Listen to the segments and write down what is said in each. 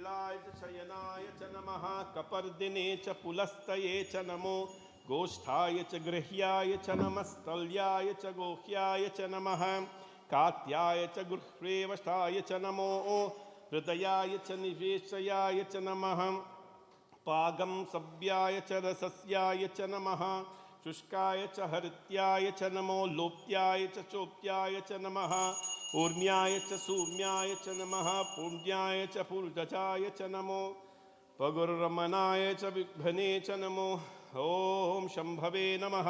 कपिलाय च शयनाय च नमः कपर्दिने च पुलस्तये च नमो गोष्ठाय च गृह्याय च नमस्तल्याय च गोह्याय च नमः कात्याय च गृह्रेवष्टाय च नमो हृदयाय च निवेशयाय च नमः पागं सव्याय च रसस्याय च नमः शुष्काय च हरित्याय च नमो लोप्याय च चोप्याय च नमः ऊर्म्याय च सूम्याय च नमः पुण्याय च पूर्जजाय च नमो पगुर्रमणाय च विघ्ने च नमो ॐ शम्भवे नमः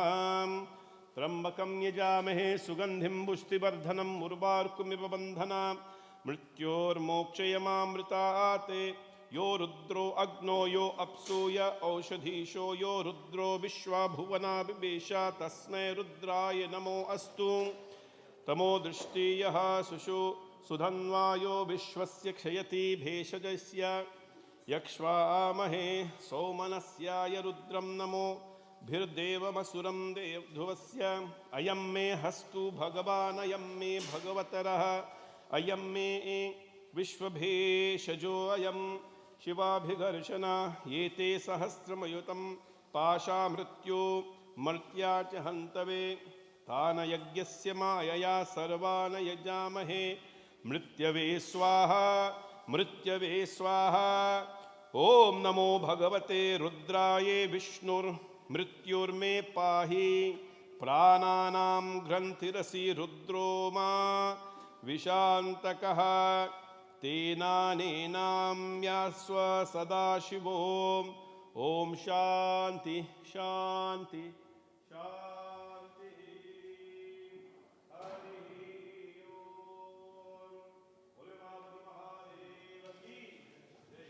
त्र्यम्बकं यजामहे सुगन्धिं पुष्टिवर्धनम् उर्वारुकमिव बन्धनान् मृत्योर्मोक्षयमामृतात् यो रुद्रो अग्नो यो अप्सु य औषधीशो यो रुद्रो विश्वा भुवना विवेश तस्मै रुद्राय नमो अस्तु तमो दृष्टि यः सुषु सुधन्वायो विश्वस्य क्षयति भेषजस्य यक्ष्वामहे सौमनस्याय रुद्रं नमो भिर्देवमसुरं देवध्रुवस्य अयं मे हस्तु भगवान् अयं मे भगवतरः अयं मे विश्वभेषजो अयं शिवाभिघर्षण एते सहस्रमयुतं पाशामृत्यो मर्त्या च हन्तवे तान यज्ञस्य मायया सर्वान् यजामहे मृत्यवे स्वाहा मृत्यवे स्वाहा ॐ नमो भगवते रुद्राय विष्णुर्मृत्युर्मे पाहि प्राणानां ग्रन्थिरसि रुद्रो मा विशान्तकः तेनानेनाम्यास्व सदाशिवो ॐ शान्ति शान्ति शान्ति हरि ओम बोले महादेव की जय।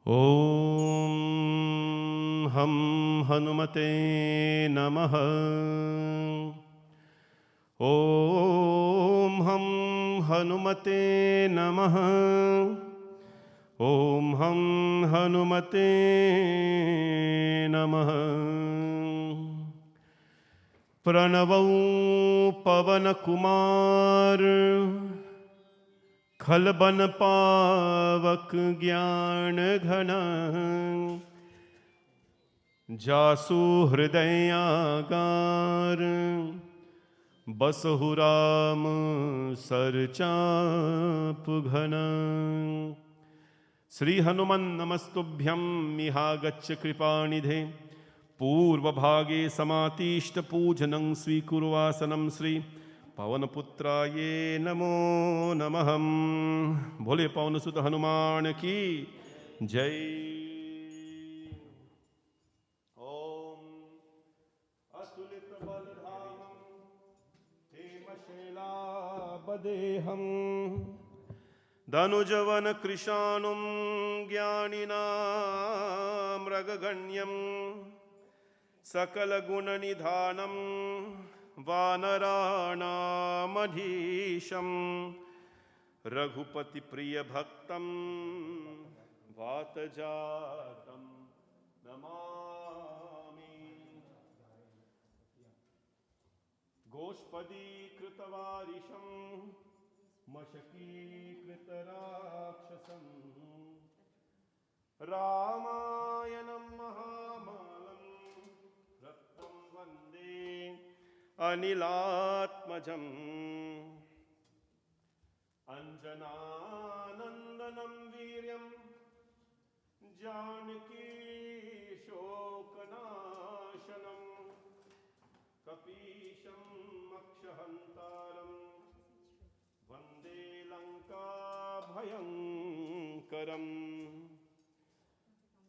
ॐ हम हनुमते नमः। ॐ हम हनुमते नमः। ॐ हम हनुमते नमः। प्रणवौ पवन कुमार खलबन पावक ज्ञान घन जासु हृदयागार बसहु राम सरचाप घन। श्री हनुमन् नमस्तुभ्यं मिहागच्छ कृपानिधे पूर्वभागे समातिष्ठ पूजनं स्वीकुर्वासनं श्री पवनपुत्राये नमो नमः। भोले पवनसुत हनुमान की जय। ओम अतुलित बलधामं हेमशैलाबदेहं धनुजवन कृशानुं ज्ञानिनां मृगगण्यं सकलगुणनिधानं वानराणामधीशं रघुपतिप्रियभक्तं वातजातं नमामि। गोष्पदीकृतवारिशं मशकीकृतराक्षसं रामायणं महामालं रत्नं वन्दे अनिलात्मजम्। अञ्जनानन्दनं वीर्यं जानकी शोकनाशनं कपीशं मक्षहन्तारं वन्दे लङ्काभयङ्करम्।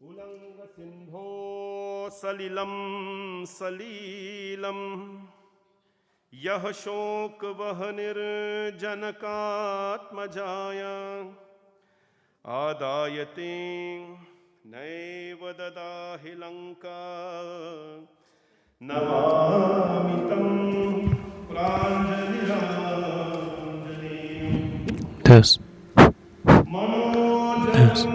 उल्लङ्घसिन्धो सलिलं सलीलं यः शोकवहनिर्जनकात्मजाया आदायते नैव ददाहि लङ्का नमामि तं प्राञ्जलिराञ्जलिं। Test. Test.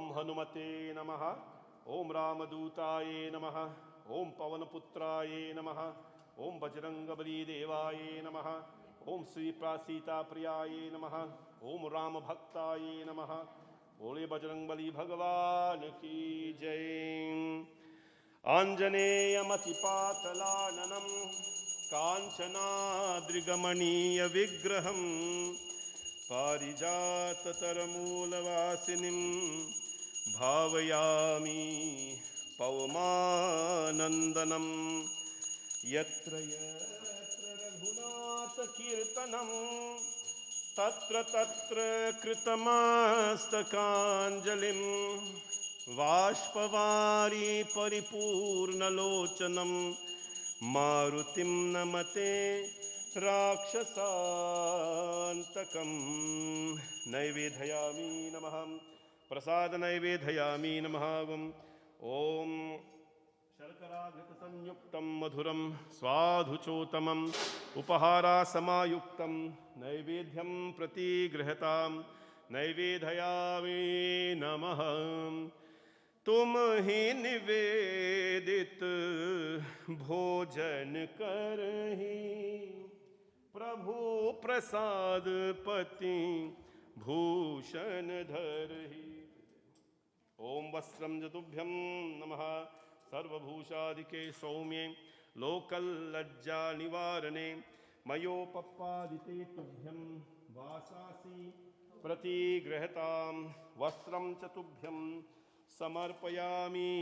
हनुमते नमः। ओम रामदूताये नमः। ओम पवनपुत्राये नमः। ओम बजरंगबलीदेवाये नमः। ओम श्री प्रासीता प्रियाये नमः। ओम राम भक्ताये नमः। बोले बजरंगबली भगवान की जय। आंजनेयमतिपातलाननं कांचनाद्रिगमनीय विग्रहं पारिजाततरमूलवासिनीं भावयामि पवमानन्दनं। यत्र यत्र रघुनाथकीर्तनं तत्र तत्र कृतमस्तकाञ्जलिं बाष्पवारी परिपूर्णलोचनं मारुतिं नमते राक्षसान्तकं। नैवेदयामि नमः प्रसाद नैवेदयामि नमः। ओम शर्कराघृतसंयुक्तं मधुरं स्वाधुचोतमं उपहारासमायुक्तं नैवेद्यं प्रतिगृहतां नैवेदयामि नमः। तुम ही निवेदित भोजन करहि प्रभु प्रसाद पति भूषण धरहि। ओम वस्त्रं जतुभ्यं नमः सर्वभूषादिके सौम्ये लोकल्लज्जा निवारणे मयोपपादिते तुभ्यं वासासि प्रतिगृहतां वस्त्रं चतुभ्यं समर्पयामि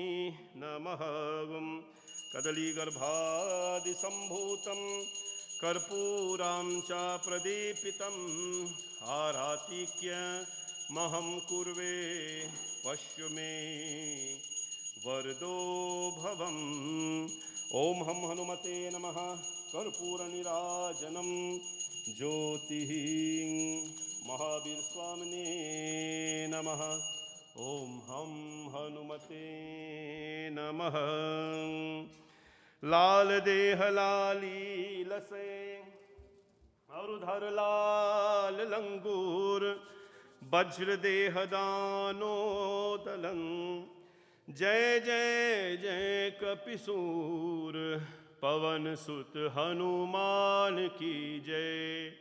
नमः। कदलीगर्भादिसम्भूतं कर्पूरां च प्रदीपितम् आरातिक्यमहं कुर्वे पश्य मे वरदो भवम्। ओम हम हनुमते नमः कर्पूरनीराजनं ज्योतिः महावीर स्वामिने नमः। ओम हम हनुमते नमः। लाल देह लाली लसे अरुधर लाल लंगूर वज्र देह दानो दलं। जय जय जय कपिसूर पवन सुत हनुमान की जय।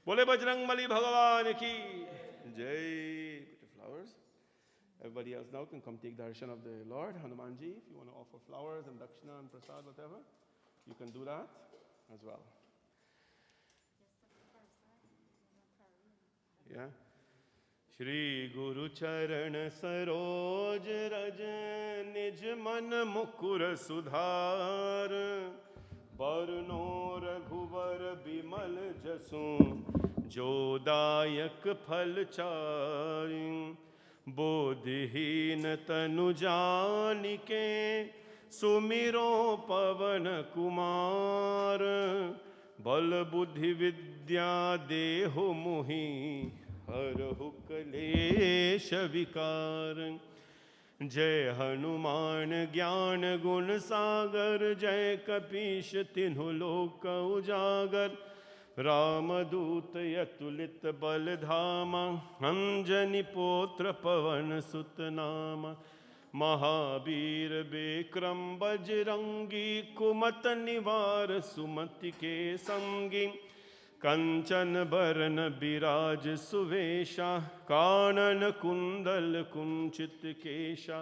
बोले बजरंगबली भगवान की जय. Put the flowers. Everybody else now can come take darshan of the Lord. Hanumanji, if you want to offer flowers and dakshina and prasad, whatever, you can do that as well. Yeah. Shri Guru Charan Saroj Raj Nij Man Mukur Sudhar Barno Raghuvar Bimal Jasu Jodayak Phal Charin Bodhihin Tanu Janike Sumiro Pavan Kumar Bal Buddhi Vidya Deho Muhi हरहु कलेश विकार. जय हनुमान ज्ञान गुण सागर जय कपीश तिन्हु लोक उजागर. रामदूत अतुलित बल धामा अंजनी पुत्र पवन सुत नामा. महावीर विक्रम बजरंगी कुमत निवार सुमति के संगी. कंचन बरन बिराज सुवेशा कानन कुंडल कुंचित केशा.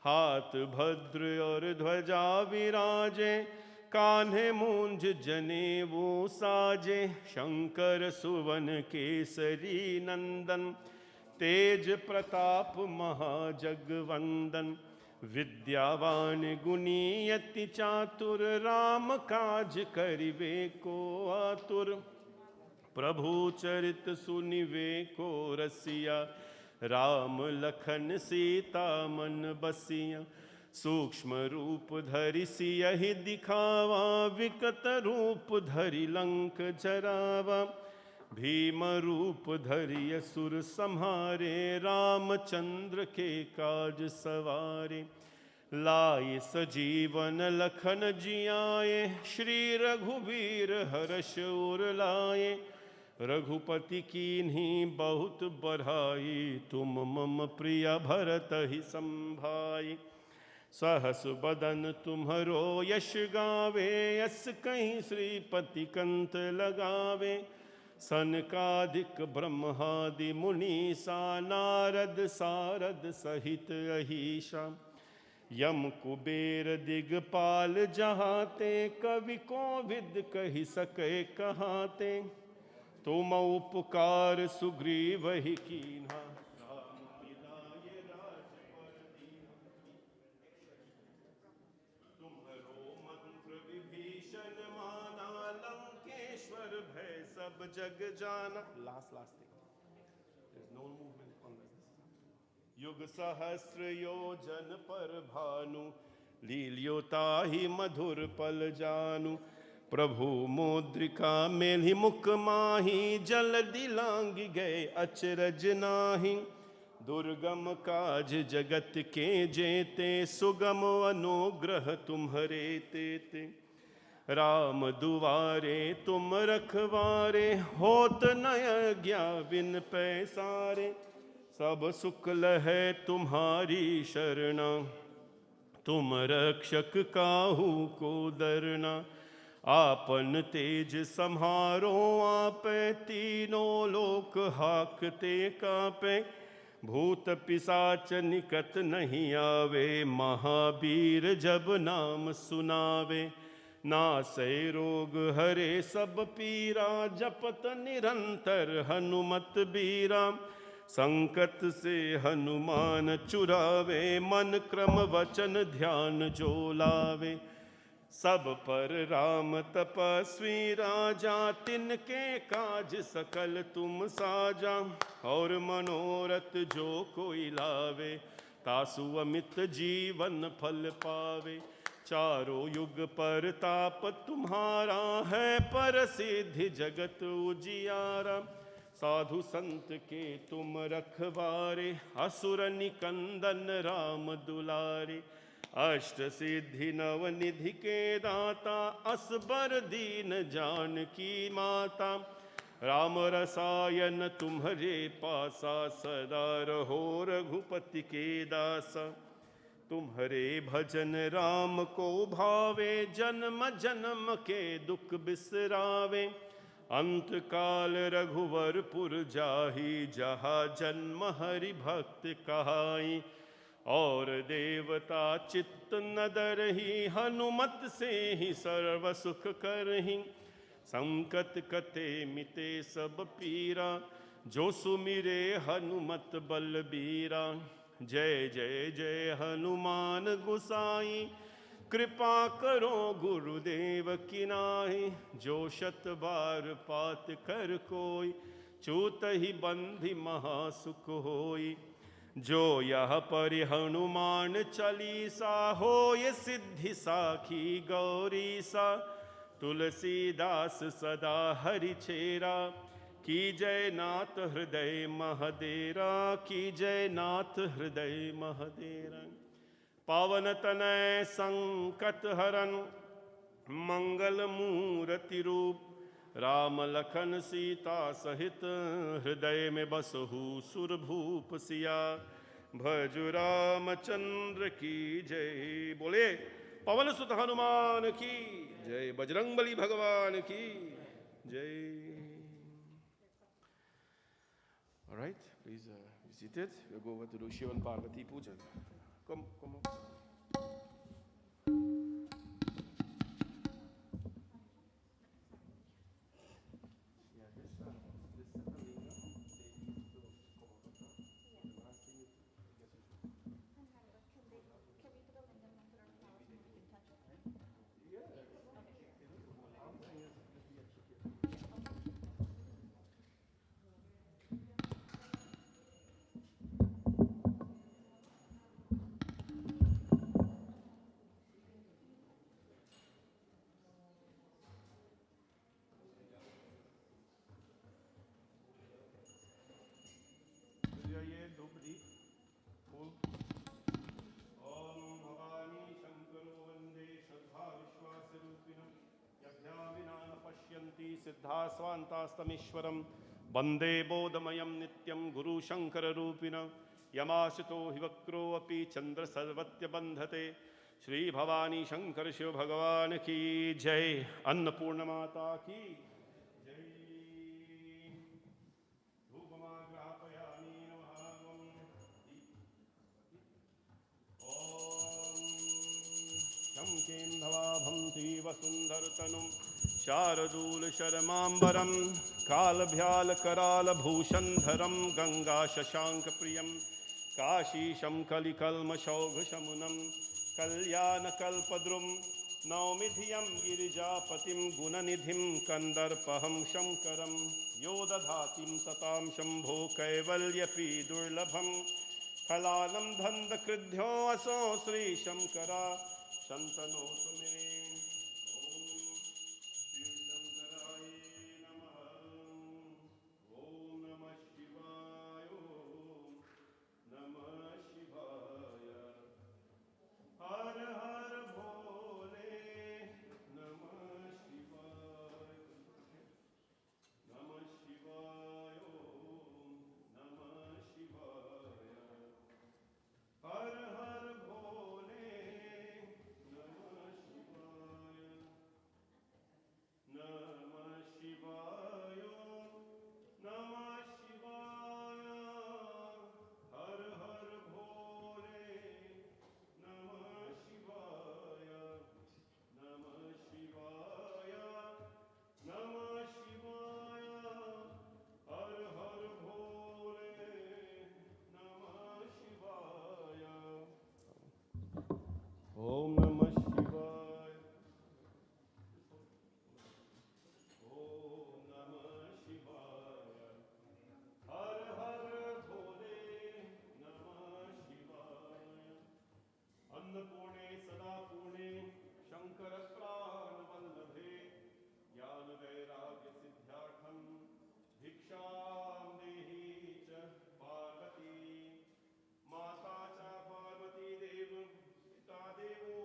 हाथ भद्र और ध्वजा विराजे कान्हे मूंज जनेऊ साजे. शंकर सुवन केसरी नंदन तेज प्रताप महाजगवंदन. विद्यावान गुणी अति चातुर राम काज करिवे को आतुर. प्रभु चरित सुनिवे को रसिया राम लखन सीता मन बसिया. सूक्ष्म रूप धरि सियहि दिखावा विकट रूप धरि लंक जरावा. भीम रूप धरि असुर संहारे रामचंद्र के काज सवारे. लाए सजीवन लखन जियाए श्री रघुवीर हर्ष उर लाए. रघुपति कीन्ही बहुत बड़ाई तुम मम प्रिय भरत ही संभाई. सहस बदन तुम्हरो यश गावे यस कहीं श्रीपति कंठ लगावे. सनकादिक ब्रह्मादि मुनीसा नारद सारद सहित अहिषा. यम कुबेर दिगपाल जहाते कवि कोविद कहि सके कहाते. तुम उपकार सुग्रीव ही कीन्हा राम मिलाए राजपद दीन्हा. तुम्हरो मंत्र विभीषण माना लंकेश्वर भय सब जग जाना. Last thing. There's no movement on this. युग सहस्र योजन पर भानु लील्योता ही मधुर पल जानु. प्रभु मुद्रिका मेलि मुख माही जल दिलांग गए अचरज नाही. दुर्गम काज जगत के जेते सुगम अनुग्रह तुम्हरे तेते. राम दुआरे तुम रखवारे होत न आज्ञा बिन पैसारे. सब सुख लहै तुम्हारी शरणा तुम रक्षक काहू को डरना. आपन तेज सम्हारो आपे तीनों लोक हाकते कापे. भूत पिशाच निकट नहीं आवे महावीर जब नाम सुनावे. नासै रोग हरे सब पीरा जपत निरंतर हनुमत बीरा. संकट से हनुमान चुरावे मन क्रम वचन ध्यान जो लावे. सब पर राम तपस्वी राजा तिनके काज सकल तुम साजा. और मनोरथ जो कोई लावे तासु अमित जीवन फल पावे. चारों युग पर ताप तुम्हारा है पर सिद्धि जगत उजियारा. साधु संत के तुम रखवारे असुर निकंदन राम दुलारे. अष्ट सिद्धि नव निधि के दाता असबर दीन जानकी माता. राम रसायन तुम्हारे पासा सदा रहो रघुपति के दासा. तुम्हारे भजन राम को भावे जन्म जन्म के दुख बिसरावे. अंतकाल रघुवरपुर जाहि, जहाँ जन्म हरि भक्त कहाई। और देवता चित्त न डरहि, हनुमत से ही सर्व सुख करहि। संकट कटे मिटे सब पीरा, जो सुमिरे हनुमत बलबीरा। जय जय जय हनुमान गोसाई, कृपा करो गुरुदेव की नाहि। जो शत बार पात कर कोई, छूत ही बंधि महासुख होई। जो यह परि हनुमान चालीसा, होय सिद्धि साखी गौरीसा। तुलसीदास सदा हरि चेरा, की जय नाथ हृदय महदेरा। की जय नाथ हृदय महदेरा। पावन तनय संकट हरन, मंगल मूर्ति रूप। राम लखन सीता सहित, हृदय में बसहु सुरभूप सिया। भजु रामचंद्र की जय। बोले पवन सुत हनुमान की जय। बजरंगबली भगवान की जय। All right, please be seated. We'll go over to do Shiva and Parvati Pujan. Come on. ये धूप दीप फूल। ओम भवानी शंकरो वंदे श्रद्धा विश्वास रूपिणं। यज्ञा विना न पश्यन्ति सिद्धा स्वान्तास्तमीश्वरं। वंदे बोधमयं नित्यं गुरु शंकर रूपिणं। यमाश्रितो हि वक्रो अपि चंद्र सर्वत्र बंधते। श्री भवानी शंकर शिव भगवान की जय। अन्नपूर्ण माता की जय। केन्धवाभंति वसुंधरतनुं, शारदूल शर्मांबरं। कालभ्यालकरालभूषणधरं, गंगा शशांक प्रियं। काशीशं कलिकल्मषौघशमुनं, कल्याणकल्पद्रुं। नौमि धियं गिरिजापतिं, गुणनिधिं कन्दर्पहं शङ्करं। यो दधातिं सतां शम्भो कैवल्यपि दुर्लभं। कलानं धन्दकृद्यो असो श्रीशङ्करा, शन्तनोतु मे। ओम शिवशंकराय नमः। ओम नमः शिवाय। नमः शिवाय। हर हर भोले। नमः शिवाय। नमः शिवाय। नमः शिवाय। हर हर भोले। नमः शिवाय। नमः शिवाय। नमः शिवाय। हर हर भोले। नमः शिवाय। नमः शिवाय। नमः शिवाय। हर हर भोले। नमः शिवाय। ओम नमः शिवाय। ओम नमः शिवाय। हर हर भोले। नमः शिवाय। अन्नपूर्णे सदा पूर्णे, शंकर प्राण वल्लभे। ज्ञान वैराग्य सिद्ध्यार्थं, भिक्षां देहि च पार्वती। माता च पार्वती देव, पिता देवो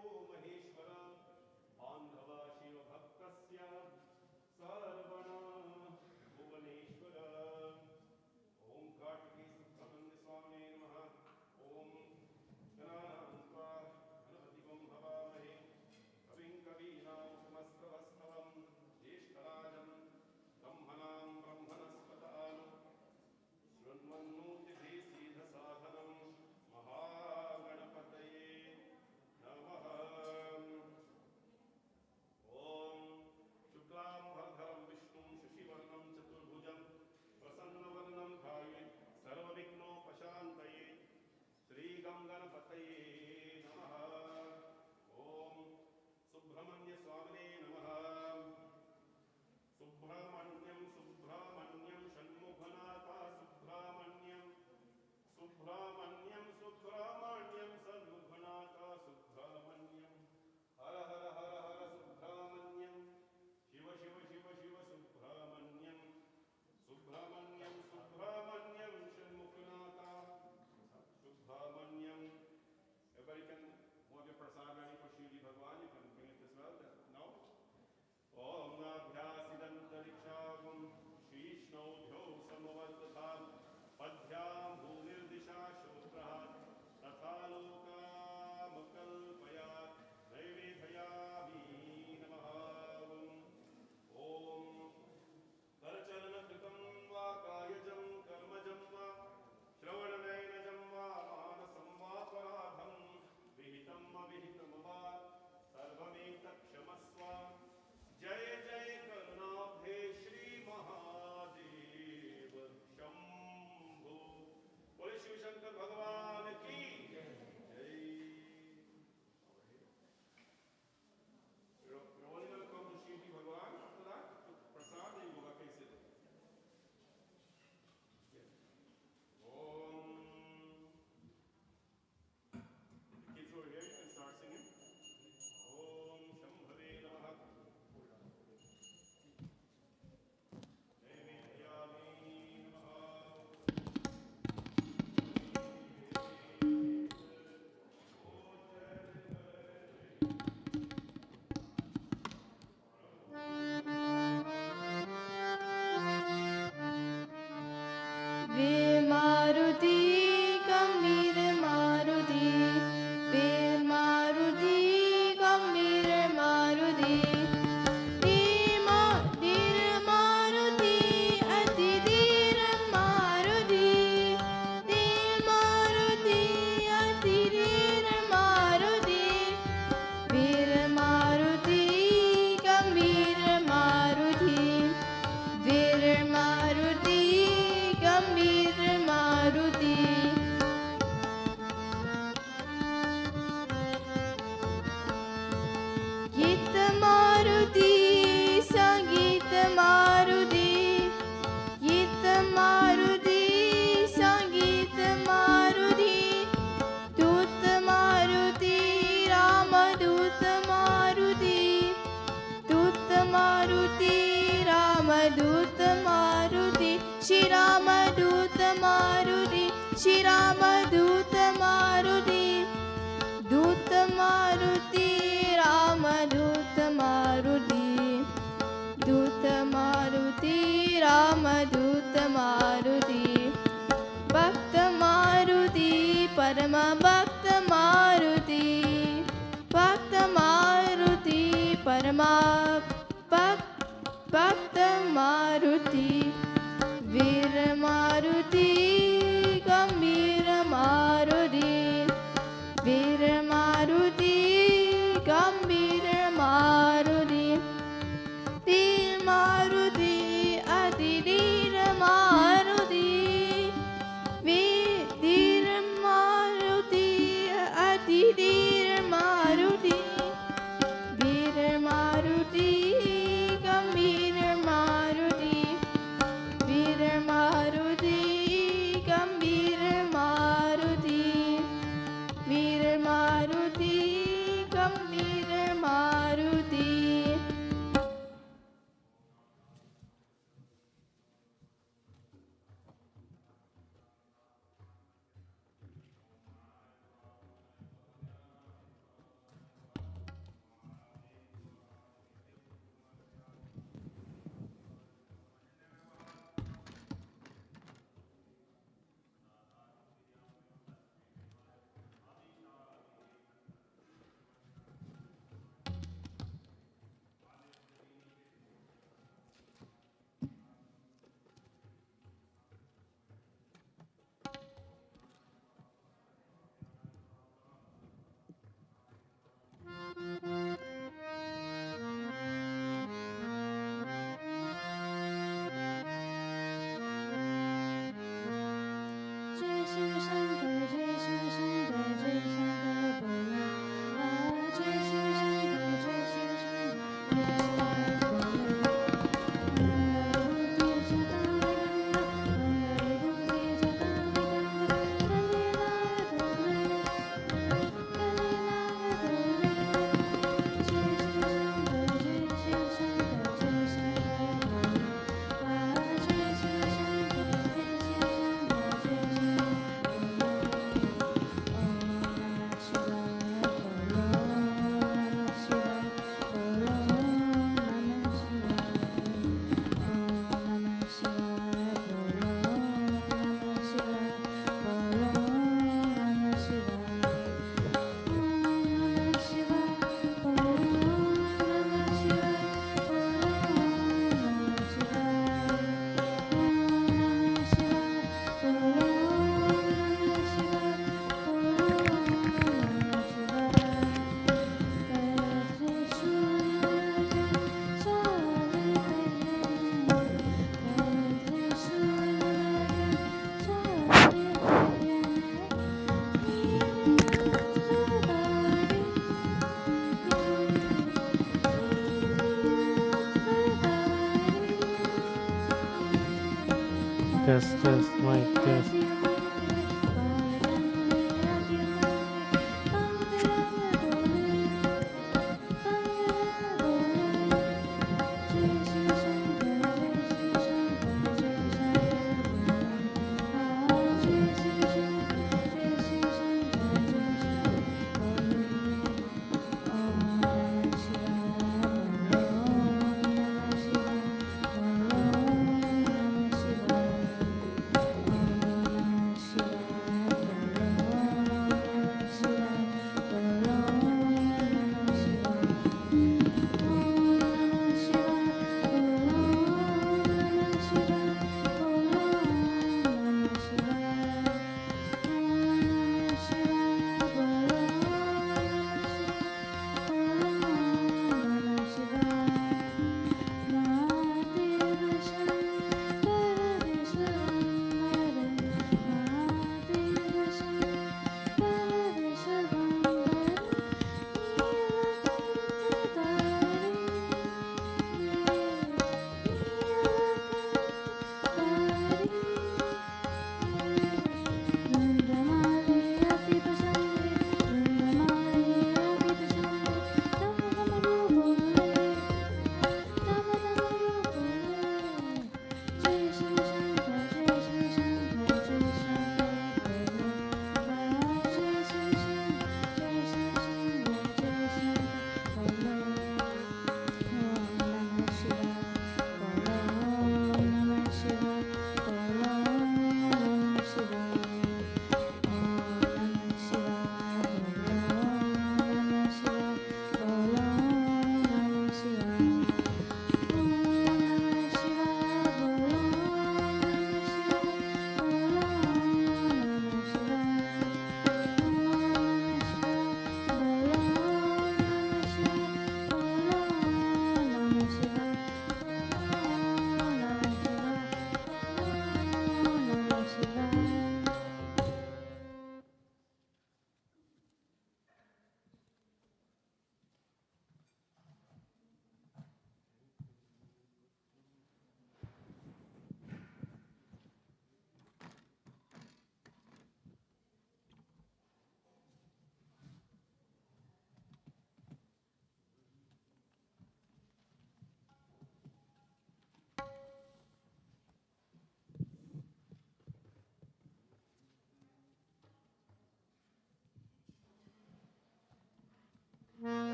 test, mic test.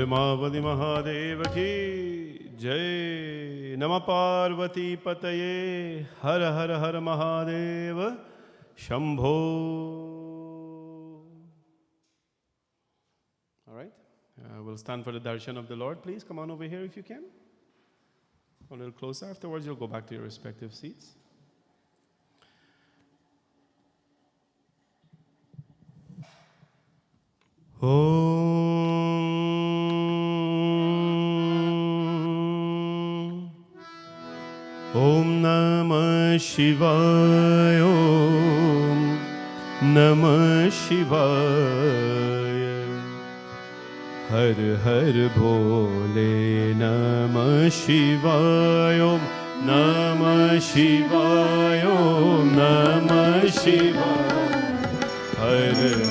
Umapati Mahadev की जय। नमः पार्वती पतये हर हर हर Mahadev Shambho. All right, we'll stand for the darshan of the Lord. Please come on over here if you can. A little closer. Afterwards, you'll go back to your respective seats. Om Namah Shivaya. Om Namah Shivaya. Har Har Bhole Namah Shivaya. Om Namah Shivaya. Om Namah Shivaya. Har Har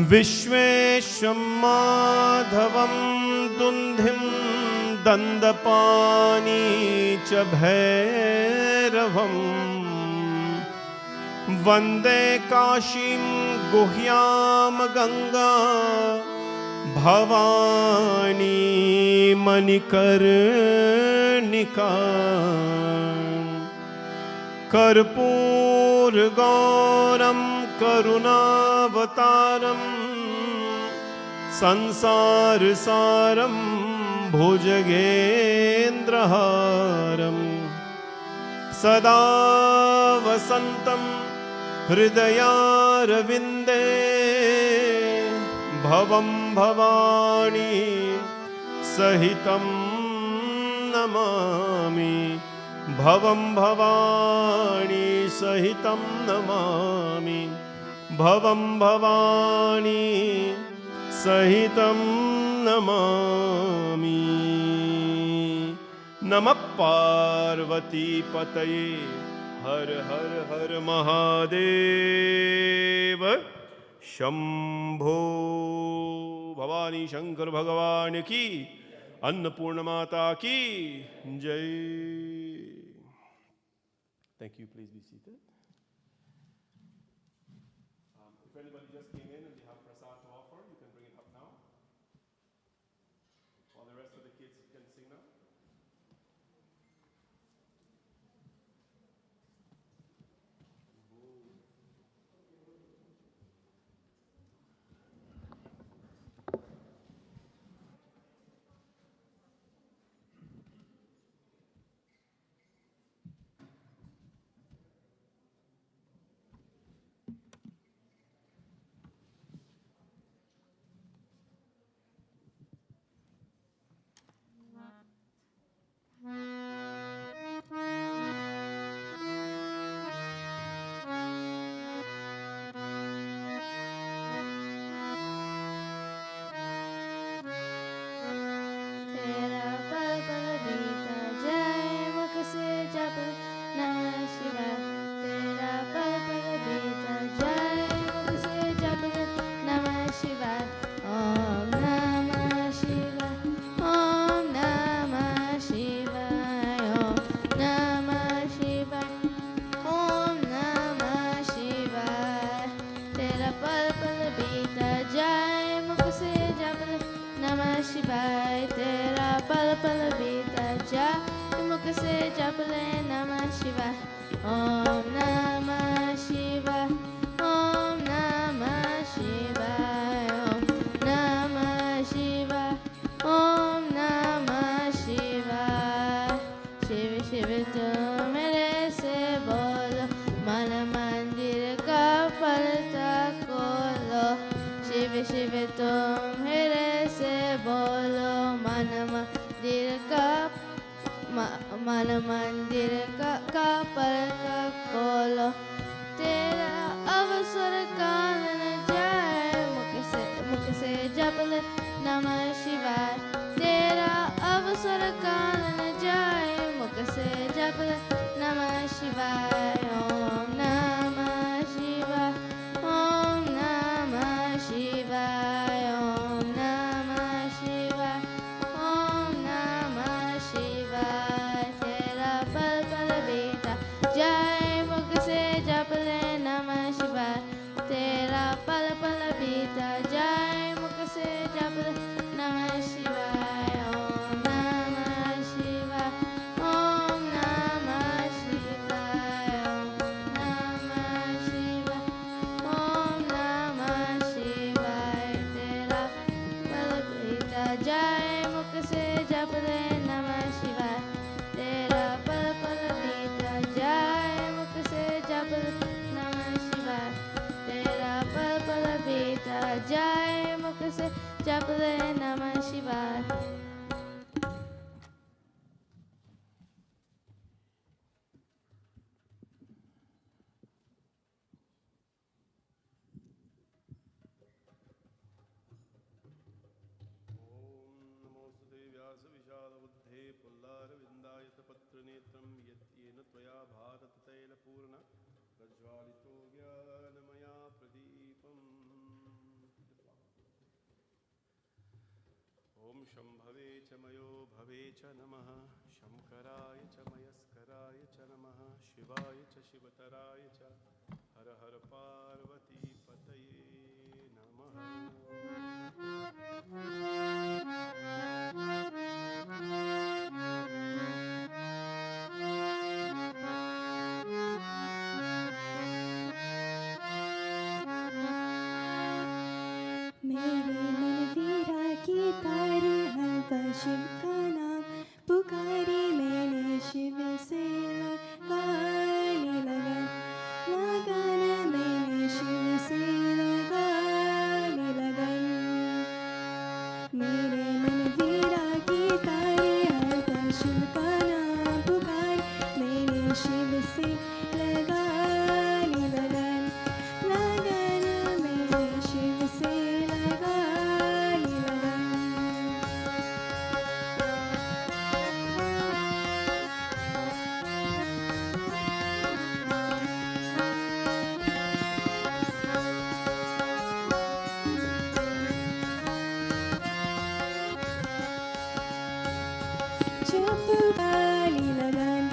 विश्वेशं माधवं दुन्धिं दन्दपानी च भैरवं वन्दे काशीं गुह्यां गंगा भवानी मणिकर्णिका कर्पूरगौरं करुणावतारं संसारसारं भुजगेन्द्रहारं सदा वसन्तं हृदयारविन्दे भवं भवानी सहितं नमामि भवं भवानी सहितं नमामि भवं भवानी सहितं नमामि। नमः पार्वती पतये हर हर हर महादेव शंभो। भवानी शंकर भगवान की, अन्नपूर्ण माता की जय। Thank you. Please be seated. If anybody just came in and they have prasad to offer, you can bring it up now. While the rest of the kids can sing now. शंभवे च मयो भवे च नमः शंकराय च मयस्कराय च नमः शिवाय च शिवतराय च हर हर पार्वती पतये नमः। मेरे मन वीरा की तारी हर शिव का नाम पुकारी मैंने शिव से लगा जप वाली लगन,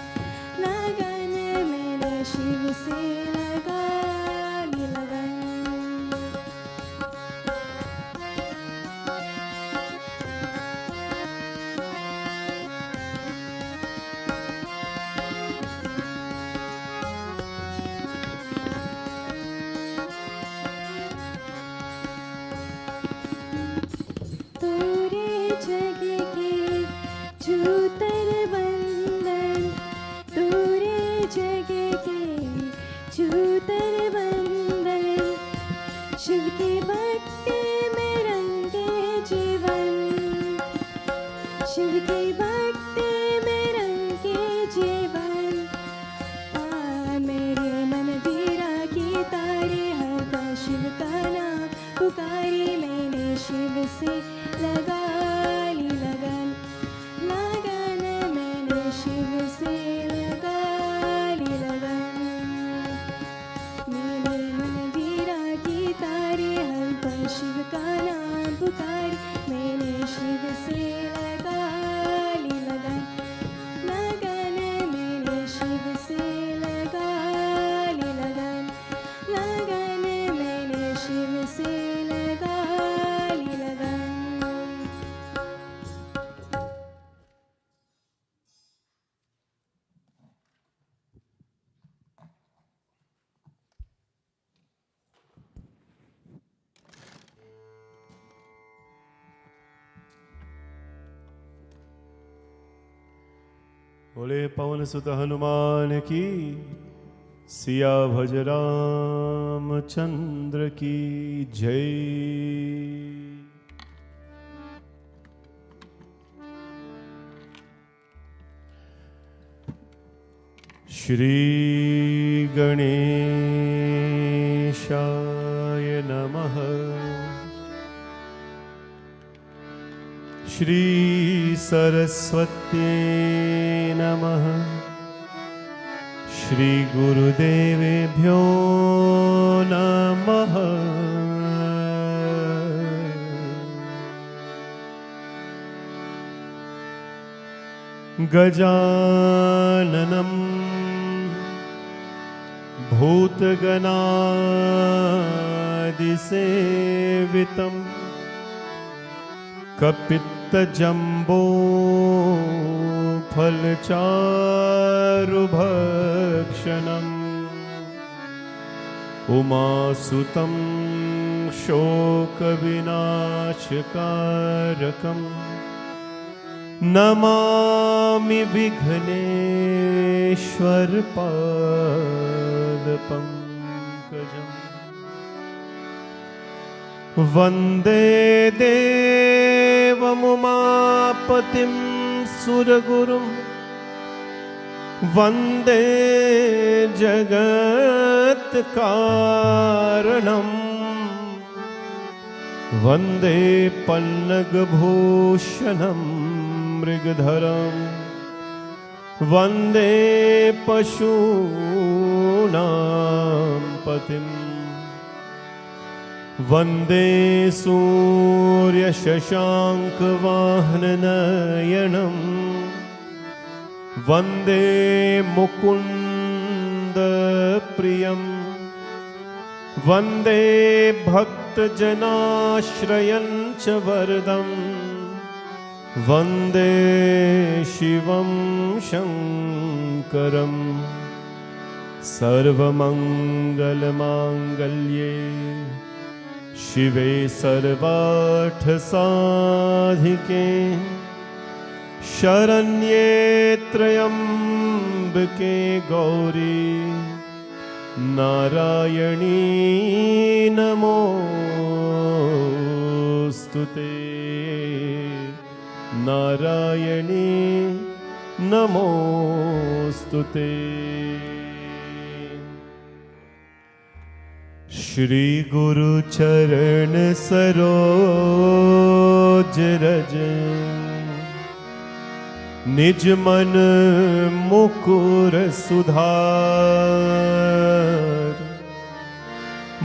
लगन मैंने शिव से लगा ली लगन। तोरे जग के जूतर बंधन, तोरे जग के जूतर बंधन, शिव की भक्ति में रंगे जीवन, शिव की भक्ति में रंगे जीवन। मेरे मन वीरा की तारे हरता शिव का नाम पुकारी, मैंने शिव से लगा ली लगन, लगन मैंने शिव से लगा ली लगन। मेरे मन वीरा की तारे हरता शिव का नाम पुकारी, मैंने शिव से लगा ली लगन, लगन मैंने शिव से लगा ली लगन, लगन मैंने शिव से लगा ली लगन। बोले पवन सुत हनुमान की, सिया भज रामचंद्र की जय। श्री गणेशाय नमः। श्री सरस्वती नमः। श्री गुरुदेवेभ्यो नमः। गजाननं भूतगणादिसेवितं कपित्तजम्बो फलचारुभक्षणम् उमासुतं शोकविनाशकारकं नमामि विघ्नेश्वरपादपङ्कजम्। वन्दे देवमुमापतिं सुरगुरुं वन्दे जगत्कारणं वन्दे पल्लगभूषणं मृगधरं वन्दे पशूनां पतिम् वन्दे सूर्यशशाङ्कवाहननयनं वन्दे मुकुन्दप्रियं वन्दे भक्तजनाश्रयं च वरदं वन्दे शिवं शङ्करं सर्वमङ्गलमाङ्गल्ये शिवे सर्वार्थसाधिके शरण्ये त्र्यम्बके गौरी नारायणी नमोस्तुते नारायणी नमोस्तुते। श्री गुरु चरण सरोज रज निज मन मुकुर सुधार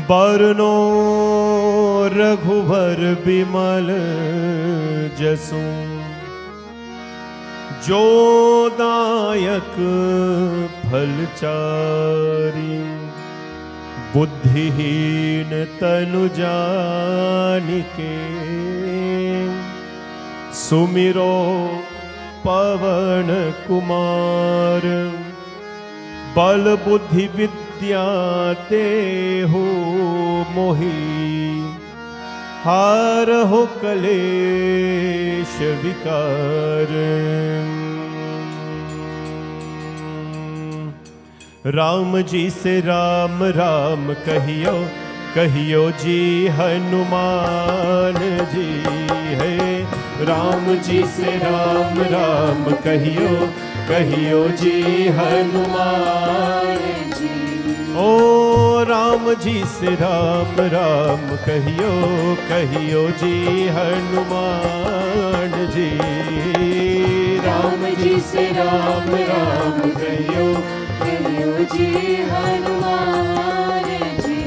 बरनो रघुबर बिमल जसु जो दायक फलचारी बुद्धिहीन तनु जानिके सुमिरो पवन कुमार बल बुद्धि विद्या ते हो मोही हार हो कलेश विकार। राम जी से राम राम कहियो कहियो जी हनुमान जी है। राम जी से राम राम कहियो कहियो जी हनुमान जी। ओ राम जी से राम राम कहियो कहियो जी हनुमान जी। राम जी से राम राम कहियो कहियो जी हनुमान जी।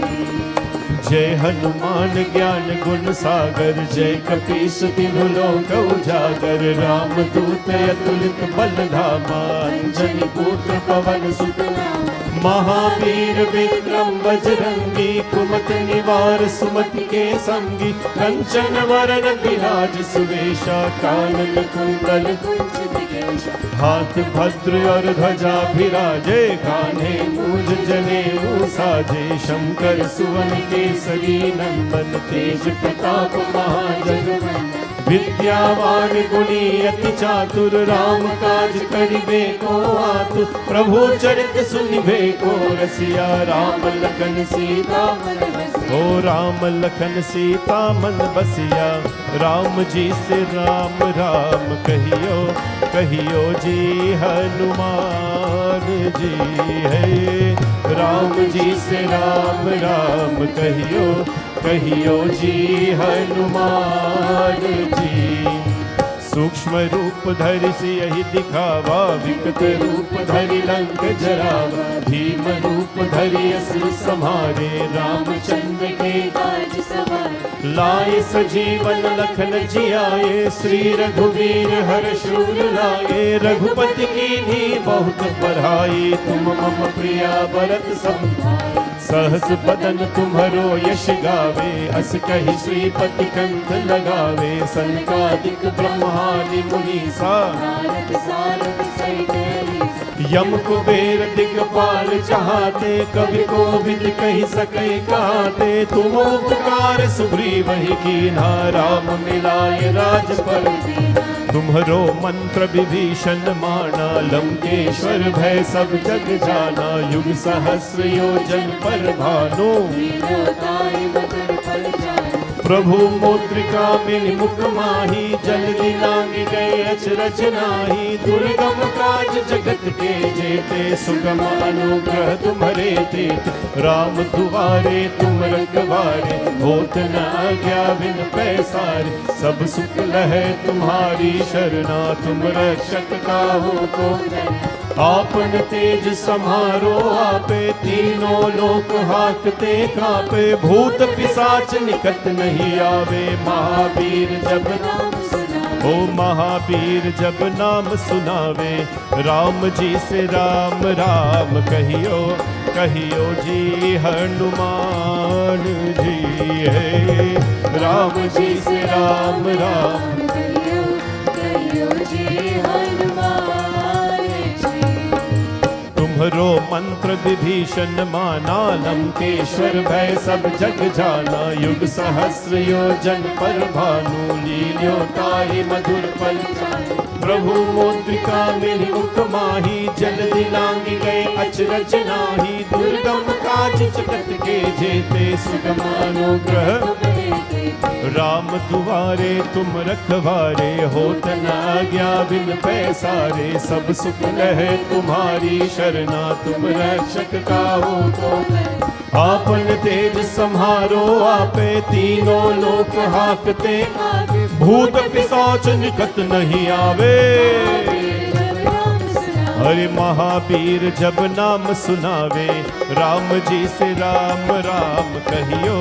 जय हनुमान ज्ञान गुण सागर जय कपीस तिन्हु लोक उजागर। राम दूत अतुलित बल धामा अंजनी पुत्र पवन सुत नामा। महावीर विक्रम बजरंगी कुमत निवार सुमति के संगी। कंचन वरन विराज सुवेशा कानन कुंडल कुंचित केशा। हाथ भद्र और ध्वजा विराजे कान्हे मूंज जनेऊ साजे। शंकर सुवन केसरी नंदन तेज प्रताप महाजगवंदन। विद्यावान गुणी अति चातुर राम काज करिबे को आतुर। प्रभु चरित सुनिबे को रसिया राम लखन सीता मन बसिया। ओ राम लखन सीता मन बसिया। राम जी से राम राम कहियो कहियो जी हनुमान जी है। राम जी से राम राम कहियो कहियो जी हनुमान जी। सूक्ष्म रूप धरि सियहि दिखावा विकट रूप धरि लंक जरावा। भीम रूप धरि असुर संहारे रामचंद्र के काज सवारे। लाए सजीवन लखन जियाए श्री रघुवीर हर्ष उर लाए। रघुपति कीन्ही बहुत बड़ाई तुम मम प्रिया भरत सम भाई। सहस बदन तुम्हरो यश गावे अस कहि श्रीपति कंठ लगावे। सनकादिक ब्रह्मादि मुनीसा नारद सारद सहित अहिसा। यम कुबेर दिगपाल चाहते कवि कोविद कहि सकै कहते। तुम उपकार सुग्रीवहि कीन्हा राम मिलाए राजपद दीन्हा। तुम्हरो मंत्र विभीषण माना लंकेश्वर भय सब जग जाना। युग सहस्र योजन पर भानु प्रभु मुद्रिका मिल मुख माही। जल्दी लांग गए अचरज नाही। दुर्गम काज जगत के जेते सुगम अनुग्रह तुम्हारे तेते। राम दुआरे तुम रखवारे होत न आज्ञा बिन पैसारे। सब सुख लहे तुम्हारी शरणा तुम रक्षक काहू को। आपन तेज समारो आपे तीनों लोक हाकते कापे। भूत पिशाच निकट नहीं आवे महावीर जब नाम सुनावे। ओ महावीर जब नाम सुनावे। राम जी से राम राम कहियो कहियो जी हनुमान जी है। राम जी से राम राम कहियो कहियो जी हनुमान जी। तुम्हरो मंत्र विभीषण माना लंकेश्वर भय सब जग जाना। युग सहस्र योजन पर भानु लील्यो ताहि मधुर पल जानु। प्रभु मुद्रिका मिल मुख माही जल्दी लांग गए अचरज नाही। दुर्गम काज जगत के जेते सुगम अनुग्रह राम दुआरे तुम रखवारे। होत न आज्ञा बिन पैसारे। सब सुख लहे तुम्हारी शरणा तुम रक्षक काहू को। आपन तेज संहारो आपे तीनों लोक हाकते। भूत पिशाच निकट नहीं आवे। हरे महावीर जब नाम सुनावे। राम जी से राम राम कहियो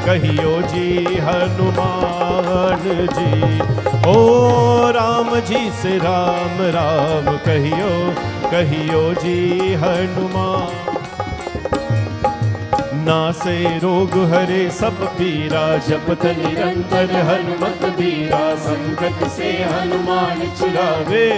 कहियो जी हनुमान जी। ओ राम जी से राम राम कहियो, कहियो जी हनुमान। नासे रोग हरे सब पीरा, जपत निरंतर हनुमत बीरा। संकट से हनुमान छुड़ावे,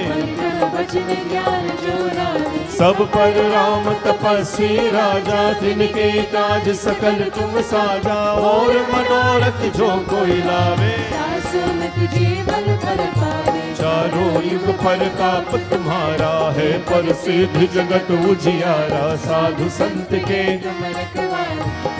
वचन ज्ञान जो लावे। सब पर राम तपस्वी राजा, तिनके काज सकल तुम साजा। और मनोरथ जो कोई लावे, सुमत जीवन फल पावे। चारों युग प्रताप तुम्हारा है, प्रसिद्ध जगत उजियारा। साधु संत के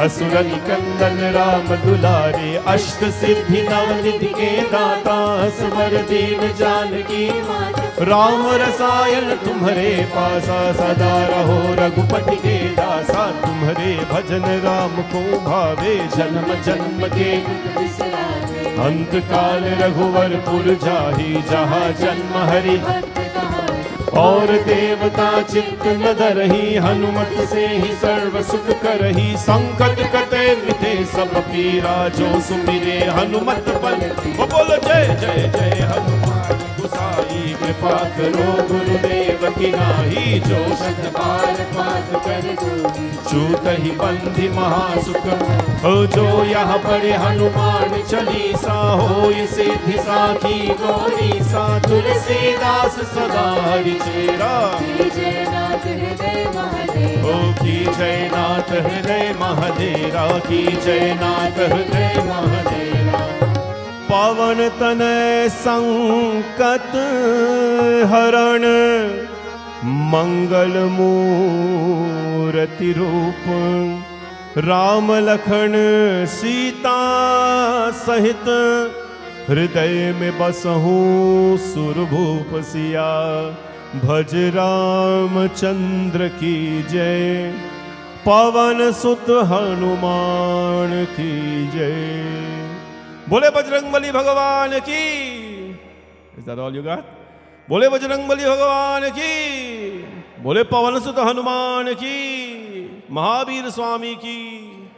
असुर निकंदन राम दुलारे, अष्ट सिद्धि नवनिधि के दाता। असवर दीन जानकी माता, राम रसायन तुम्हारे पासा। सदा रहो रघुपति के दासा, तुम्हारे भजन राम को भावे। जन्म जन्म के बिसरावे, अंत काल रघुवरपुर जाहि। जहाँ जन्म हरि और देवता चित्त न धरहि, हनुमत से ही सर्व सुख करहि। संकट कटे मिटे सब पीरा, जो सुमिरे हनुमत बल। वो बोलो जय जय जय हनुमान गोसाई, कृपा करो गुरुदेव की नाहि। जो शत बार पाठ कर छूट ही बंधि महासुख। हो जो यहाँ पढ़े हनुमान चालीसा, हो सिद्धि साखी गौरी सा। तुलसीदास सदा हरि चेरा, की जय नाथ हृदय महादेव। ओ की जय नाथ हृदय महादेरा, की जय नाथ हृदय महादेरा। पवन तनय संकट हरण, मंगल मूर्ति रूप। राम लखन सीता सहित, हृदय में बसहूँ सुरभूप सिया। भज राम चंद्र की जय, पवन सुत हनुमान की जय। बोले बजरंगबली भगवान की। Is that all you got? बोले बजरंगबली भगवान की, बोले पवन सुत हनुमान की, महावीर स्वामी की।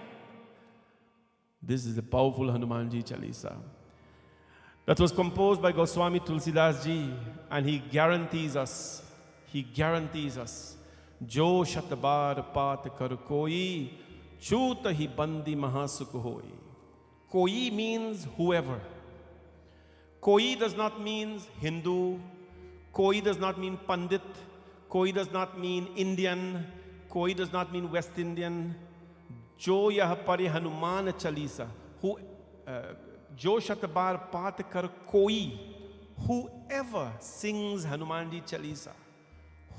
This is the powerful Hanumanji Chalisa that was composed by Goswami Tulsidas ji, and he guarantees us, जो शतबार पाठ कर कोई, छूत ही बंदी महासुख होई। Koi means whoever. Koi does not mean Hindu. Koi does not mean Pandit. Koi does not mean Indian. Koi does not mean West Indian. Jo yah pare Hanuman Chalisa. Who, jo shatabar paat kar koi. Whoever sings Hanumanji Chalisa.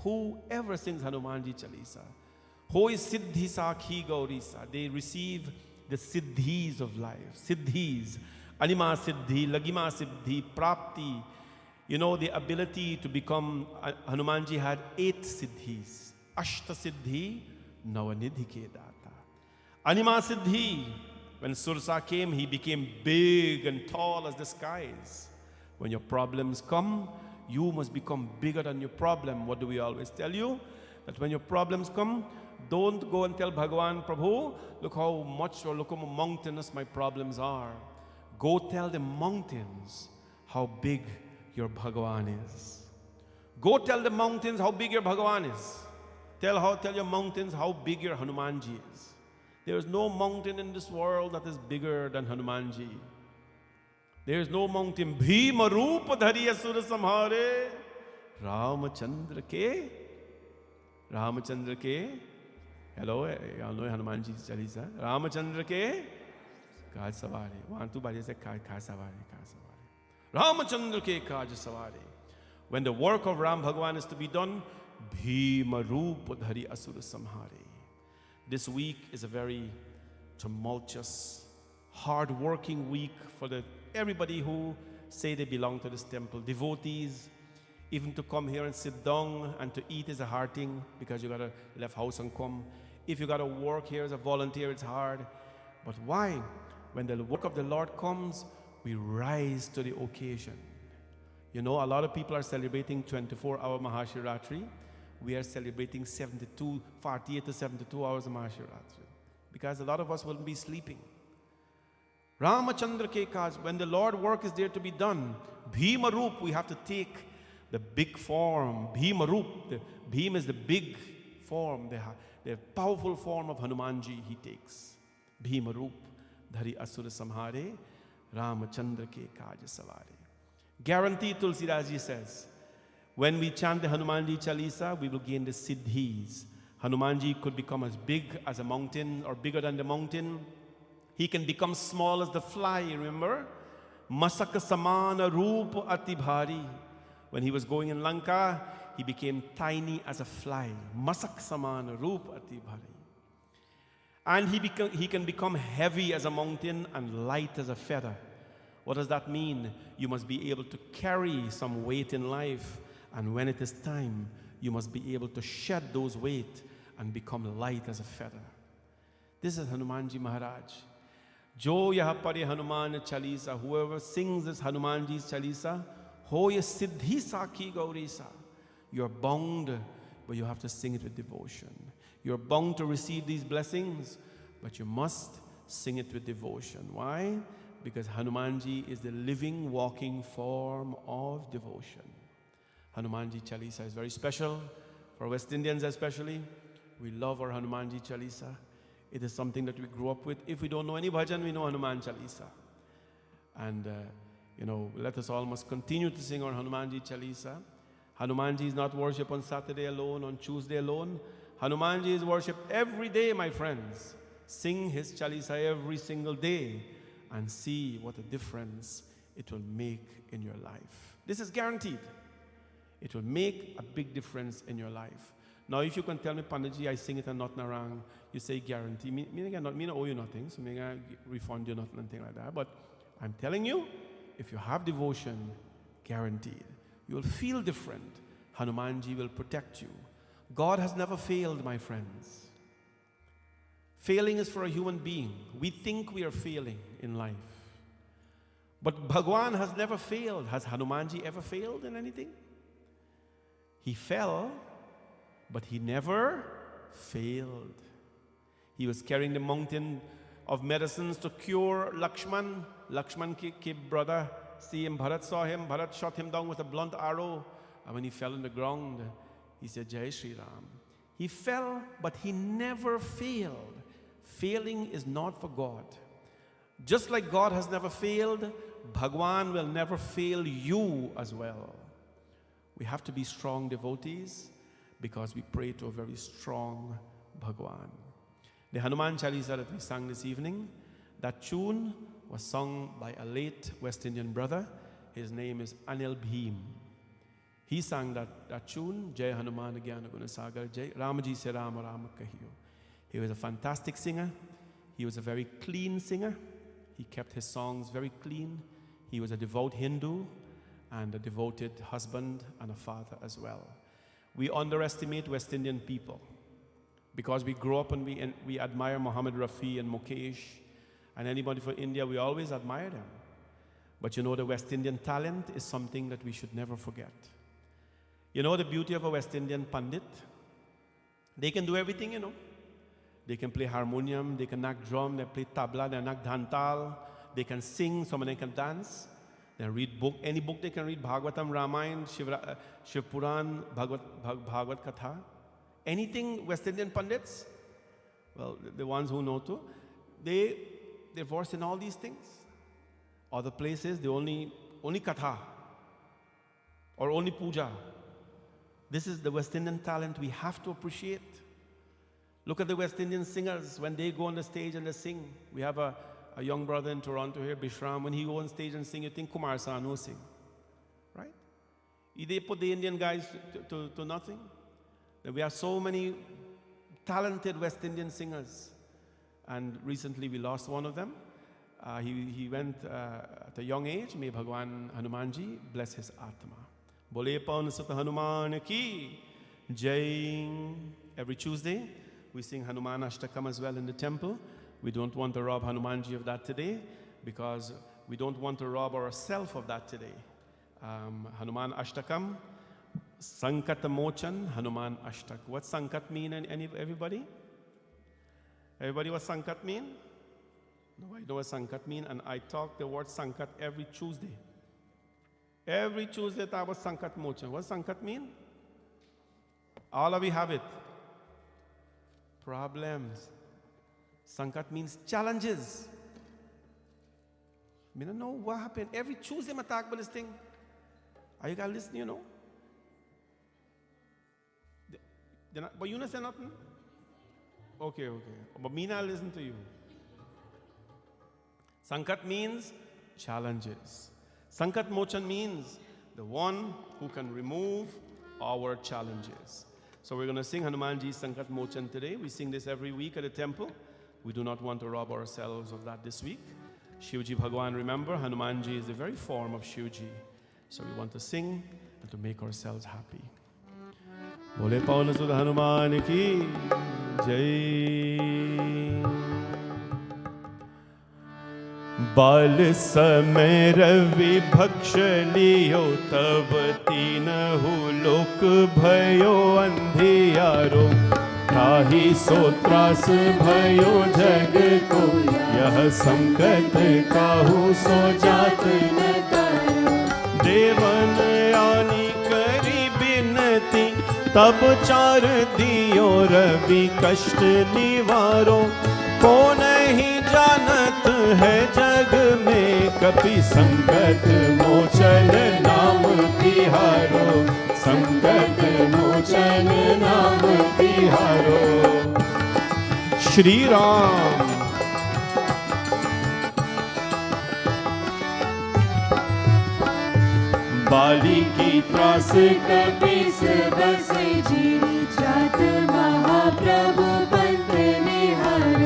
Whoever sings Hanumanji Chalisa. Ho is Siddhi Sakhi Gaurisa. They receive the siddhis of life. Siddhis. Anima Siddhi, Lagima Siddhi, Prapti. You know, the ability to become, Hanumanji had 8 siddhis. Ashta Siddhi, Navanidhi ke data. Anima Siddhi, when Sursa came, he became big and tall as the skies. When your problems come, you must become bigger than your problem. What do we always tell you? That when your problems come, don't go and tell Bhagavan, Prabhu, look how much or look how mountainous my problems are. Go tell the mountains how big your Bhagavan is. Go tell the mountains how big your Bhagavan is. Tell your mountains how big your Hanumanji is. There is no mountain in this world that is bigger than Hanumanji. There is no mountain. Bhima Rupa Dhari Asura Samhare. Ramachandra ke. Hello, y'all know Hanumanji Chalisa. Ramachandra ke. Kaj Savari. 1, 2 bari se Kaj Savari. Ramachandra ke Kaj Savari. When the work of Ram Bhagwan is to be done, Bhima Rupa Dhari Asura Samhare. This week is a very tumultuous, hard-working week for everybody who say they belong to this temple. Devotees, even to come here and sit down and to eat is a hard thing because you gotta left house and come. If you gotta work here as a volunteer, it's hard. But why? When the work of the Lord comes, we rise to the occasion. You know, a lot of people are celebrating 24-hour Mahashivratri. We are celebrating 48 to 72 hours of Mahashivratri because a lot of us will be sleeping. Ramachandra ke kaj, when the Lord work is there to be done, Bhima Roop, we have to take the big form. Bhima Roop, the Bhim is the big form, the powerful form of Hanumanji he takes. Bhima Roop, Dhari Asura Samhare, Ramachandra ke Kaj Savare. Guaranteed, Tulsidas ji says, when we chant the Hanumanji Chalisa, we will gain the siddhis. Hanumanji could become as big as a mountain or bigger than the mountain. He can become small as the fly, remember? Masaka samana roop ati bhari. When he was going in Lanka, he became tiny as a fly. Masak samana roop ati bhari. And he can become heavy as a mountain and light as a feather. What does that mean? You must be able to carry some weight in life. And when it is time, you must be able to shed those weight and become light as a feather. This is Hanumanji Maharaj. Jo yaha pare Hanuman Chalisa. Whoever sings this Hanumanji's Chalisa, ho ye siddhi sakhi gaurisa. You're bound, but you have to sing it with devotion. You're bound to receive these blessings, but you must sing it with devotion. Why? Because Hanumanji is the living, walking form of devotion. Hanumanji Chalisa is very special for West Indians especially. We love our Hanumanji Chalisa. It is something that we grew up with. If we don't know any bhajan, we know Hanuman Chalisa. And, let us all must continue to sing our Hanumanji Chalisa. Hanumanji is not worshipped on Saturday alone, on Tuesday alone. Hanumanji is worshipped every day, my friends. Sing his Chalisa every single day and see what a difference it will make in your life. This is guaranteed. It will make a big difference in your life. Now, if you can tell me, Panditji, I sing it and not narang, you say guarantee. Me not owe you nothing, so me refund you nothing like that. But I'm telling you, if you have devotion, guaranteed. You will feel different. Hanumanji will protect you. God has never failed, my friends. Failing is for a human being. We think we are failing in life. But Bhagwan has never failed. Has Hanumanji ever failed in anything? He fell, but he never failed. He was carrying the mountain of medicines to cure Lakshman. Lakshman ki brother, see him, Bharat saw him. Bharat shot him down with a blunt arrow. And when he fell on the ground, he said, Jai Shri Ram. He fell, but he never failed. Failing is not for God. Just like God has never failed, Bhagwan will never fail you as well. We have to be strong devotees because we pray to a very strong Bhagwan. The Hanuman Chalisa that we sang this evening, that tune was sung by a late West Indian brother. His name is Anil Bhim. He sang that tune, Jai Hanuman Gyana Guna Sagar, Jai Ramaji Se Rama Rama Kahiyo. He was a fantastic singer. He was a very clean singer. He kept his songs very clean. He was a devout Hindu and a devoted husband and a father as well. We underestimate West Indian people because we grow up and we admire Muhammad Rafi and Mukesh and anybody from India, we always admire them. But the West Indian talent is something that we should never forget. The beauty of a West Indian Pandit? They can do everything, They can play harmonium, they can knock drum, they play tabla, they knock dhantal, they can sing, some of them can dance. They read book, any book they can read, Bhagavatam, Ramayana, Shiva Puran, Bhagavad Katha. Anything West Indian Pandits, well, the ones who know too, they're versed in all these things. Other places, they only Katha or only Puja. This is the West Indian talent we have to appreciate. Look at the West Indian singers when they go on the stage and they sing. We have a young brother in Toronto here, Bishram. When he goes on stage and sing, you think Kumar Sanu sing, right? They put the Indian guys to nothing. We have so many talented West Indian singers, and recently we lost one of them. He went at a young age. May Bhagwan Hanumanji bless his Atma. Bole Pawan Sata Hanuman ki Jai. Every Tuesday, we sing Hanuman Ashtakam as well in the temple. We don't want to rob Hanumanji of that today because we don't want to rob ourselves of that today. Hanuman Ashtakam, Sankat Mochan, Hanuman Ashtak. What Sankat mean, everybody? Everybody what Sankat mean? No, I know what Sankat mean, and I talk the word Sankat every Tuesday. Every Tuesday that was Sankat Mochan. What does Sankat mean? All of you have it. Problems. Sankat means challenges. I don't know what happened. Every Tuesday I talk about this thing. Are you guys listening, you know? But you not say nothing? Okay. But me not listen to you. Sankat means challenges. Sankat Mochan means the one who can remove our challenges. So we're going to sing Hanumanji's Sankat Mochan today. We sing this every week at the temple. We do not want to rob ourselves of that this week. Shivji Bhagwan, remember, Hanumanji is the very form of Shivji. So we want to sing and to make ourselves happy. Bole Paula Sudha Hanuman ki Jai. बाल समय रवि भक्ष लियो तब तीनहु लोक भयो अंधियारो ताहि सो त्रास भयो जग को यह संकट काहू सो जात न तारो देवन आनी करी बिनती तब चार दियो रवि कष्ट निवारो को नहीं जानत है जग में कपि संकट मोचन नाम तिहारो संकट मोचन नाम तिहारो श्री राम बाली की त्रास कपीस बस जीरी जात महाप्रभु पंथ निहार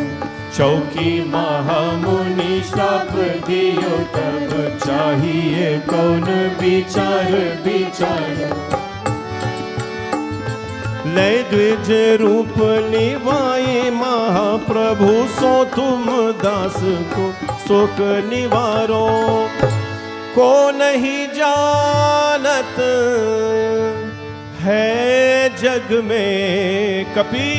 चौकी महामुनि श्राप दियो तब चाहिए कौन विचार लय द्विज रूप निभाए महाप्रभु सो तुम दास को शोक निवारो को नहीं जानत है जग में कपि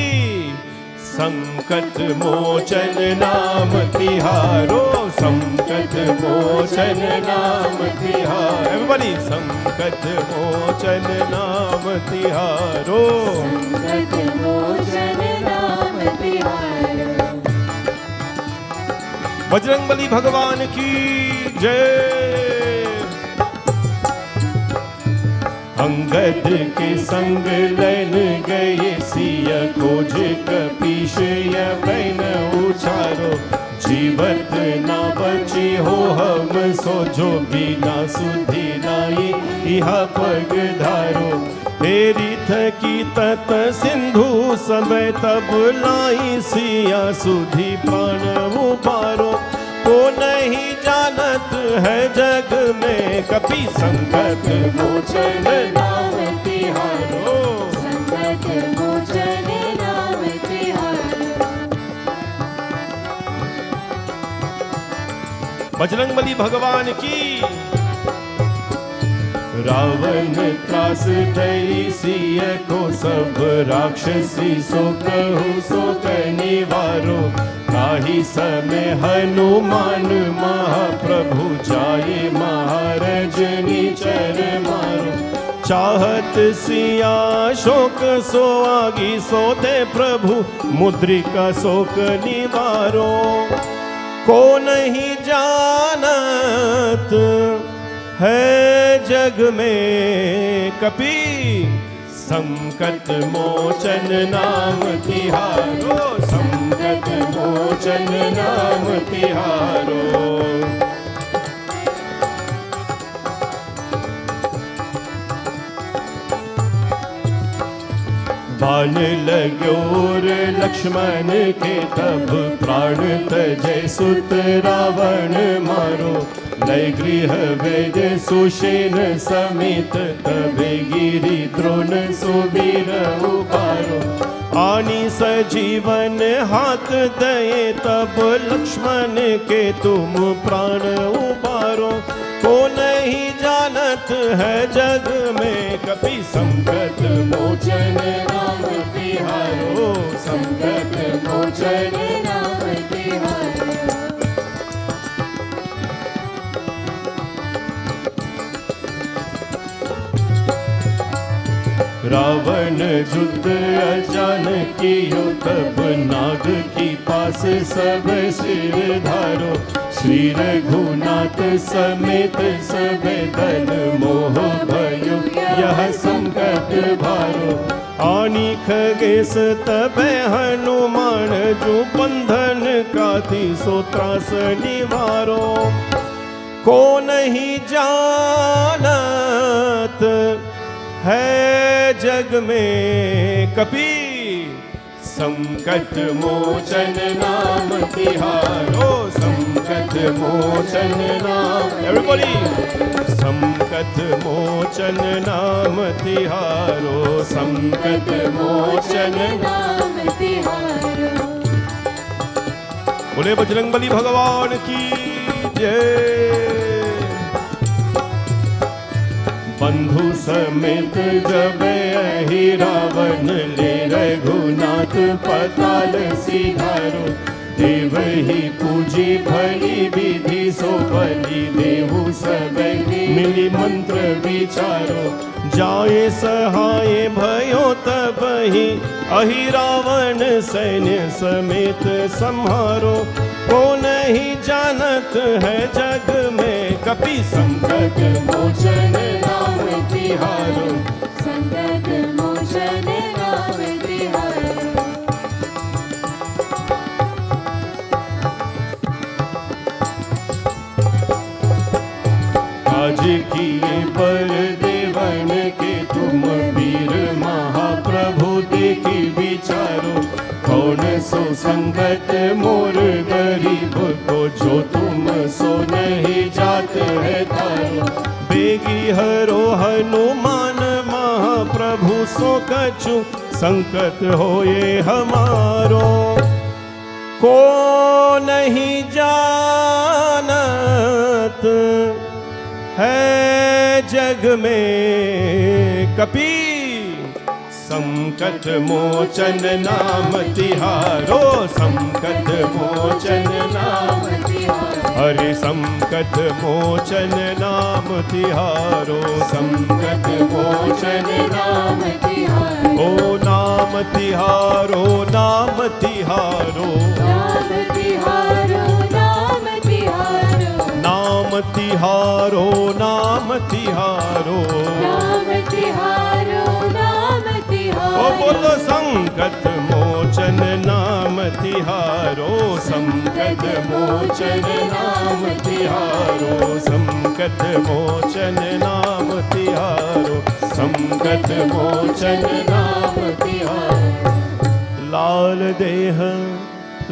संकट मोचन नाम तिहारो संकट मोचन नाम तिहारो एवरीबॉडी संकट मोचन नाम तिहारो संकट मोचन नाम तिहारो बजरंगबली भगवान की जय अंगद के संग लैन गए सिया खोज कपीश या बैन उछारो जीवत ना बची हो हम सो जो बिना सुधी नाई इहा पग धारो तेरी थकी तत सिंधु समय तब लाई सिया सुधी प्राण उबारो को नहीं जानत है जग में कपि संकट मोचन नाम तिहारो संकट मोचन नाम तिहारो बजरंगबली भगवान की रावण त्रास दई सिय को सब राक्षसी सो कहूँ सो निवारो ताहि समय हनुमान महाप्रभु जाए महारजनी चर मारो चाहत सिया शोक सो आगी सोते प्रभु मुद्रिका शोक निवारो को नहीं जानत है जग में कपि संकट मोचन नाम तिहारो संकट मोचन नाम तिहारो बाण लगोर लक्ष्मण के तब प्राण तजय सुत रावण मारो लय गृह वेद सुषेण समेत तबे गिरि द्रोण सुबीर उबारो आनी सजीवन हाथ दये तब लक्ष्मण के तुम प्राण उबारो को नहीं जानत है जग में कपि संकट मोचन नाम तिहारो संकट मोचन नाम तिहारो रावण युद्ध अजान कियो, तब नाग की पास सब सिर धारो। श्री रघुनाथ समेत सब दल मोह भयो, यह संकट भारो। आनी खगेश तब हनुमान, जो बंधन काथी सो त्रास निवारो। को नहीं जानत है जग में कपि, संकट मोचन नाम तिहारो। संकट मोचन नाम, एवरीबॉडी, संकट मोचन नाम तिहारो। संकट मोचन नाम तिहारो। बोले बजरंगबली भगवान की जय। बंधु समेत जब अहि रावण, ले रघुनाथ पताल सिधारो। देव ही पूजी भली विधि, सो बलि देहु सब मिली मंत्र विचारो। जाए सहाय भयो तब ही, अहि रावण सैन्य समेत संहारो। को नहीं जानत है जग में कपि, संकट मोचन नाम तिहारो। संकट मोचन नाम तिहारो। आज किए पर देवन के, तुम वीर महाप्रभु देखी विचारो। कौन सो संकट मोर गरीब को, जो तुम सो नहीं जात है तारो। बेगी हरो हनुमान महाप्रभु, सो कछु संकट होए हमारो। को नहीं जानत है जग में कपि, संकट मोचन नाम तिहारो। संकट मोचन नाम तिहारो। हरि संकट मोचन नाम तिहारो। संकट मोचन नाम तिहारो। ओ नाम तिहारो, नाम तिहारो। नाम तिहारो, नाम तिहारो। नाम तिहारो, नाम तिहारो। नाम तिहारो, नाम तिहारो। ओ बोलो संकट मोचन नाम तिहारो। संकट मोचन नाम तिहारो। संकट मोचन नाम तिहारो। संकट मोचन नाम तिहारो। लाल देह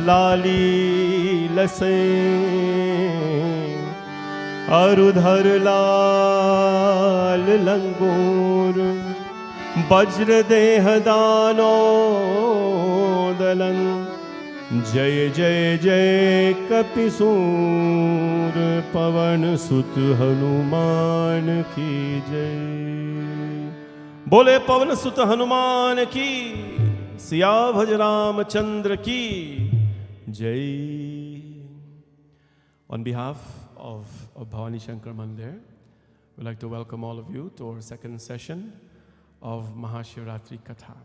लाली लसे, अरुधर लाल लंगूर। वज्र देह दानो दलन, जय जय जय कपिसूर। पवन सुत हनुमान की जय। बोले पवन सुत हनुमान की, सियाभज रामचंद्र की जय। On behalf of Bhavani Shankar Mandir, we'd like to welcome all of you to our second session of Mahashivratri Katha.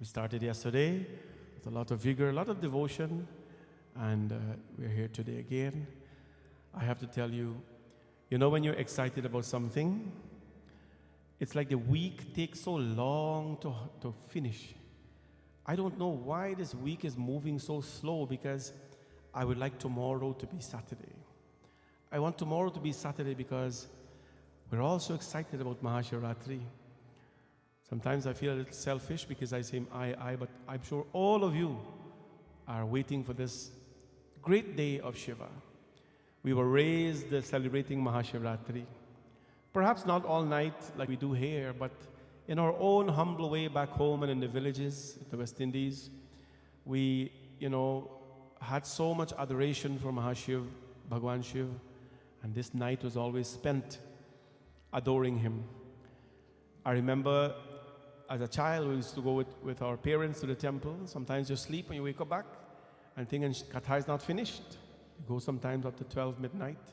We started yesterday with a lot of vigor, a lot of devotion, and we're here today again. I have to tell you, when you're excited about something, it's like the week takes so long to finish. I don't know why this week is moving so slow, because I would like tomorrow to be Saturday. I want tomorrow to be Saturday because we're all so excited about Mahashivratri. Sometimes I feel a little selfish because I say I, but I'm sure all of you are waiting for this great day of Shiva. We were raised celebrating Mahashivratri. Perhaps not all night like we do here, but in our own humble way back home and in the villages, the West Indies, we, had so much adoration for Mahashiv, Bhagwan Shiv, and this night was always spent adoring him. I remember as a child, we used to go with our parents to the temple. Sometimes you sleep and you wake up back and think Katha is not finished. You go sometimes up to 12 midnight.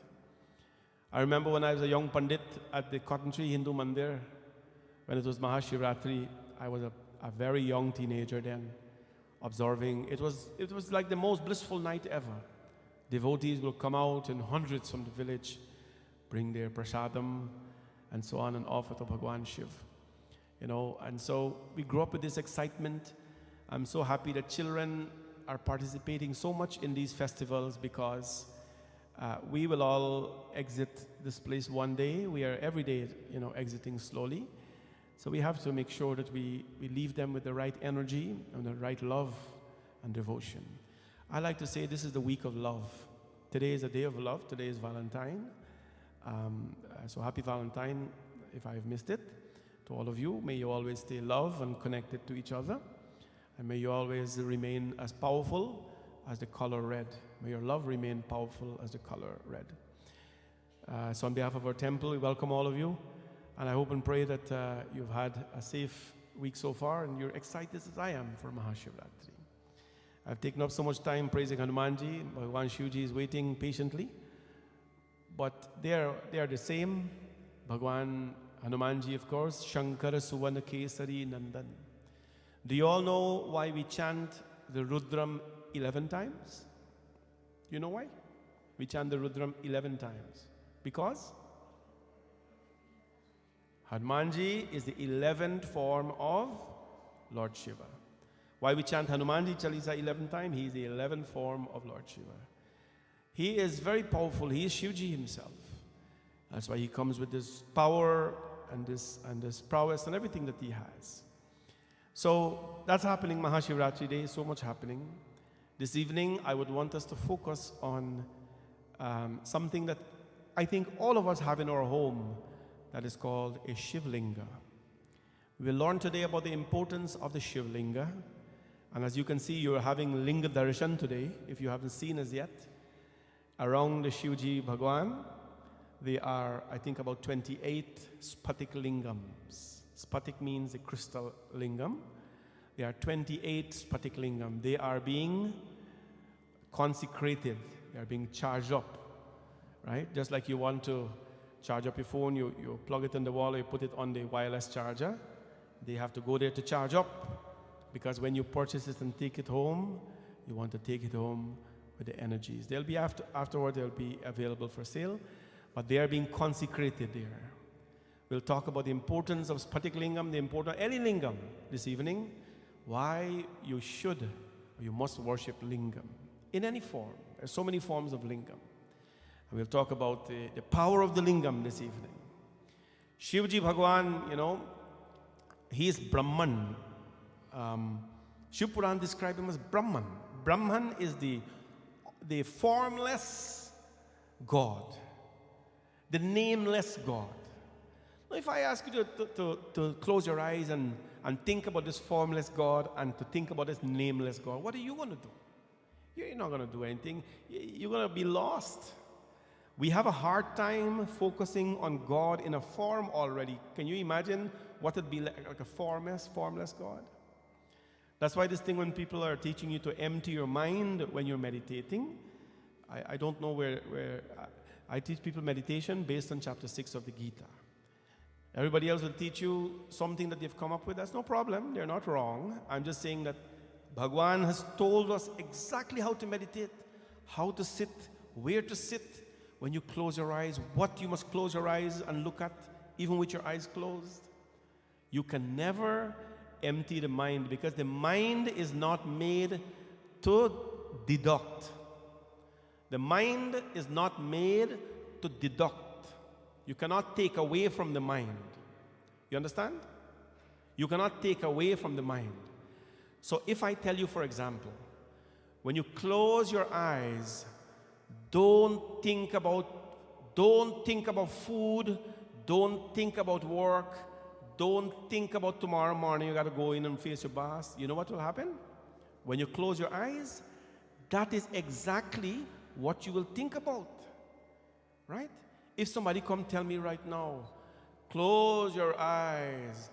I remember when I was a young Pandit at the Cotton Tree Hindu Mandir, when it was Mahashivratri, I was a very young teenager then, observing. It was like the most blissful night ever. Devotees will come out in hundreds from the village, bring their prasadam, and so on, and offer to Bhagwan Shiv. And so we grew up with this excitement. I'm so happy that children are participating so much in these festivals, because we will all exit this place one day. We are every day, exiting slowly. So we have to make sure that we leave them with the right energy and the right love and devotion. I like to say this is the week of love. Today is a day of love. Today is Valentine. So happy Valentine if I've missed it. To all of you, may you always stay loved and connected to each other. And may you always remain as powerful as the color red. May your love remain powerful as the color red. So on behalf of our temple, we welcome all of you. And I hope and pray that you've had a safe week so far and you're excited as I am for Mahashivratri. I've taken up so much time praising Hanumanji. Bhagwan Shivji is waiting patiently. But they are the same. Bhagwan Hanumanji, of course, Shankara Suvana Kesari Nandan. Do you all know why we chant the Rudram 11 times? You know why? We chant the Rudram 11 times. Because Hanumanji is the 11th form of Lord Shiva. Why we chant Hanumanji Chalisa 11 times? He is the 11th form of Lord Shiva. He is very powerful. He is Shivji himself. That's why he comes with this power and this prowess and everything that he has. So that's happening Mahashivratri Day, so much happening. This evening, I would want us to focus on something that I think all of us have in our home, that is called a shivalinga. We'll learn today about the importance of the shivalinga. And as you can see, you're having linga darshan today, if you haven't seen as yet. Around the Shivji Bhagwan, there are, I think, about 28 spatik lingams. Spatik means a crystal lingam. There are 28 spatik lingam. They are being consecrated. They are being charged up, right? Just like you want to charge up your phone, you plug it in the wall, or you put it on the wireless charger. They have to go there to charge up, because when you purchase it and take it home, you want to take it home with the energies. They'll be afterward, they'll be available for sale, but they are being consecrated there. We'll talk about the importance of spatik lingam, the importance of any lingam this evening, why you should or you must worship lingam in any form. There's so many forms of lingam. And we'll talk about the power of the lingam this evening. Shivji Bhagwan, he is Brahman. Shiv Puran described him as Brahman. Brahman is the formless God, the nameless God. Now, if I ask you to close your eyes and think about this formless God and to think about this nameless God, what are you going to do? You're not going to do anything. You're going to be lost. We have a hard time focusing on God in a form already. Can you imagine what it'd be like a formless God? That's why this thing when people are teaching you to empty your mind when you're meditating, I don't know where I teach people meditation based on chapter 6 of the Gita. Everybody else will teach you something that they've come up with. That's no problem. They're not wrong. I'm just saying that Bhagwan has told us exactly how to meditate, how to sit, where to sit, when you close your eyes, what you must close your eyes and look at, even with your eyes closed. You can never empty the mind, because the mind is not made to deduct. The mind is not made to deduct. You cannot take away from the mind. You understand? You cannot take away from the mind. So if I tell you, for example, when you close your eyes, don't think about food, don't think about work, don't think about tomorrow morning you got to go in and face your boss. You know what will happen? When you close your eyes, that is exactly what you will think about, right? If somebody come tell me right now, close your eyes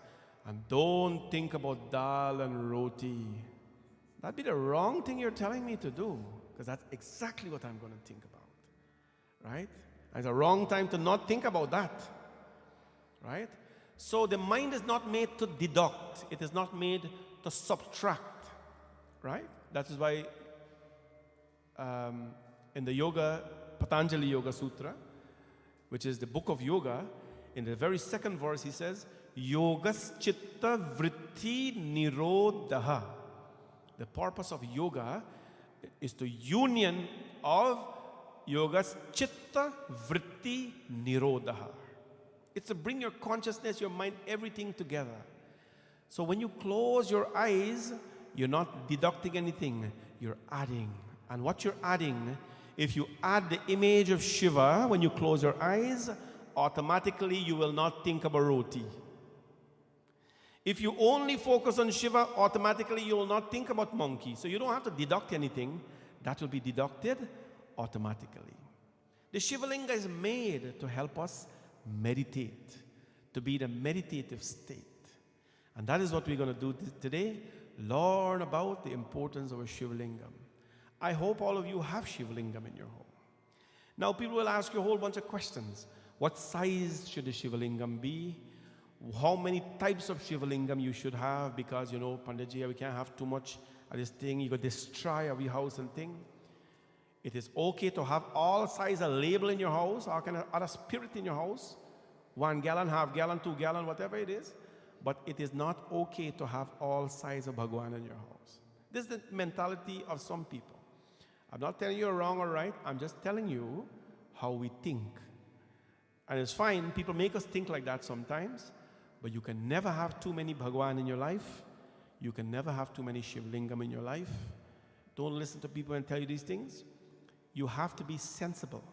and don't think about dal and roti, that'd be the wrong thing you're telling me to do, because that's exactly what I'm going to think about, right? It's a wrong time to not think about that, right? So the mind is not made to deduct. It is not made to subtract, right? That is why in the yoga, Patanjali Yoga Sutra, which is the book of yoga, in the very second verse he says, Yogas chitta vritti nirodha. The purpose of yoga is the union of yogas chitta vritti nirodha. It's to bring your consciousness, your mind, everything together. So when you close your eyes, you're not deducting anything, you're adding. And what you're adding, if you add the image of Shiva when you close your eyes, automatically you will not think about roti. If you only focus on Shiva, automatically you will not think about monkey. So you don't have to deduct anything. That will be deducted automatically. The shivalinga is made to help us meditate, to be in a meditative state. And that is what we're going to do today. Learn about the importance of a shivalingam. I hope all of you have shivalingam in your home. Now people will ask you a whole bunch of questions. What size should the shivalingam be? How many types of shivalingam you should have? Because, you know, Panditji, we can't have too much of this thing. You could destroy every house and thing. It is okay to have all size a label in your house, or kind of other spirit in your house. 1 gallon, half gallon, 2 gallon, whatever it is. But it is not okay to have all size of Bhagwan in your house. This is the mentality of some people. I'm not telling you wrong or right. I'm just telling you how we think. And it's fine. People make us think like that sometimes. But you can never have too many Bhagwan in your life. You can never have too many Shivlingam in your life. Don't listen to people and tell you these things. You have to be sensible,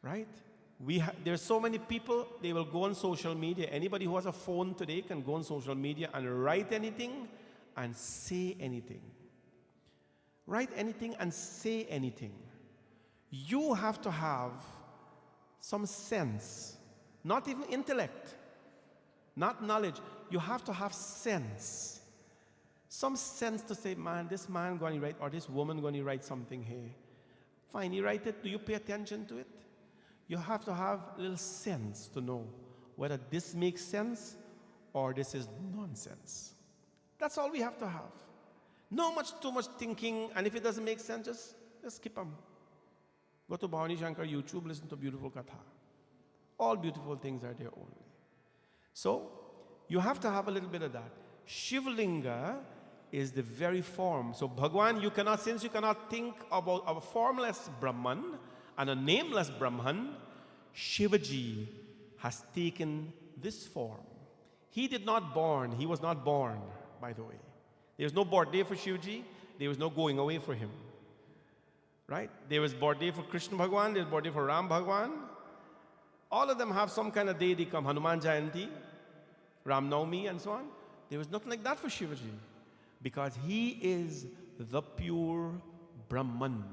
right? There's so many people, they will go on social media. Anybody who has a phone today can go on social media and write anything and say anything. Write anything and say anything. You have to have some sense, not even intellect, not knowledge. You have to have sense. Some sense to say, man, this man going to write, or this woman going to write something here. Fine, you write it. Do you pay attention to it? You have to have a little sense to know whether this makes sense or this is nonsense. That's all we have to have. No too much thinking, and if it doesn't make sense, just skip them. Go to Bhavani Shankar YouTube, listen to beautiful Katha. All beautiful things are there only. So, you have to have a little bit of that. Shivlinga is the very form. So Bhagwan, since you cannot think about a formless Brahman and a nameless Brahman, Shivaji has taken this form. He was not born, by the way. There was no birthday for Shivaji, there was no going away for him. Right? There was birthday for Krishna Bhagwan, there was birthday for Ram Bhagwan. All of them have some kind of day they come, Hanuman Jayanti, Ram Navami, and so on. There was nothing like that for Shivaji, because he is the pure Brahman.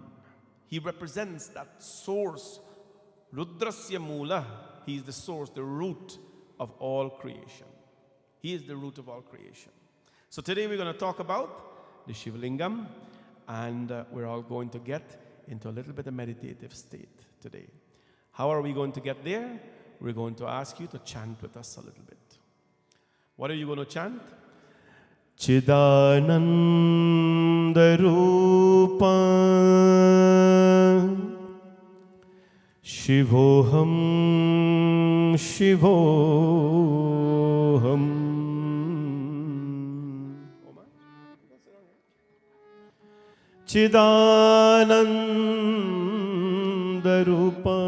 He represents that source, Rudrasya Mula. He is the source, the root of all creation. He is the root of all creation. So today we're going to talk about the Shivalingam, and we're all going to get into a little bit of meditative state today. How are we going to get there? We're going to ask you to chant with us a little bit. What are you going to chant? Chidananda Rupa Shivoham Shivoham Chidananda Rupa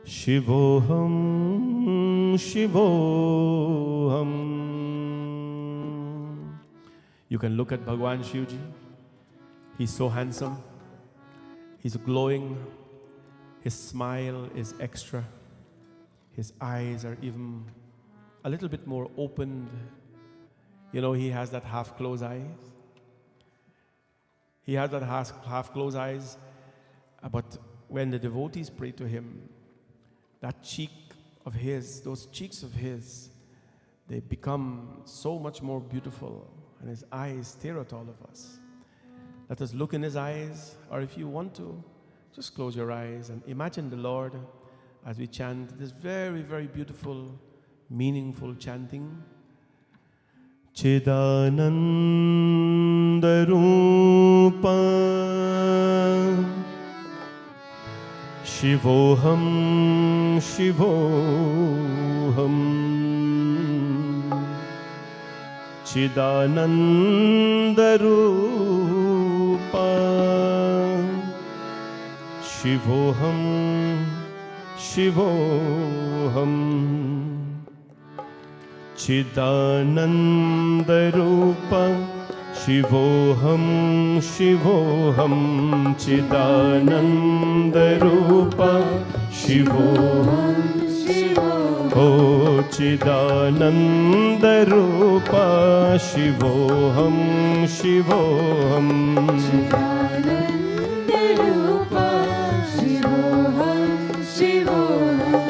Shivoham Shivoham. You can look at Bhagwan Shivji. He's so handsome. He's glowing. His smile is extra. His eyes are even a little bit more opened. You know, he has that half-closed eyes. He has that half-closed eyes. But when the devotees pray to him, that cheek of his, those cheeks of his, they become so much more beautiful. And his eyes stare at all of us. Let us look in his eyes, or if you want to, just close your eyes and imagine the Lord as we chant this very, very beautiful meaningful chanting. Chidanandarupa Shivoham Shivoham Chidanandarupa Shivoham Shivoham Chidanandarupa Shivoham Shivoham Chidanandarupa Shivoham Oh Chidanandarupa Shivoham Shivoham Chidanandarupa Shivoham Shivoham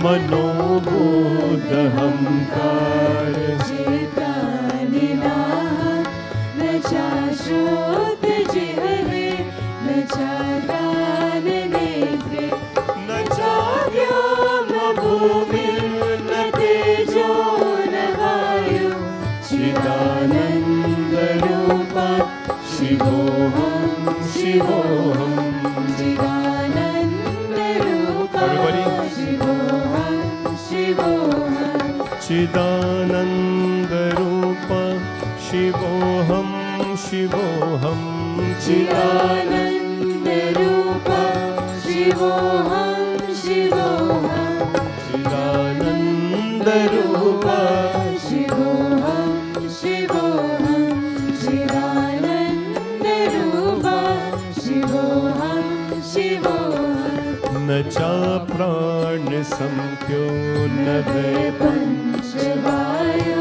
Manobodhahamkar न चाश्रोत जिह्वे न चादान नेत्रे न चाव्योम भूमिर्न तेजो न वायु चिदानन्दरूपा शिवोऽहं शिवोऽहं चिदानन्दरूपा शिवोऽहं शिवोऽहं चिदानन्दरूपा शिवोऽहं शिवोऽहं चिदानन्दरूपा शिवोऽहं शिवोऽहं चिदानन्दरूपा शिवोऽहं शिवोऽहं चिदानन्दरूपा शिवोऽहं शिवोऽहं न चाप्राणसंख्यो न पंचवायु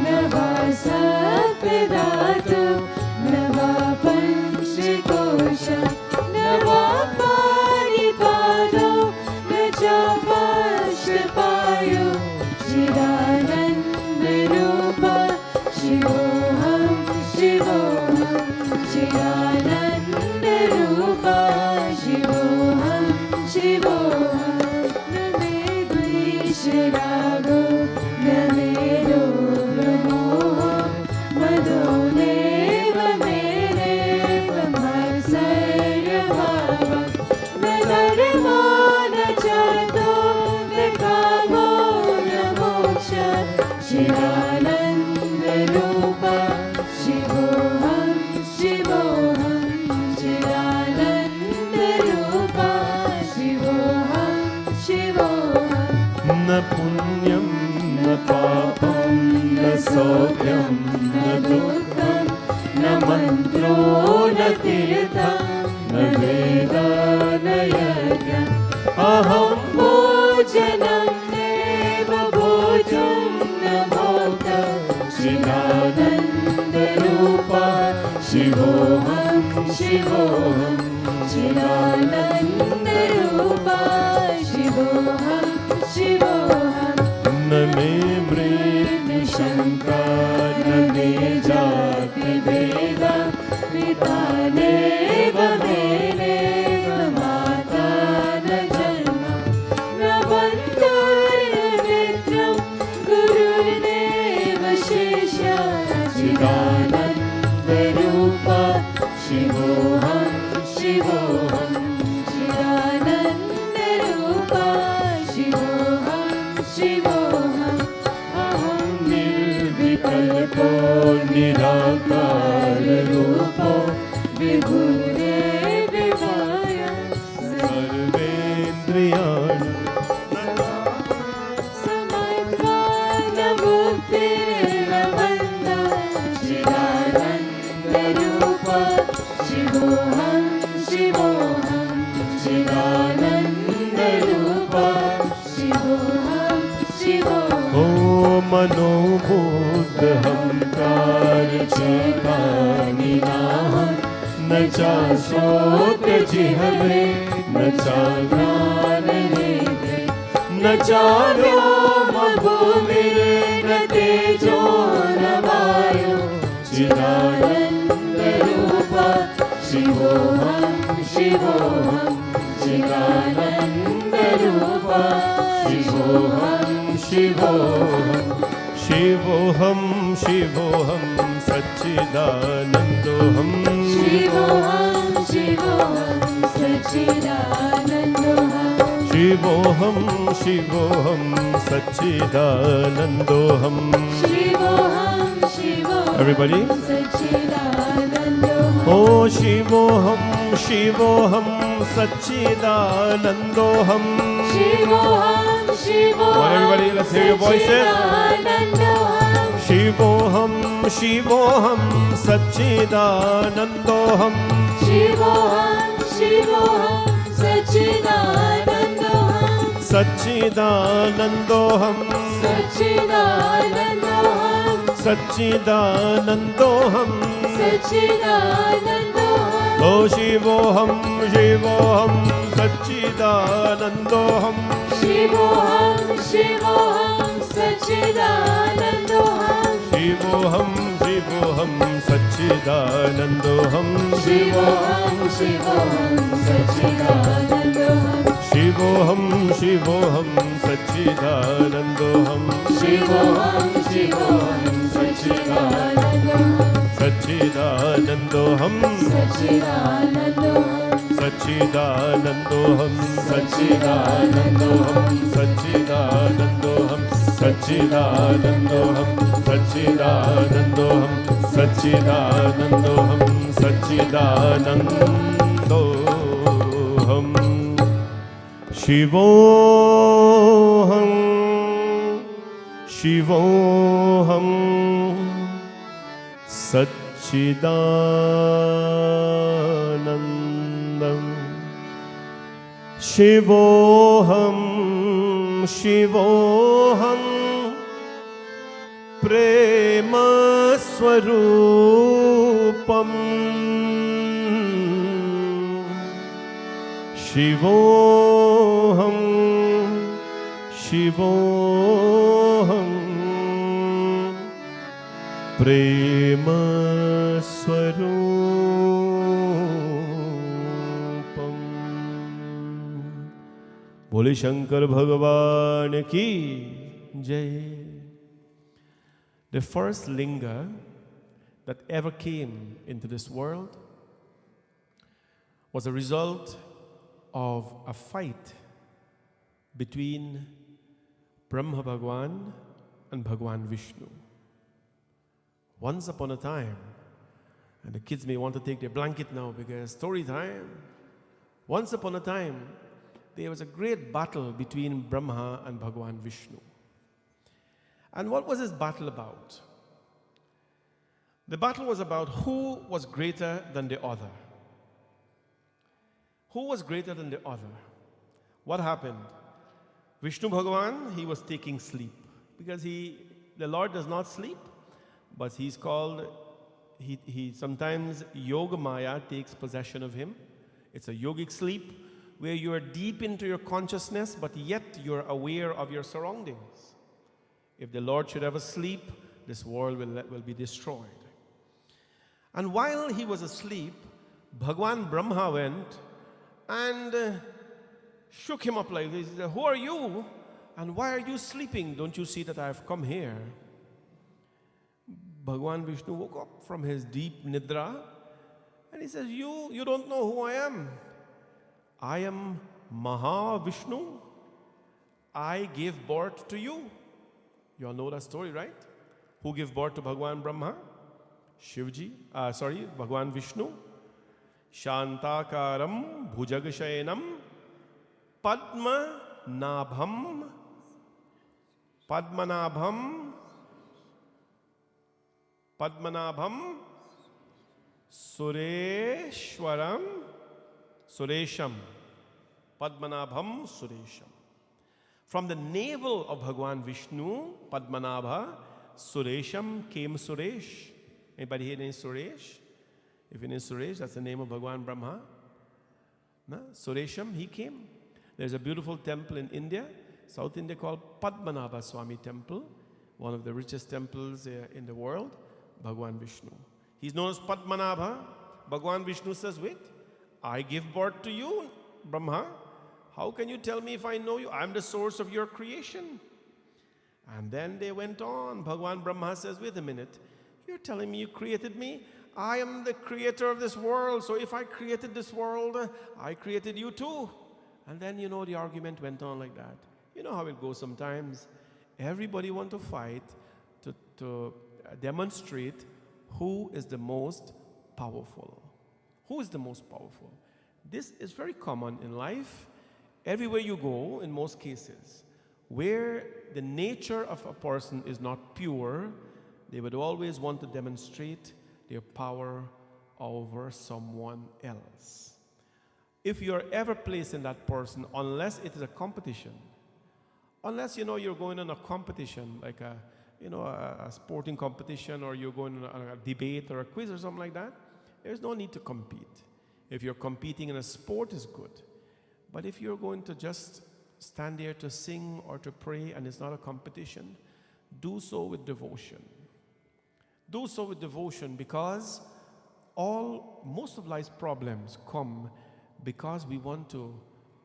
न वा सप्तधातु न वा पंचकोश न वा पाणिपादो न चापाष्टपायु चिदानन्दरूपा शिवोऽहं शिवोऽहं चिदानन्दरूपा शिवोऽहं शिवोऽहं न मे द्वेषरागो न मे लोभमोहो मदो नैव मेरेव मत्सर्यभावः न धर्मो न चार्थो न कामो न मोक्षः चिदानन्दरूपा शिवोऽहं शिवोऽहं चिदानन्दरूपा शिवोऽहं शिवोऽहं न पुण्यं न पापं न सौख्यं न दुःखं न मन्त्रो न तीर्थं न वेदा न यज्ञम् अहं भोजनं एव भोजं न भोक्ता चिदानन्दरूपा शिवोऽहं शिवोऽहं चिदानन्दरूपा शिवोऽहं शिवोऽहं न मे मृत्यु शङ्का न मे जातिभेदा पिता देव मेरेव माता न जन्म न बन्धुर्न मित्रं गुरुर्देव शिष्यः चिदानन्दरूपा शिवोऽहं शिवोऽहं चिदानन्दरूपा शिवोऽहं शिवोऽहम् अहं निर्विकल्पो निराकाररूपो विभुर्देवाय सर्वेन्द्रियाणि समत्वान मुक्तिर्न बन्धः चिदानन्दरूपा शिवोऽहं शिवोऽहं चिदानन्दरूपा शिवोऽहं शिवोऽहम् ॐ मनोबुद्धहंकार चेतानिनाहं न चाश्रोत्रजिह्वे न चाघ्राणनेत्रे न चाव्योमभूमिर्न तेजो न वायु चिदानन्दरूपा शिवोऽहं शिवोऽहं चिदानन्दरूपा शिवोऽहं शिवोऽहं शिवोऽहं शिवोऽहं सच्चिदानन्दोऽहं शिवोऽहं शिवोऽहं सच्चिदानन्दोऽहं शिवोऽहं शिवोऽहं सच्चिदानन्दोऽहं शिवोऽहं शिवोऽहं Everybody? सच्चिदानन्दोऽहं ओ शिवोऽहं शिवोऽहं सच्चिदानन्दोऽहं शिवोऽहं शिवोऽहं Come on, everybody, let's hear your voices. सच्चिदानन्दोऽहं शिवोऽहं शिवोऽहं सच्चिदानन्दोऽहं शिवोऽहं शिवोऽहं सच्चिदानन्दोऽहं सच्चिदानन्दोऽहं सच्चिदानन्दोऽहं सच्चिदानन्दोऽहं सच्चिदानन्दोऽहं ओ शिवोऽहं शिवोऽहं सच्चिदानन्दोऽहं शिवोऽहं शिवोऽहं सच्चिदानन्दोऽहं शिवोऽहं शिवोऽहं सच्चिदानन्दोऽहं शिवोऽहं शिवोऽहं सच्चिदानन्दोऽहं शिवोऽहं शिवोऽहं सच्चिदानन्दोऽहं शिवोऽहं शिवोऽहं सच्चिदानन्दोऽहं सच्चिदानन्दोऽहं सच्चिदानन्दोऽहं सच्चिदानन्दोऽहं सच्चिदानन्दोऽहं सच्चिदानन्दोऽहं सच्चिदानन्दोऽहं सच्चिदानन्दोऽहं सच्चिदानन्दोऽहं शिवोऽहं शिवोऽहं सच्चिदानन्दं शिवोऽहं शिवोऽहं प्रेमस्वरूपम् शिवोऽहं शिवोऽहं प्रेमस्वरूपम् बोले शंकर भगवान की जय. The first linga that ever came into this world was a result of a fight between Brahma Bhagwan and Bhagwan Vishnu. Once upon a time, and the kids may want to take their blanket now because story time. Once upon a time, there was a great battle between Brahma and Bhagwan Vishnu. And what was this battle about? The battle was about who was greater than the other. Who was greater than the other? What happened? Vishnu Bhagwan, he was taking sleep because the Lord does not sleep, but he's called, he sometimes Yoga Maya takes possession of him. It's a yogic sleep where you are deep into your consciousness, but yet you're aware of your surroundings. If the Lord should ever sleep, this world will be destroyed. And while he was asleep, Bhagwan Brahma went and shook him up like this. He said, "Who are you? And why are you sleeping? Don't you see that I have come here?" Bhagwan Vishnu woke up from his deep nidra and he says, You don't know who I am. I am Mahavishnu. I gave birth to you. You all know that story, right? Who gave birth to Bhagwan Brahma? Bhagwan Vishnu. Shantakaram Bhujagashayanam Padmanabham Suresham. Padmanabham Suresham. From the navel of Bhagwan Vishnu, Padmanabha, Suresham came Suresh. Anybody here named Suresh? If you name Suresh, that's the name of Bhagwan Brahma. No? Suresham, he came. There's a beautiful temple in India, South India, called Padmanabha Swami Temple, one of the richest temples in the world, Bhagwan Vishnu. He's known as Padmanabha. Bhagwan Vishnu says, wait, I give birth to you, Brahma. How can you tell me if I know you? I'm the source of your creation. And then they went on. Bhagwan Brahma says, wait a minute, you're telling me you created me? I am the creator of this world, so if I created this world, I created you too. And then, the argument went on like that. You know how it goes sometimes. Everybody wants to fight to demonstrate who is the most powerful. Who is the most powerful? This is very common in life. Everywhere you go, in most cases, where the nature of a person is not pure, they would always want to demonstrate their power over someone else. If you're ever placed in that person, unless it is a competition, unless you're going on a competition, like a sporting competition, or you're going on a debate or a quiz or something like that, there's no need to compete. If you're competing in a sport, is good. But if you're going to just stand there to sing or to pray and it's not a competition, do so with devotion. Do so with devotion, because most of life's problems come because we want to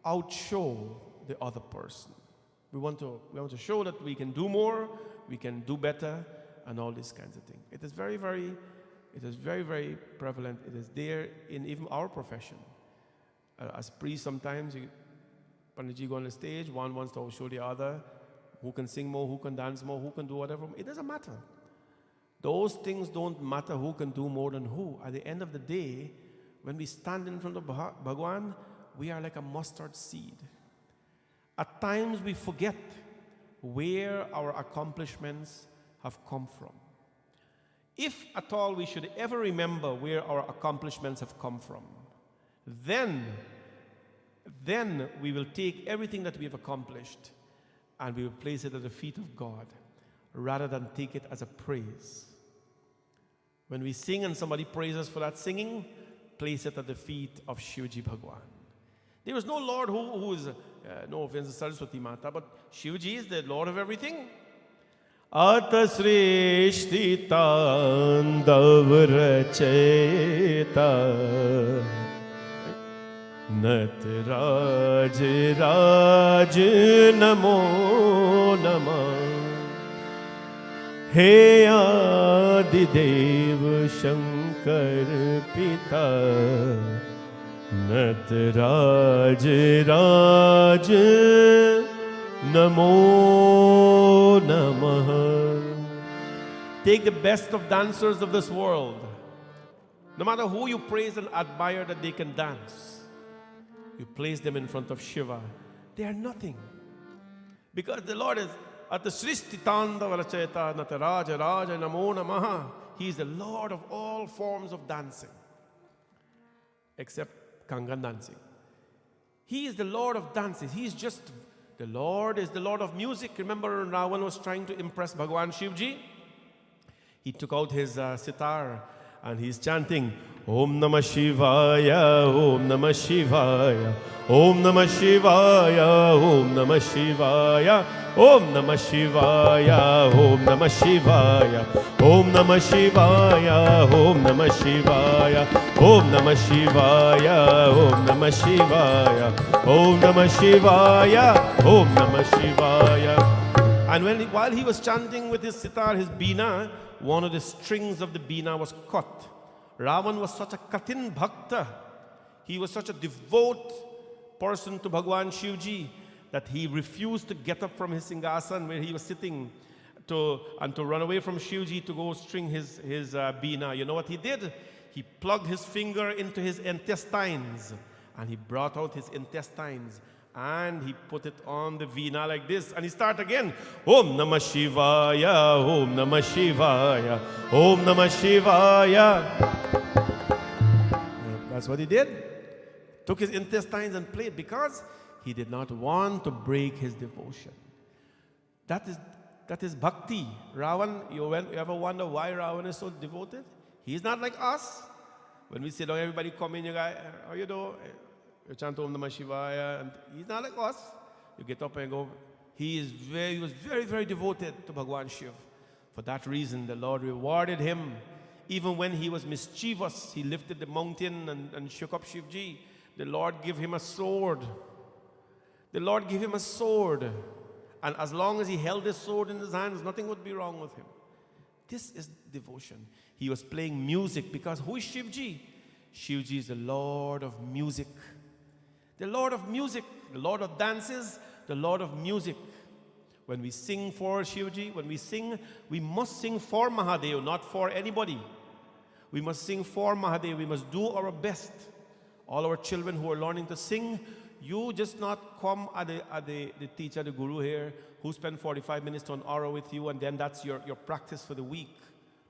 outshow the other person. We want to show that we can do more, we can do better, and all these kinds of things. It is very, very prevalent. It is there in even our profession. As priests, sometimes Panditji go on the stage, one wants to outshow the other, who can sing more, who can dance more, who can do whatever. It doesn't matter. Those things don't matter who can do more than who. At the end of the day, when we stand in front of Bhagwan, we are like a mustard seed. At times we forget where our accomplishments have come from. If at all we should ever remember where our accomplishments have come from, then we will take everything that we have accomplished and we will place it at the feet of God, rather than take it as a praise. When we sing and somebody praises us for that singing, place it at the feet of Shivji Bhagwan. There is no Lord who is, no offense to Saraswati Mata, but Shivji is the Lord of everything. Atasrishti tandavracheta Natraj Raj Namo Namah He Adidev Shankar Pita Natraj Raj Namo Namah. Take the best of dancers of this world. No matter who you praise and admire that they can dance, you place them in front of Shiva. They are nothing. Because the Lord is at the Srishti Tanda Varacheta Nataraja Raja Namo Namaha. He is the Lord of all forms of dancing, except Kangan dancing. He is the Lord of dances. He is just, the Lord is the Lord of music. Remember, Ravan was trying to impress Bhagwan Shivji. He took out his sitar and he's chanting, Om Namah Shivaya, Om Namah Shivaya, Om Namah Shivaya, Om Namah Shivaya, Om Namah Shivaya, Om Namah Shivaya, Om Namah Shivaya, Om Namah Shivaya, Om Namah Shivaya, Om Namah Shivaya, Om Namah Shivaya, Om Namah Shivaya. And while he was chanting with his sitar, his beena, one of the strings of the beena was cut. Ravan was such a Katin Bhakta. He was such a devout person to Bhagwan Shivji that he refused to get up from his singhasan where he was sitting to run away from Shivji to go string his beena. You know what he did? He plugged his finger into his intestines and he brought out his intestines and he put it on the veena like this, and he started again. Om Namah Shivaya, Om Namah Shivaya, Om Namah Shivaya. That's what he did. Took his intestines and played because he did not want to break his devotion. That is bhakti. Ravan, you ever wonder why Ravan is so devoted? He's not like us. When we sit down, everybody come in, you guys, how you do? You chant Om Namah Shivaya, and he's not like us. You get up and go. He was very, very devoted to Bhagwan Shiv. For that reason, the Lord rewarded him. Even when he was mischievous, he lifted the mountain and shook up Shivji. The Lord gave him a sword. The Lord gave him a sword. And as long as he held his sword in his hands, nothing would be wrong with him. This is devotion. He was playing music because who is Shivji? Shivji is the Lord of music. The Lord of music, the Lord of dances, the Lord of music. When we sing for Shivji, when we sing, we must sing for Mahadev, not for anybody. We must sing for Mahadev. We must do our best. All our children who are learning to sing, you just not come at the teacher, the guru here, who spend 45 minutes to an hour with you, and then that's your practice for the week.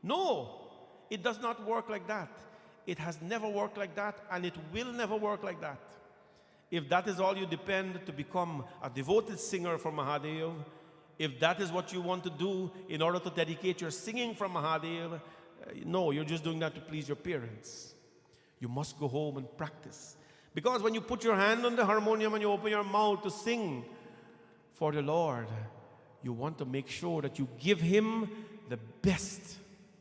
No, it does not work like that. It has never worked like that, and it will never work like that. If that is all you depend to become a devoted singer for Mahadev, if that is what you want to do in order to dedicate your singing for Mahadev, no, you're just doing that to please your parents. You must go home and practice. Because when you put your hand on the harmonium and you open your mouth to sing for the Lord, you want to make sure that you give Him the best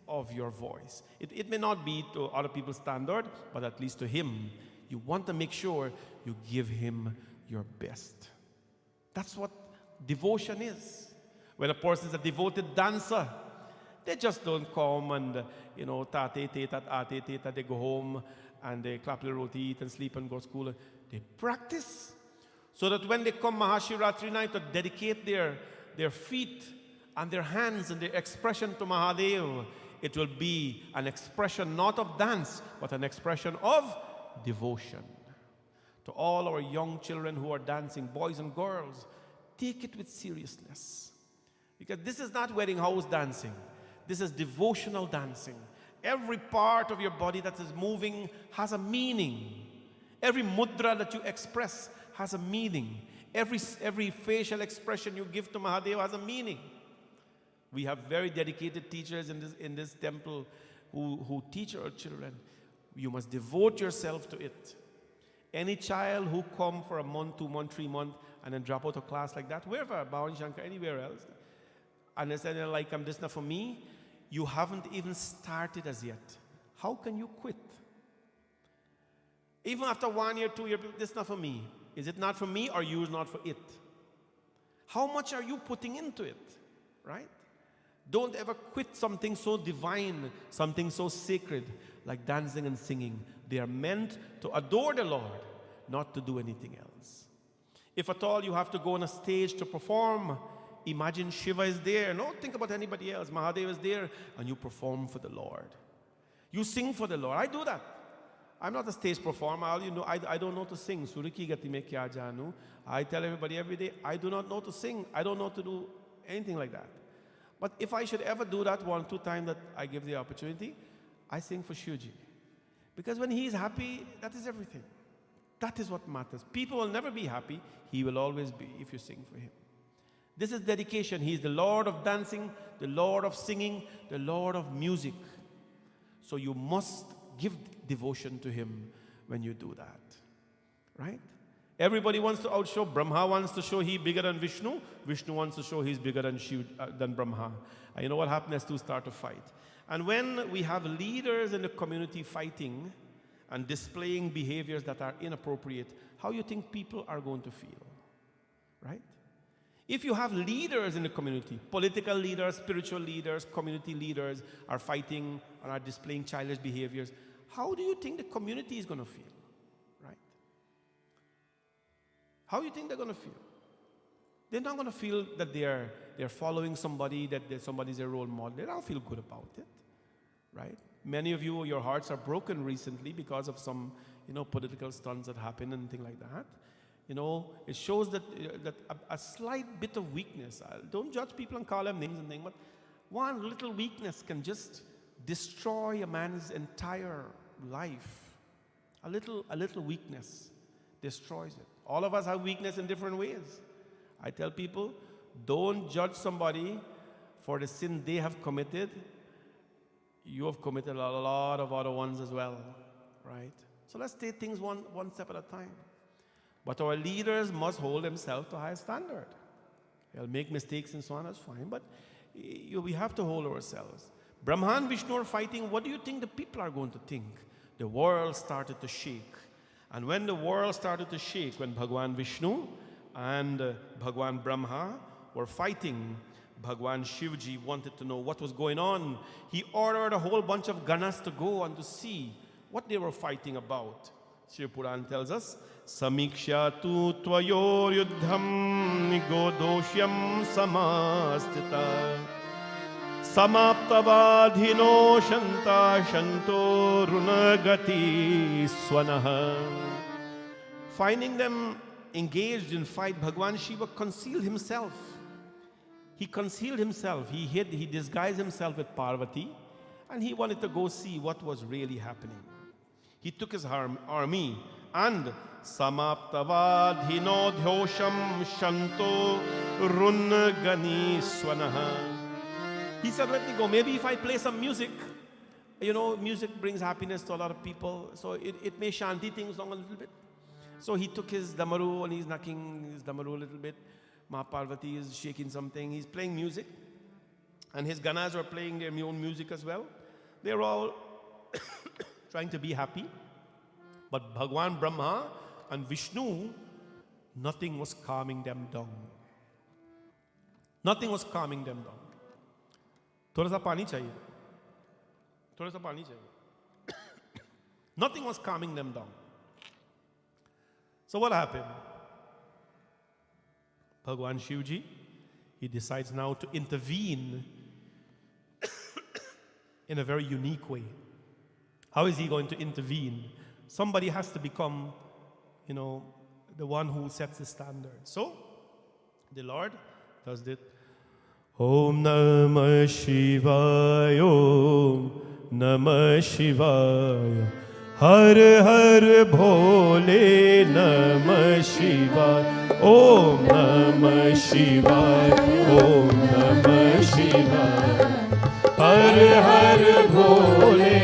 of your voice. It may not be to other people's standard, but at least to Him. You want to make sure you give Him your best. That's what devotion is. When a person is a devoted dancer, they just don't come and, they go home and they clap their roti, eat and sleep and go to school. They practice so that when they come Mahashivratri night to dedicate their feet and their hands and their expression to Mahadev, it will be an expression not of dance, but an expression of devotion. To all our young children who are dancing, boys and girls, take it with seriousness. Because this is not wedding house dancing. This is devotional dancing. Every part of your body that is moving has a meaning. Every mudra that you express has a meaning. Every facial expression you give to Mahadev has a meaning. We have very dedicated teachers in this temple who teach our children. You must devote yourself to it. Any child who come for a month, 2 months, 3 months, and then drop out of class like that, wherever, Bhavan Shankar, anywhere else, and they say, this not for me, you haven't even started as yet. How can you quit? Even after 1 year, 2 years, this is not for me. Is it not for me or you is not for it? How much are you putting into it, right? Don't ever quit something so divine, something so sacred, like dancing and singing. They are meant to adore the Lord, not to do anything else. If at all you have to go on a stage to perform, imagine Shiva is there. Don't think about anybody else. Mahadev is there, and you perform for the Lord. You sing for the Lord. I do that. I'm not a stage performer. I don't know to sing. Suriki gati mein kya janu. I tell everybody every day, I do not know to sing. I don't know to do anything like that. But if I should ever do that 1 or 2 times that I give the opportunity, I sing for Shivji. Because when He is happy, that is everything. That is what matters. People will never be happy. He will always be if you sing for Him. This is dedication. He is the Lord of dancing, the Lord of singing, the Lord of music. So you must give devotion to Him when you do that. Right? Everybody wants to outshow. Brahma wants to show he's bigger than Vishnu. Vishnu wants to show he's bigger than Brahma. And you know what happens? As two start to fight. And when we have leaders in the community fighting and displaying behaviors that are inappropriate, how you think people are going to feel? Right? If you have leaders in the community, political leaders, spiritual leaders, community leaders are fighting and are displaying childish behaviors, how do you think the community is going to feel? Right? How do you think they're going to feel? They're not going to feel that they're following somebody, that somebody's a role model. They don't feel good about it. Right? Many of you, your hearts are broken recently because of some, political stunts that happen and things like that. It shows that a slight bit of weakness. Don't judge people and call them names and things, but one little weakness can just destroy a man's entire life. A little weakness destroys it. All of us have weakness in different ways. I tell people, don't judge somebody for the sin they have committed. You have committed a lot of other ones as well, right? So let's take things one step at a time. But our leaders must hold themselves to a high standard. They'll make mistakes and so on, that's fine, but we have to hold ourselves. Brahma and Vishnu are fighting. What do you think the people are going to think? The world started to shake. And when the world started to shake, when Bhagwan Vishnu and Bhagwan Brahma were fighting. Bhagwan Shivji wanted to know what was going on. He ordered a whole bunch of ganas to go and to see what they were fighting about. Sri Puran tells us, Samiksha tu tvayor yuddham nigodoshyam samastita samaptavadhino shanta shanto runagati swanaha. Finding them engaged in fight, Bhagwan Shiva concealed himself. He concealed himself. He hid, he disguised himself with Parvati, and he wanted to go see what was really happening. He took his army and samaptavadhino dhyosham shanto runagani swanaha. He said, let me go. Maybe if I play some music, music brings happiness to a lot of people, so it may shanti things down a little bit. So he took his damaru and he's knocking his damaru a little bit. Ma Parvati is shaking something. He's playing music. And his ganas are playing their own music as well. They're all trying to be happy. But Bhagwan Brahma and Vishnu, nothing was calming them down. Nothing was calming them down. थोड़ा सा पानी चाहिए. थोड़ा सा पानी चाहिए. Nothing was calming them down. So what happened? Bhagwan Shivji, he decides now to intervene in a very unique way. How is he going to intervene? Somebody has to become, the one who sets the standard. So, the Lord does it. Om Namah Shivaya, Om Namah Shivaya. Har Har Bhole Namah Shivaya. Om Namah Shivaya, Om Namah Shivaya. Har Har Bhole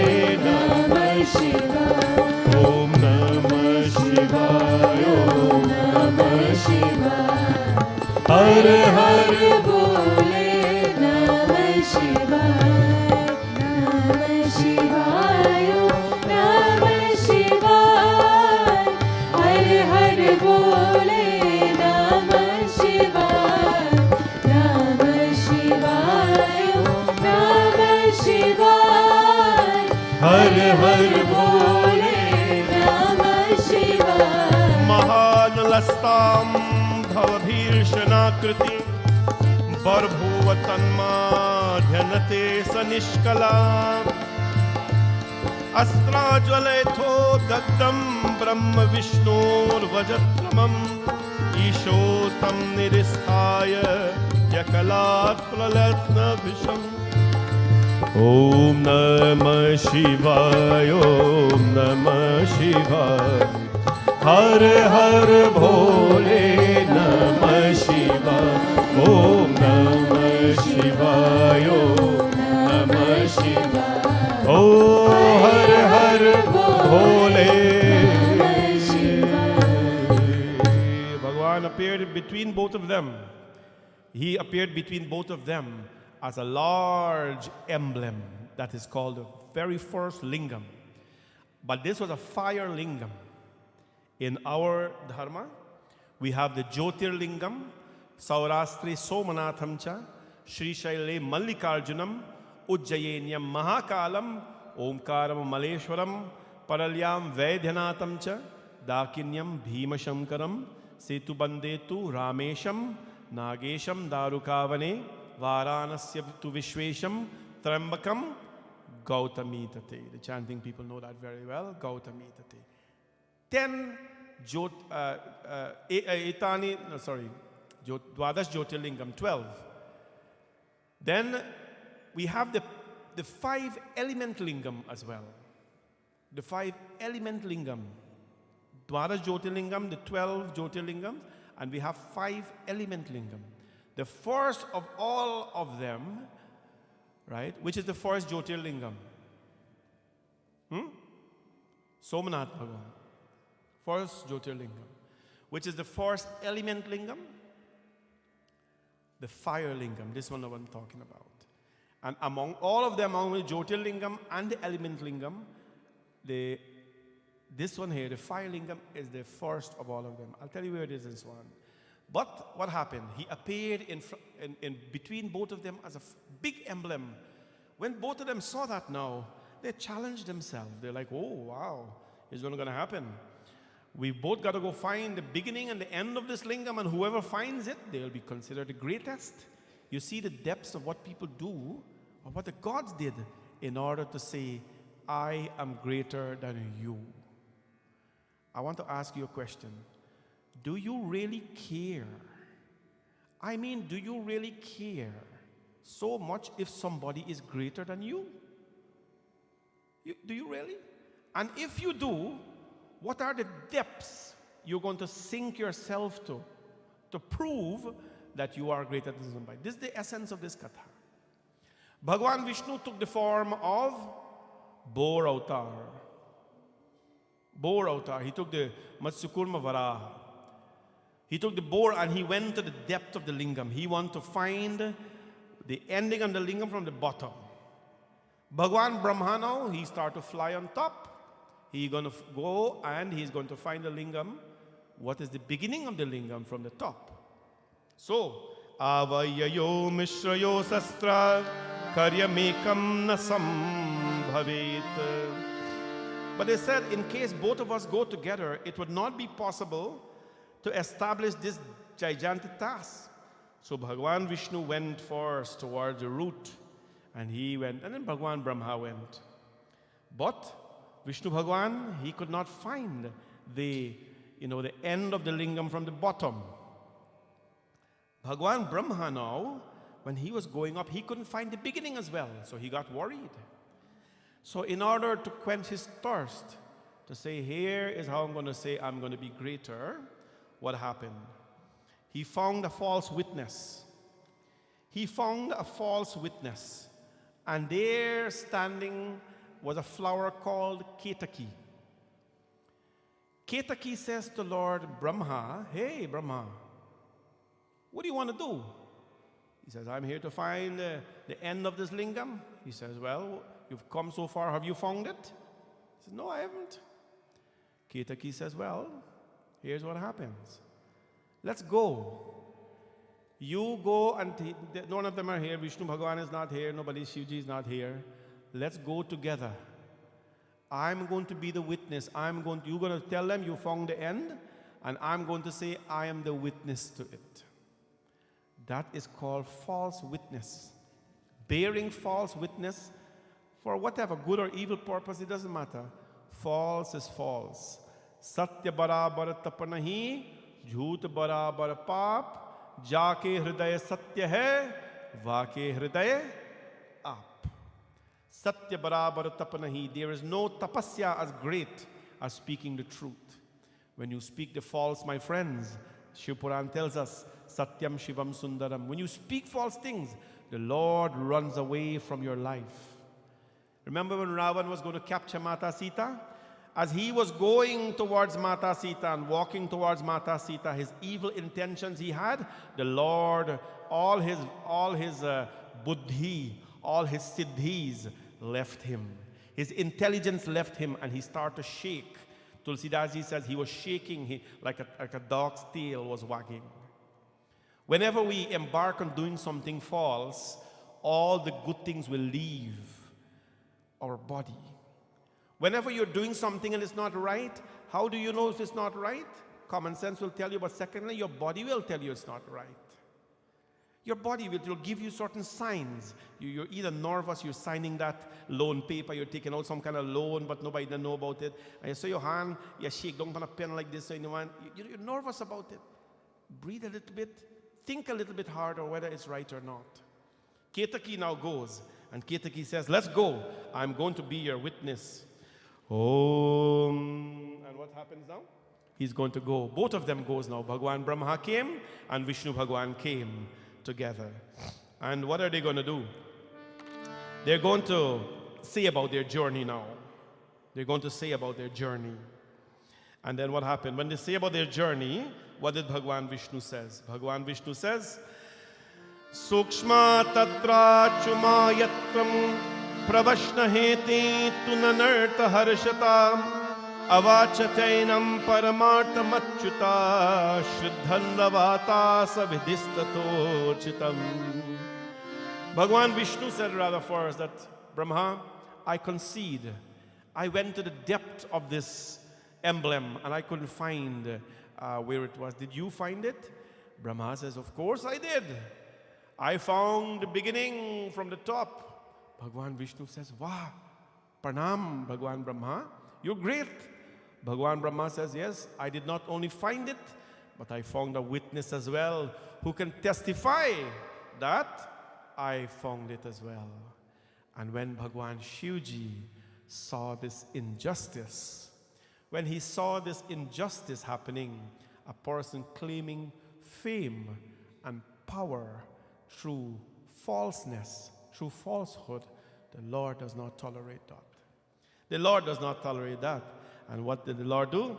Namah Shivaya. Om Namah Shivaya, Om Namah Shivaya. Har Har Bhole Namah Shivaya. Namah Shivaya, Namah Shivaya. Har Har Bhole Namah Shivaya. Namah Shivaya, Namah Shivaya. Har Har Bhole Namah Shivaya. Mahanalastam bhavabhirshanakriti barbhuvatanmadhyanate sanishkala astrajvaletho dagdam brahma vishnur vajatramam ishotam niristhaya yakalat pralatna visham. Om Namah Shivaya, Om Namah Shivaya. Har Har Bhole Namah Shivaya. Om Namah Shivaya, Om Namah Shivaya. Oh Har Har Bhole Namah Shivaya. Bhagavan appeared between both of them. He appeared between both of them as a large emblem that is called the very first lingam. But this was a fire lingam. In our dharma, we have the Jyotirlingam, Saurastri Somanathamcha, Sri Shaile Mallikarjunam, Ujjayenyam Mahakalam, Omkaram Maleshwaram, Paralyam Vaidhyanatamcha, Dakinyam Bhimashankaram, Setubandetu Ramesham, Nagesham Darukavane, Varanasya tu Vishwesham, Trambakam, Gautami Tate. The chanting people know that very well, Gautami Tate. 10 Dwadash Jyotirlingam, 12. Then we have the 5 element lingam as well. The 5 element lingam. Dwadash Jyotirlingam, the 12 Jyotirlingams, and we have 5 element lingam. The first of all of them, right, which is the first Jyotirlingam? Somanath Bhagavan. First Jyotirlingam. Which is the first element lingam? The fire lingam. This one I'm talking about. And among all of them, among the Jyotirlingam and the element lingam, this one here, the fire lingam, is the first of all of them. I'll tell you where it is, this one. But what happened? He appeared in between both of them as a big emblem. When both of them saw that now, they challenged themselves. They're like, oh, wow, it's not going to happen. We both got to go find the beginning and the end of this lingam, and whoever finds it, they'll be considered the greatest. You see the depths of what people do, or what the gods did, in order to say, I am greater than you. I want to ask you a question. Do you really care? I mean, do you really care so much if somebody is greater than you? Do you really? And if you do, what are the depths you're going to sink yourself to prove that you are greater than somebody? This is the essence of this katha. Bhagwan Vishnu took the form of Boar Avatar. Boar Avatar. He took the Matsyakurma Varaha. He took the boar and he went to the depth of the lingam. He wanted to find the ending of the lingam from the bottom. Bhagwan Brahma now, he started to fly on top. He's going to go and he's going to find the lingam. What is the beginning of the lingam from the top? So, avayayo mishrayo sastra karyamekam nasam bhavet. But they said, in case both of us go together, it would not be possible to establish this gigantic task. So Bhagwan Vishnu went first towards the root, and he went, and then Bhagwan Brahma went. But Vishnu Bhagwan, he could not find the end of the lingam from the bottom. Bhagwan Brahma now, when he was going up, he couldn't find the beginning as well, so he got worried. So in order to quench his thirst, to say, here is how I'm going to say I'm going to be greater, what happened? He found a false witness. He found a false witness. And there standing was a flower called Ketaki. Ketaki says to Lord Brahma, hey Brahma, what do you want to do? He says, I'm here to find the end of this lingam. He says, well, you've come so far, have you found it? He says, no, I haven't. Ketaki says, well, here's what happens. Let's go. You go, and none of them are here. Vishnu Bhagwan is not here. Nobody, Shivji is not here. Let's go together. I'm going to be the witness. You're going to tell them you found the end, and I'm going to say I am the witness to it. That is called false witness. Bearing false witness for whatever, good or evil purpose, it doesn't matter. False is false. Satya barabar tap nahi, jhoot barabar paap, jaake hriday satya hai, vaake hriday aap. Satya barabar tap nahi. There is no tapasya as great as speaking the truth. When you speak the false, my friends, Shiva Puran tells us, Satyam Shivam Sundaram. When you speak false things, the Lord runs away from your life. Remember when Ravan was going to capture Mata Sita? As he was going towards Mata Sita and walking towards Mata Sita, his evil intentions he had, the Lord, all his buddhi, all his siddhis left him. His intelligence left him, and he started to shake. Tulsidas says he was shaking like a dog's tail was wagging. Whenever we embark on doing something false, all the good things will leave our body. Whenever you're doing something and it's not right, how do you know if it's not right? Common sense will tell you, but secondly, your body will tell you it's not right. Your body will give you certain signs. You're either nervous, you're signing that loan paper, you're taking out some kind of loan, but nobody doesn't know about it. And you see your hand, you shake down on a pen like this, so you're nervous about it. Breathe a little bit. Think a little bit harder whether it's right or not. Ketaki now goes, and Ketaki says, let's go. I'm going to be your witness. Om. And what happens now? He's going to go. Both of them goes now. Bhagwan Brahma came and Vishnu Bhagwan came together. And what are they going to do? They're going to say about their journey now. They're going to say about their journey. And then what happened? When they say about their journey, what did Bhagwan Vishnu says? Bhagwan Vishnu says, Sukshma tatra chumayatram pravashnaheti tunanarta harshata Avachachainam paramartamachyuta Shriddhandavata savidistatochitam. Bhagwan Vishnu said rather first that, Brahma, I concede. I went to the depth of this emblem and I couldn't find where it was. Did you find it? Brahma says, of course I did. I found the beginning from the top. Bhagwan Vishnu says, wow, Pranam, Bhagwan Brahma, you're great. Bhagwan Brahma says, yes, I did not only find it, but I found a witness as well who can testify that I found it as well. And when Bhagwan Shivji saw this injustice, when he saw this injustice happening, a person claiming fame and power through falseness, through falsehood, the Lord does not tolerate that. The Lord does not tolerate that. And what did the Lord do?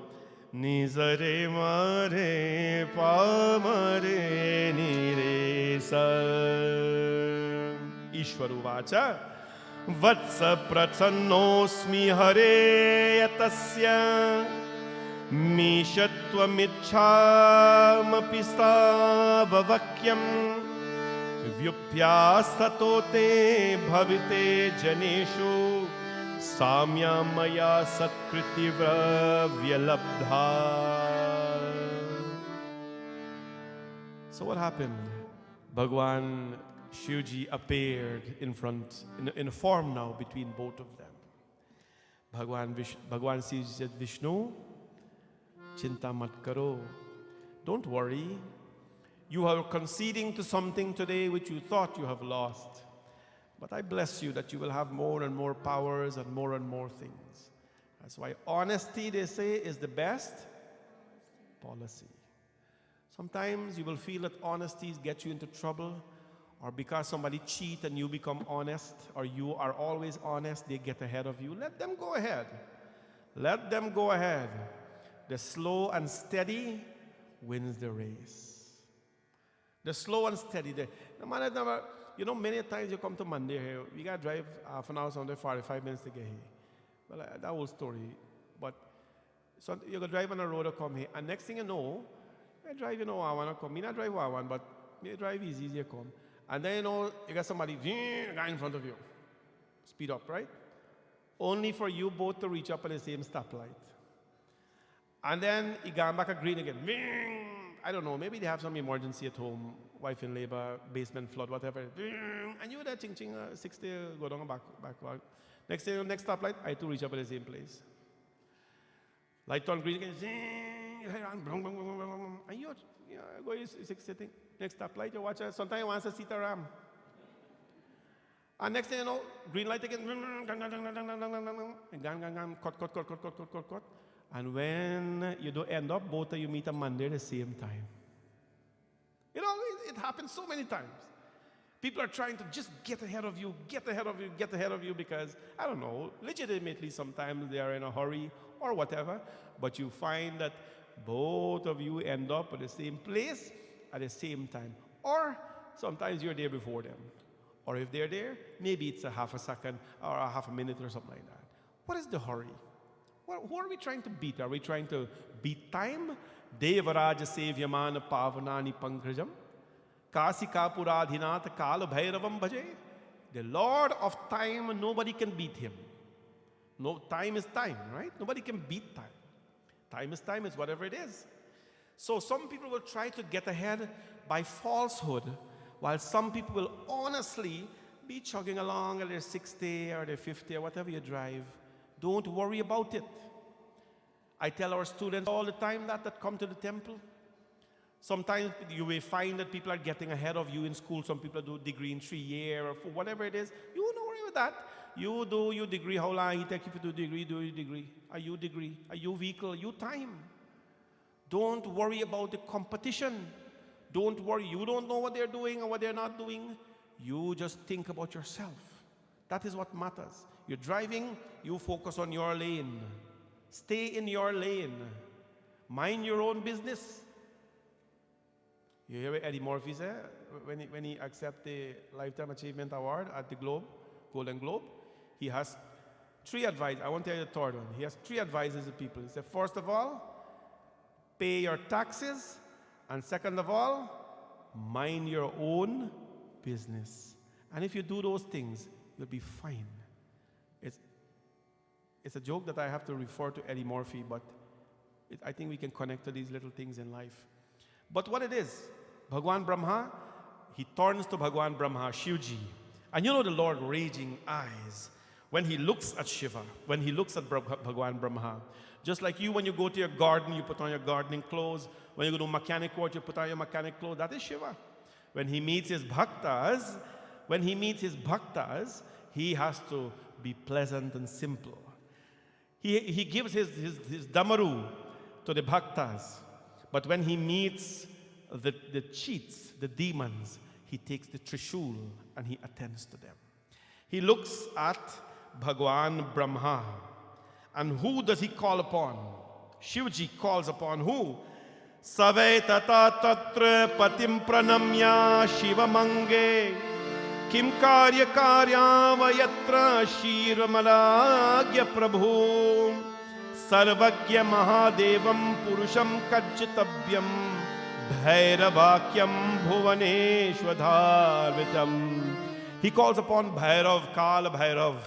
Nizare mare pa mare ni re sa. Ishwaru vacha vatsa prasannosmi hare yatasya mishattvamichhamapi stavavakyam vyupyastatote bhavite janeshu samya maya satkriti vyalabdha. So what happened? Bhagwan Shivji appeared in front, in a form now between both of them. Bhagwan Shivji said, Vishnu, chinta mat karo. Don't worry. You are conceding to something today which you thought you have lost. But I bless you that you will have more and more powers and more things. That's why honesty, they say, is the best policy. Sometimes you will feel that honesty gets you into trouble, or because somebody cheats and you become honest, or you are always honest, they get ahead of you. Let them go ahead. Let them go ahead. The slow and steady wins the race. The slow and steady. No matter, you know, many times you come to Monday here, we got to drive half an hour, somewhere 45 minutes to get here. Well, that whole story. But so you can drive on a road or come here, and next thing you know, I drive, you know, I want to come. Me not drive one, but you drive easy, come. And then, you know, you got somebody right in front of you. Speed up, right? Only for you both to reach up at the same stoplight. And then you got back at green again. I don't know, maybe they have some emergency at home, wife in labor, basement flood, whatever. And you there, ching, 60, go down back. Next stoplight, I too reach up at the same place. Light turn green again, and you go 60 thing. Next stoplight, you watch it. Sometimes you want to see the ram. And next thing you know, green light again, and cut. And when you do end up, both of you meet on Monday at the same time. You know, it happens so many times. People are trying to just get ahead of you because, I don't know, legitimately sometimes they are in a hurry or whatever, but you find that both of you end up at the same place at the same time. Or sometimes you're there before them. Or if they're there, maybe it's a half a second or a half a minute or something like that. What is the hurry? Who are we trying to beat? Are we trying to beat time? Devaraja sevyamana pavanani pankrajam kasika puradhinat kala bhairavam bhaje. The Lord of time, nobody can beat him. No, time is time, right? Nobody can beat time. Time is time, it's whatever it is. So some people will try to get ahead by falsehood, while some people will honestly be chugging along at their 60 or their 50 or whatever you drive. Don't worry about it. I tell our students all the time that come to the temple. Sometimes you may find that people are getting ahead of you in school. Some people do degree in 3 years or 4, whatever it is. You don't worry with that. You do your degree. How long it takes you to do your degree? Are you degree? Are you vehicle? Are you time? Don't worry about the competition. Don't worry. You don't know what they're doing or what they're not doing. You just think about yourself. That is what matters. You're driving, you focus on your lane. Stay in your lane. Mind your own business. You hear what Eddie Murphy said when he accepted the Lifetime Achievement Award at the Golden Globe? He has three advice. I won't tell you the third one. He has three advices to people. He said, first of all, pay your taxes. And second of all, mind your own business. And if you do those things, you'll be fine. It's a joke that I have to refer to Eddie Murphy, but I think we can connect to these little things in life. But what it is, Bhagwan Brahma, he turns to Bhagwan Brahma, Shivji. And you know the Lord raging eyes when he looks at Shiva, when he looks at Bhagwan Brahma. Just like you, when you go to your garden, you put on your gardening clothes. When you go to mechanic work, you put on your mechanic clothes. That is Shiva. When he meets his bhaktas, he has to be pleasant and simple. He gives his damaru to the bhaktas. But when he meets the cheats, the demons, he takes the trishul and he attends to them. He looks at Bhagwan Brahma. And who does he call upon? Shivji calls upon who? Save tata tatra patim pranamya shivamange kim karya karyavayatra shiramalagya prabhu sarvagya mahadevam purusham kajjitavyam bhairavakyam bhuvaneshwadharvitam. He calls upon Bhairav, Kala Bhairav.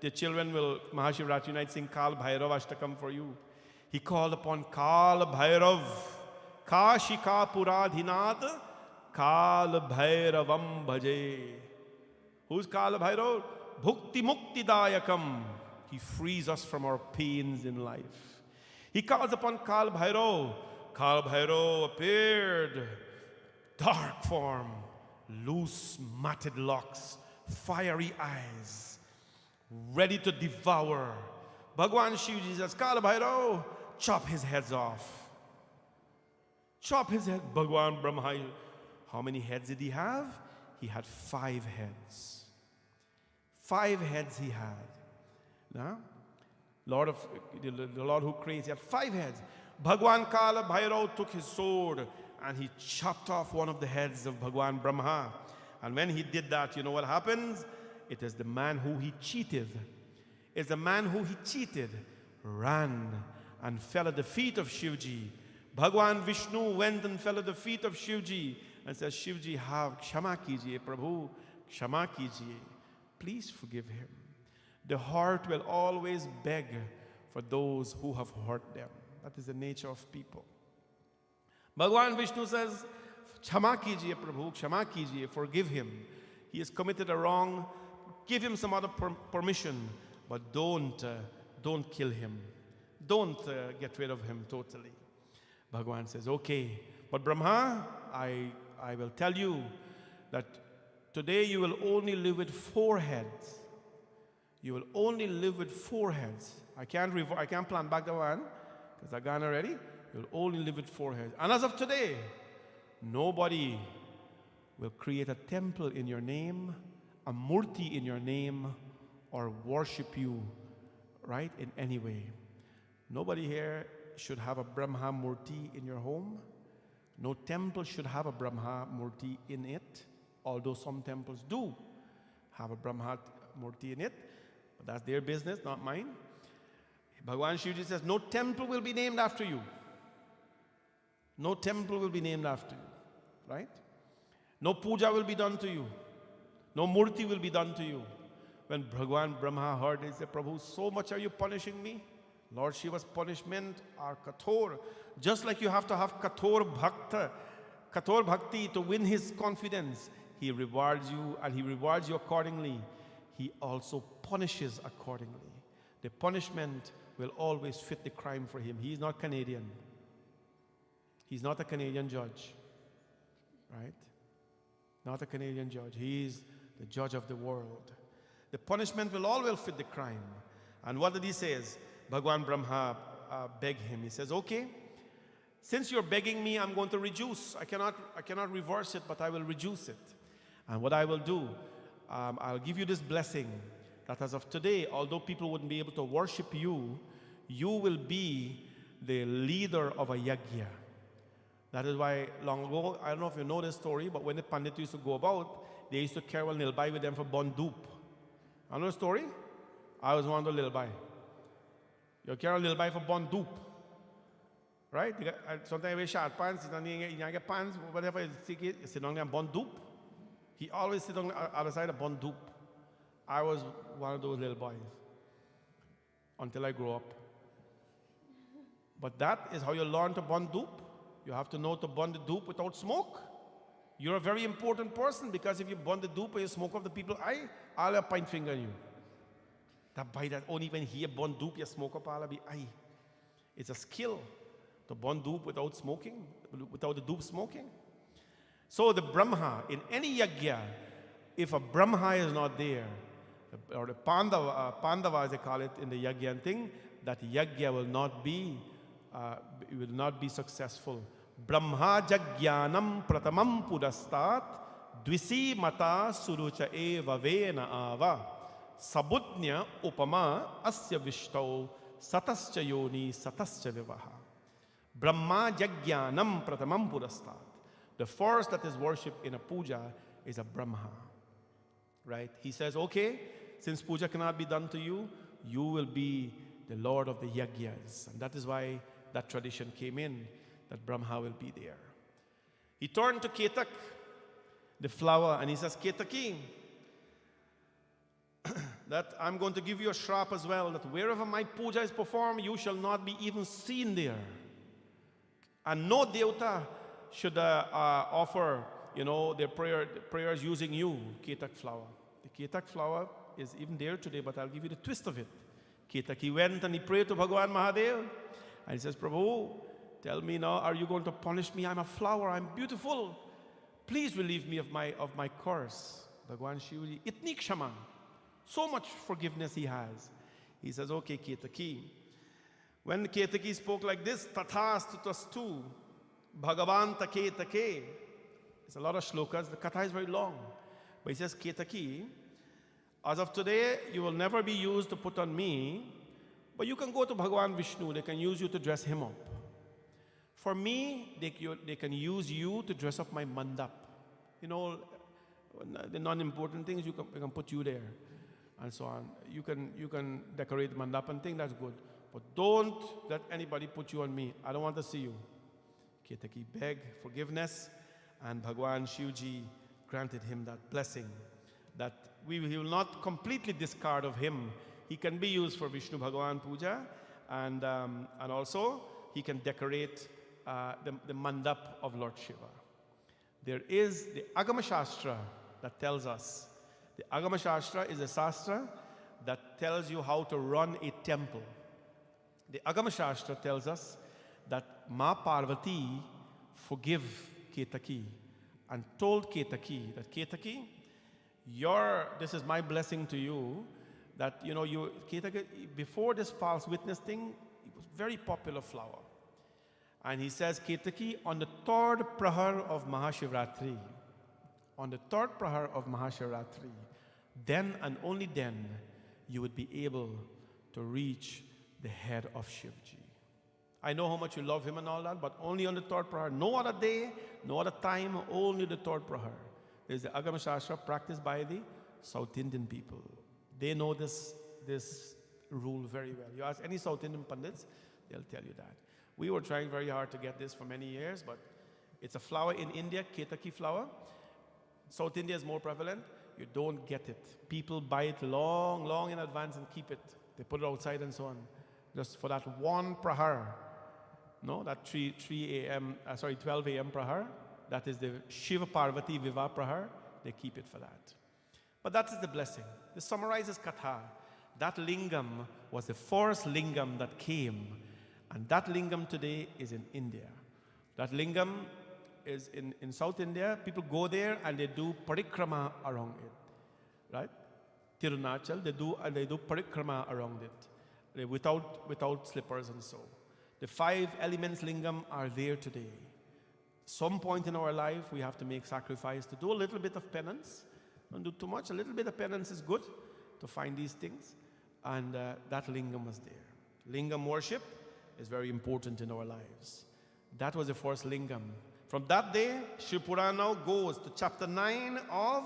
The children will, Mahashivratri night, sing Kal Bhairav Ashtakam for you. He called upon Kal Bhairav, Kashika Puradhinad, Kal Bhairavam Bhaje. Who's Kal Bhairav? Bhukti Mukti Dayakam. He frees us from our pains in life. He calls upon Kal Bhairav. Kal Bhairav appeared, dark form, loose matted locks, fiery eyes, ready to devour. Bhagwan Shivji says, Kala Bhairav, chop his heads off. Chop his head. Bhagwan Brahma, how many heads did he have? He had 5 heads. 5 heads he had. Now, the Lord who creates, he had 5 heads. Bhagwan Kala Bhairav took his sword and he chopped off one of the heads of Bhagwan Brahma. And when he did that, you know what happens? It is the man who he cheated. It's the man who he cheated, ran and fell at the feet of Shivji. Bhagwan Vishnu went and fell at the feet of Shivji and said, Shivji, have kshama kijiye, Prabhu, kshama kijiye. Please forgive him. The heart will always beg for those who have hurt them. That is the nature of people. Bhagwan Vishnu says, kshama kijiye, Prabhu, kshama kijiye, forgive him. He has committed a wrong. Give him some other permission, but don't kill him. Don't get rid of him totally. Bhagwan says, okay, but Brahma, I will tell you that today you will only live with 4 heads. You will only live with 4 heads. I can't plan back the one because I gone already. You'll only live with 4 heads. And as of today, nobody will create a temple in your name, a murti in your name, or worship you, right, in any way. Nobody here should have a Brahma murti in your home. No temple should have a Brahma murti in it, although some temples do have a Brahma murti in it. But that's their business, not mine. Bhagwan Shivji says, no temple will be named after you. No temple will be named after you, right? No puja will be done to you. No murti will be done to you. When Bhagwan Brahma heard it, he said, Prabhu, so much are you punishing me? Lord Shiva's punishment are kathor. Just like you have to have kathor bhakti to win his confidence. He rewards you and he rewards you accordingly. He also punishes accordingly. The punishment will always fit the crime for him. He is not Canadian. He's not a Canadian judge, right? Not a Canadian judge. He is the judge of the world. The punishment will always fit the crime. And what did he say? Bhagwan Brahma begged him. He says, okay, since you're begging me, I'm going to reduce. I cannot reverse it, but I will reduce it. And what I will do, I'll give you this blessing that as of today, although people wouldn't be able to worship you, you will be the leader of a yajna. That is why long ago, I don't know if you know this story, but when the Pandit used to go about, they used to carry one nilbai with them for bondup. I know the story? I was one of the little boy. You carry a little boy for bond dupe. Right? Sometimes you wear short pants, you get pants, whatever, you sit down there and bond dupe. He always sit on the other side of bond dupe. I was one of those little boys until I grew up. But that is how you learn to bond dupe. You have to know to bond the dupe without smoke. You're a very important person, because if you bond the dupe and you smoke up the people's eye, I'll have a point finger in you. That by that, only when he bond dupe, you smoke up all of the eye. It's a skill to bond dupe without smoking, without the dupe smoking. So the Brahma, in any yajna, if a Brahma is not there, or the Pandava, as they call it in the yajna thing, that yajna will not be successful. Brahma jagyanam pratamam pudastat dvisi mata surucha eva vena ava sabudnya upama asya vishtau satascha yoni satascha vivaha. Brahma jagyanam pratamam pudastat. The first that is worshipped in a puja is a Brahma. Right? He says, okay, since puja cannot be done to you, you will be the Lord of the yajnas. And that is why that tradition came in, that Brahma will be there. He turned to Ketak, the flower, and he says, Ketaki, that I'm going to give you a shrap as well, that wherever my puja is performed, you shall not be even seen there. And no devta should offer, their prayers using you, Ketak flower. The Ketak flower is even there today, but I'll give you the twist of it. Ketaki went and he prayed to Bhagavan Mahadev, and he says, Prabhu, tell me now, are you going to punish me? I'm a flower, I'm beautiful. Please relieve me of my curse. Bhagavan Shiva, itni kshama. So much forgiveness he has. He says, okay, Ketaki. When Ketaki spoke like this, tathastutu, Bhagavan take. It's a lot of shlokas. The Katha is very long. But he says, Ketaki, as of today, you will never be used to put on me, but you can go to Brahma and Vishnu. They can use you to dress him up. For me, they can use you to dress up my mandap. The non-important things, we can put you there, and so on. You can decorate the mandap and thing, that's good. But don't let anybody put you on me. I don't want to see you. Ketaki begged forgiveness, and Bhagwan Shivji granted him that blessing, that he will not completely discard of him. He can be used for Vishnu Bhagavan Puja, and also he can decorate the mandap of Lord Shiva. There is the Agama Shastra that tells us. The Agama Shastra is a Shastra that tells you how to run a temple. The Agama Shastra tells us that Ma Parvati forgive Ketaki and told Ketaki that Ketaki, this is my blessing to you, that Ketaki, before this false witness thing, it was very popular flower. And he says, Ketaki, on the third prahar of Mahashivratri, then and only then, you would be able to reach the head of Shivji. I know how much you love him and all that, but only on the third prahar. No other day, no other time, only the third prahar. There's the Agama Shastra practiced by the South Indian people. They know this rule very well. You ask any South Indian Pandits, they'll tell you that. We were trying very hard to get this for many years, but it's a flower in India, Ketaki flower. South India is more prevalent. You don't get it. People buy it long, long in advance and keep it. They put it outside and so on. Just for that one prahar. No, that 12 a.m. prahar. That is the Shiva Parvati Viva prahar. They keep it for that. But that is the blessing. This summarizes Katha. That lingam was the first lingam that came. And that lingam today is in India. That lingam is in South India. People go there and they do parikrama around it. Right? Tirunachal, they do parikrama around it. Without slippers and so. The 5 elements lingam are there today. Some point in our life, we have to make sacrifice to do a little bit of penance. Don't do too much. A little bit of penance is good to find these things. And that lingam was there. Lingam worship is very important in our lives. That was the first lingam. From that day, Shiva Puran now goes to chapter 9 of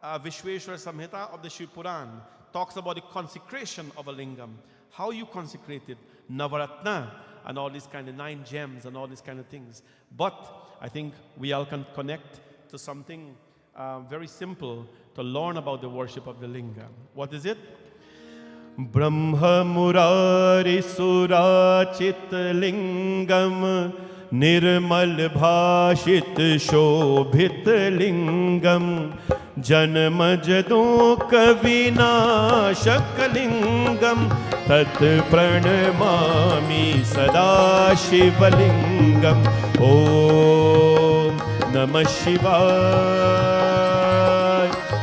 Vishweshwara Samhita of the Shiva Puran talks about the consecration of a lingam. How you consecrate it, Navaratna, and all these kind of 9 gems and all these kind of things. But I think we all can connect to something very simple to learn about the worship of the lingam. What is it? Brahma Murari Surachit Lingam Nirmal Bhashit Shobhit Lingam Janmaj Dukh Vinashak Lingam Tat Pranamami Sada Shivalingam Om Namah Shivaya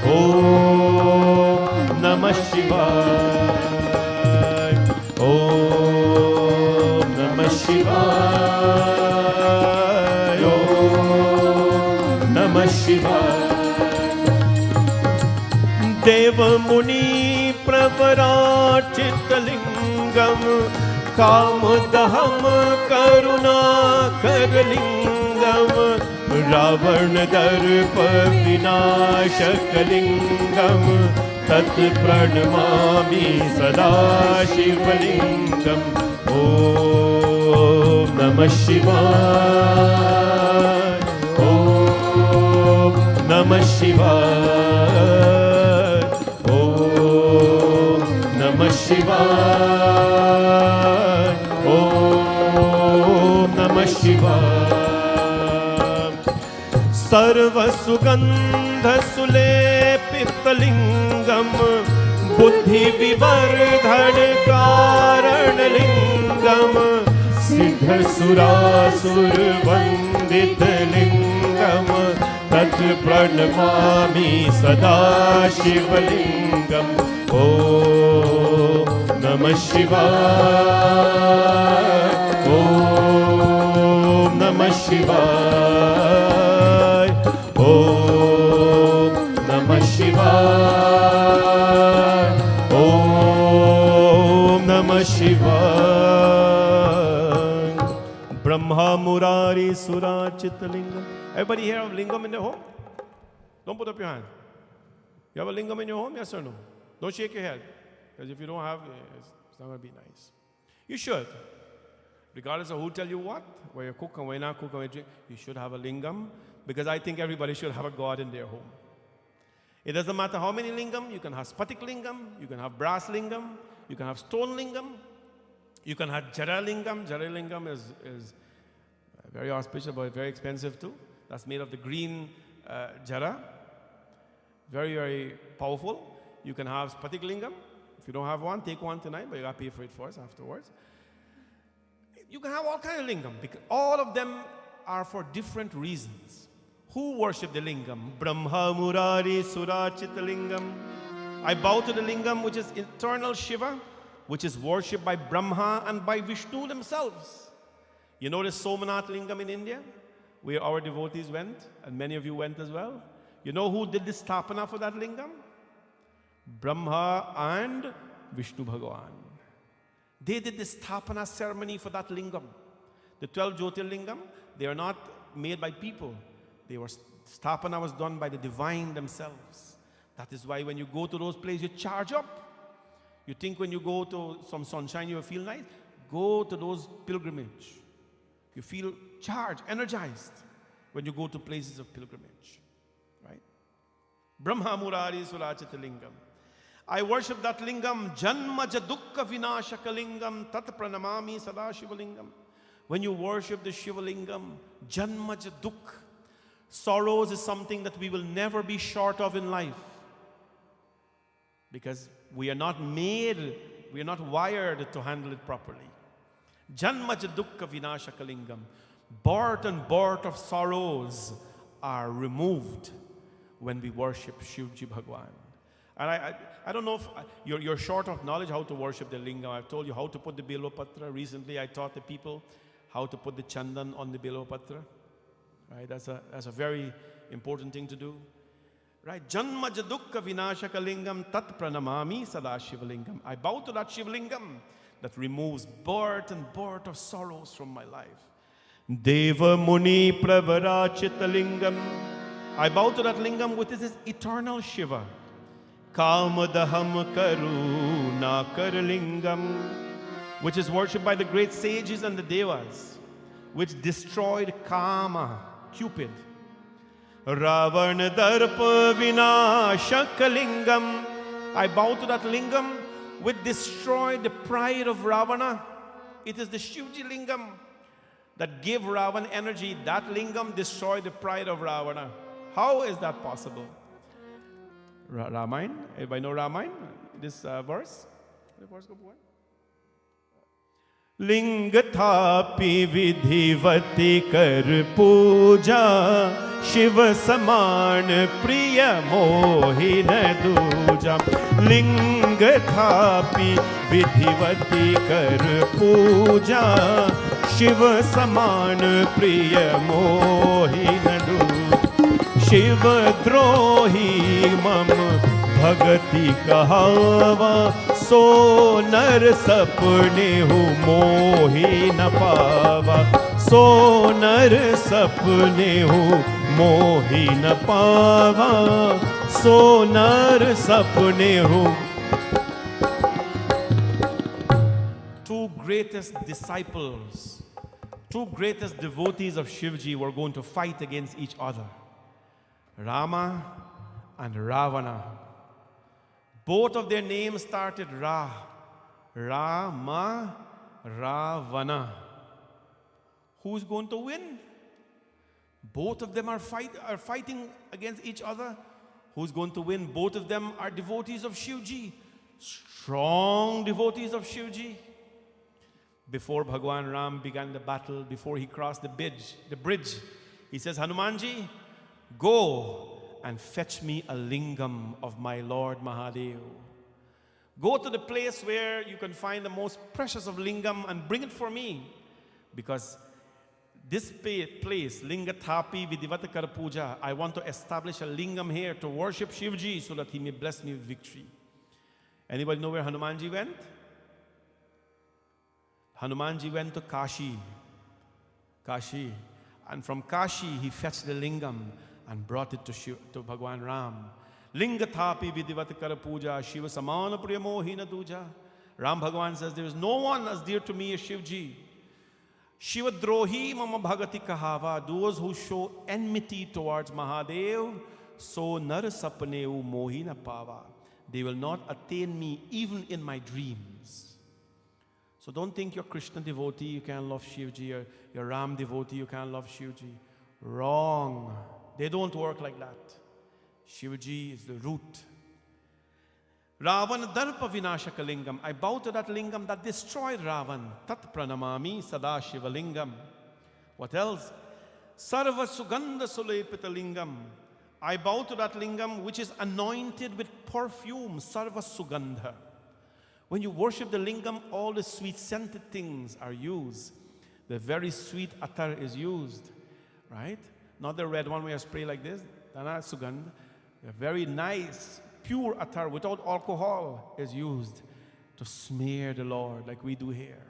Om Namah Shivaya Om Namah Shivaya Om Namah Shivaya Deva Muni Pravarachit Lingam Kamadaham Karuna Karlingam Ravan Darpa Vinashak Lingam Tat Pranamami Sada Shivalingam Om Namah Shivaya Om Namah Shivaya Om Namah Shivaya Om Namah Shivaya Sarva Sugandha Sulepit Lingam Buddhi Vivardhan Karan Lingam Siddha Surasur Vandit Lingam Tat Pranamami Sada Shivalingam Om Namah Shivaya Om Namah Shivaya Om Namah Shivaya Om Namah Shivaya Brahma Murari Surachit Lingam. Everybody here have lingam in their home? Don't put up your hand. You have a lingam in your home, yes or no? Don't shake your head, because if you don't have, it's not going to be nice. You should. Regardless of who tell you what, where you cook and where you not cook and where you drink, you should have a lingam, because I think everybody should have a god in their home. It doesn't matter how many lingam. You can have spatik lingam, you can have brass lingam, you can have stone lingam, you can have jara lingam. Jara lingam is very auspicious, but very expensive too. That's made of the green jara. Very, very powerful. You can have spatik lingam. If you don't have one, take one tonight, but you got to pay for it first afterwards. You can have all kinds of lingam, because all of them are for different reasons. Who worship the lingam? Brahma Murari Surachit Lingam. I bow to the lingam, which is eternal Shiva, which is worshipped by Brahma and by Vishnu themselves. You know the Somanath lingam in India, where our devotees went, and many of you went as well. You know who did the sthapana for that lingam? Brahma and Vishnu Bhagavan. They did the sthapana ceremony for that lingam. The 12 Jyotirlingam, they are not made by people. Sthapana was done by the divine themselves. That is why when you go to those places, you charge up. You think when you go to some sunshine, you will feel nice. Go to those pilgrimage. You feel charged, energized when you go to places of pilgrimage. Right? Brahma Murari Surachita Lingam. I worship that lingam. Janmaja Dukkha Vinashaka Lingam Tat Pranamami Sada Shivalingam. When you worship the Shivalingam, Janmaja Dukkha. Sorrows is something that we will never be short of in life. Because we are not made, we are not wired to handle it properly. Janmaja Dukkha Vinashaka Lingam. Birth and birth of sorrows are removed when we worship Shivji Bhagwan. And I don't know if you're short of knowledge how to worship the lingam. I've told you how to put the Bilopatra. Recently I taught the people how to put the chandan on the Bilopatra. Right? That's a very important thing to do. Right? Janmaja Dukkha Vinashaka Lingam Tat Pranamami Sada Shivalingam. I bow to that Shivalingam that removes birth and birth of sorrows from my life. Deva Muni Pravarachita Lingam. I bow to that lingam which is this eternal Shiva. Kamadaham Karunakar lingam, which is worshipped by the great sages and the devas, which destroyed Kama, Cupid. Ravana Darpa Vinashaka lingam. I bow to that lingam which destroyed the pride of Ravana. It is the Shivji lingam that gave Ravana energy. That lingam destroyed the pride of Ravana. How is that possible? Ramayana? Everybody know Ramayana? This verse? The verse go on. लिंगथापि विधिवति कर पूजा शिव समान प्रिय मोहि न दूजा लिंगथापि विधिवति कर पूजा शिव समान प्रिय मोहि न दूजा शिव द्रोही मम भगति कहावा सो नर सपने हो मोहि न पावा सो नर सपने हो मोहि न पावा सो नर सपने हो. Two greatest disciples, two greatest devotees of Shivji were going to fight against each other. Rama and Ravana. Both of their names started Ra. Rama, Ravana. Who's going to win? Both of them are fighting against each other. Who's going to win? Both of them are devotees of Shivji. Strong devotees of Shivji. Before Bhagwan Ram began the battle, before he crossed the bridge, he says, Hanumanji, go and fetch me a lingam of my Lord Mahadev. Go to the place where you can find the most precious of lingam and bring it for me. Because this place, Lingathapi Vidivata Puja, I want to establish a lingam here to worship Shivji so that he may bless me with victory. Anybody know where Hanumanji went? Hanumanji went to Kashi. Kashi. And from Kashi, he fetched the lingam and brought it to Bhagwan Ram. Lingathapi Vidivata Puja Shiva Samana Priyamohina Duja. Ram Bhagwan says, there is no one as dear to me as Shivji. Shiva Drohi Mama Bhagati Kahava. Those who show enmity towards Mahadev, so nar sapneu mohina pava. They will not attain me even in my dreams. So don't think you're Krishna devotee, you can't love Shivji, or you're Ram devotee, you can't love Shivji. Wrong. They don't work like that. Shivji is the root. Ravan Darpa Vinashaka lingam. I bow to that lingam that destroyed Ravan. Tat pranamami sada shivalingam. What else? Sarva sugandha sulepita lingam. I bow to that lingam which is anointed with perfume. Sarva sugandha. When you worship the lingam, all the sweet scented things are used. The very sweet attar is used. Right? Not the red one where you spray like this. Dana sugandha. A very nice, pure attar without alcohol is used to smear the Lord like we do here.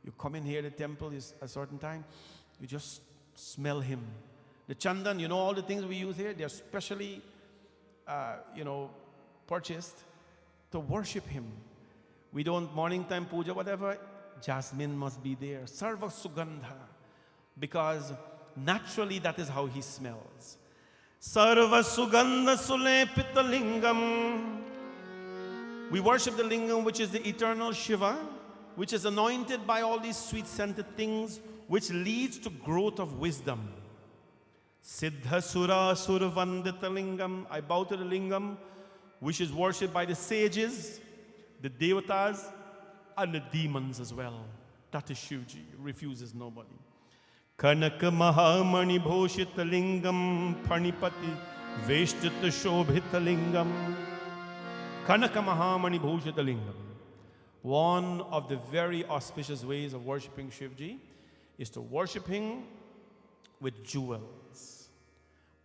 You come in here, the temple is a certain time, you just smell Him. The chandan, you know all the things we use here, they're specially, purchased to worship Him. We don't morning time puja, whatever, jasmine must be there. Sarva sugandha. Because naturally that is how He smells. Sarva sugandha sulepita lingam. We worship the lingam which is the eternal Shiva, which is anointed by all these sweet scented things, which leads to growth of wisdom. Siddha sura survandita lingam. I bow to the lingam which is worshipped by the sages, the devatas, and the demons as well. That is Shivji. Refuses nobody. Kanaka Mahamani Bhoshita Lingam Panipati Veshtita Shobhita Lingam. Kanaka Mahamani Bhoshita Lingam. One of the very auspicious ways of worshipping Shivji is to worship Him with jewels.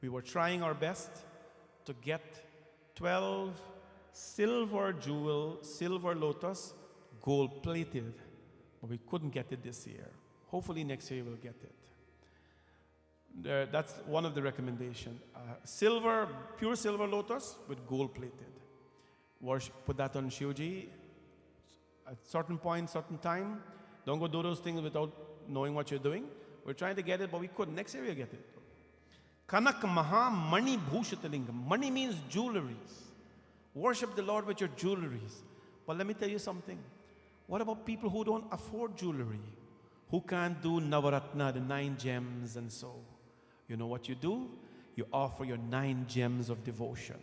We were trying our best to get 12 silver lotus, gold plated, but we couldn't get it this year. Hopefully next year we'll get it. That's one of the recommendations. Silver, pure silver lotus with gold plated. Put that on Shivji at certain point, certain time. Don't go do those things without knowing what you're doing. We're trying to get it, but we couldn't. Next year we'll get it. Kanak Maha Mani Bhushatalingam. Money means jewelries. Worship the Lord with your jewelries. But let me tell you something. What about people who don't afford jewelry? Who can't do Navaratna, the 9 gems and so? You know what you do? You offer your 9 gems of devotion.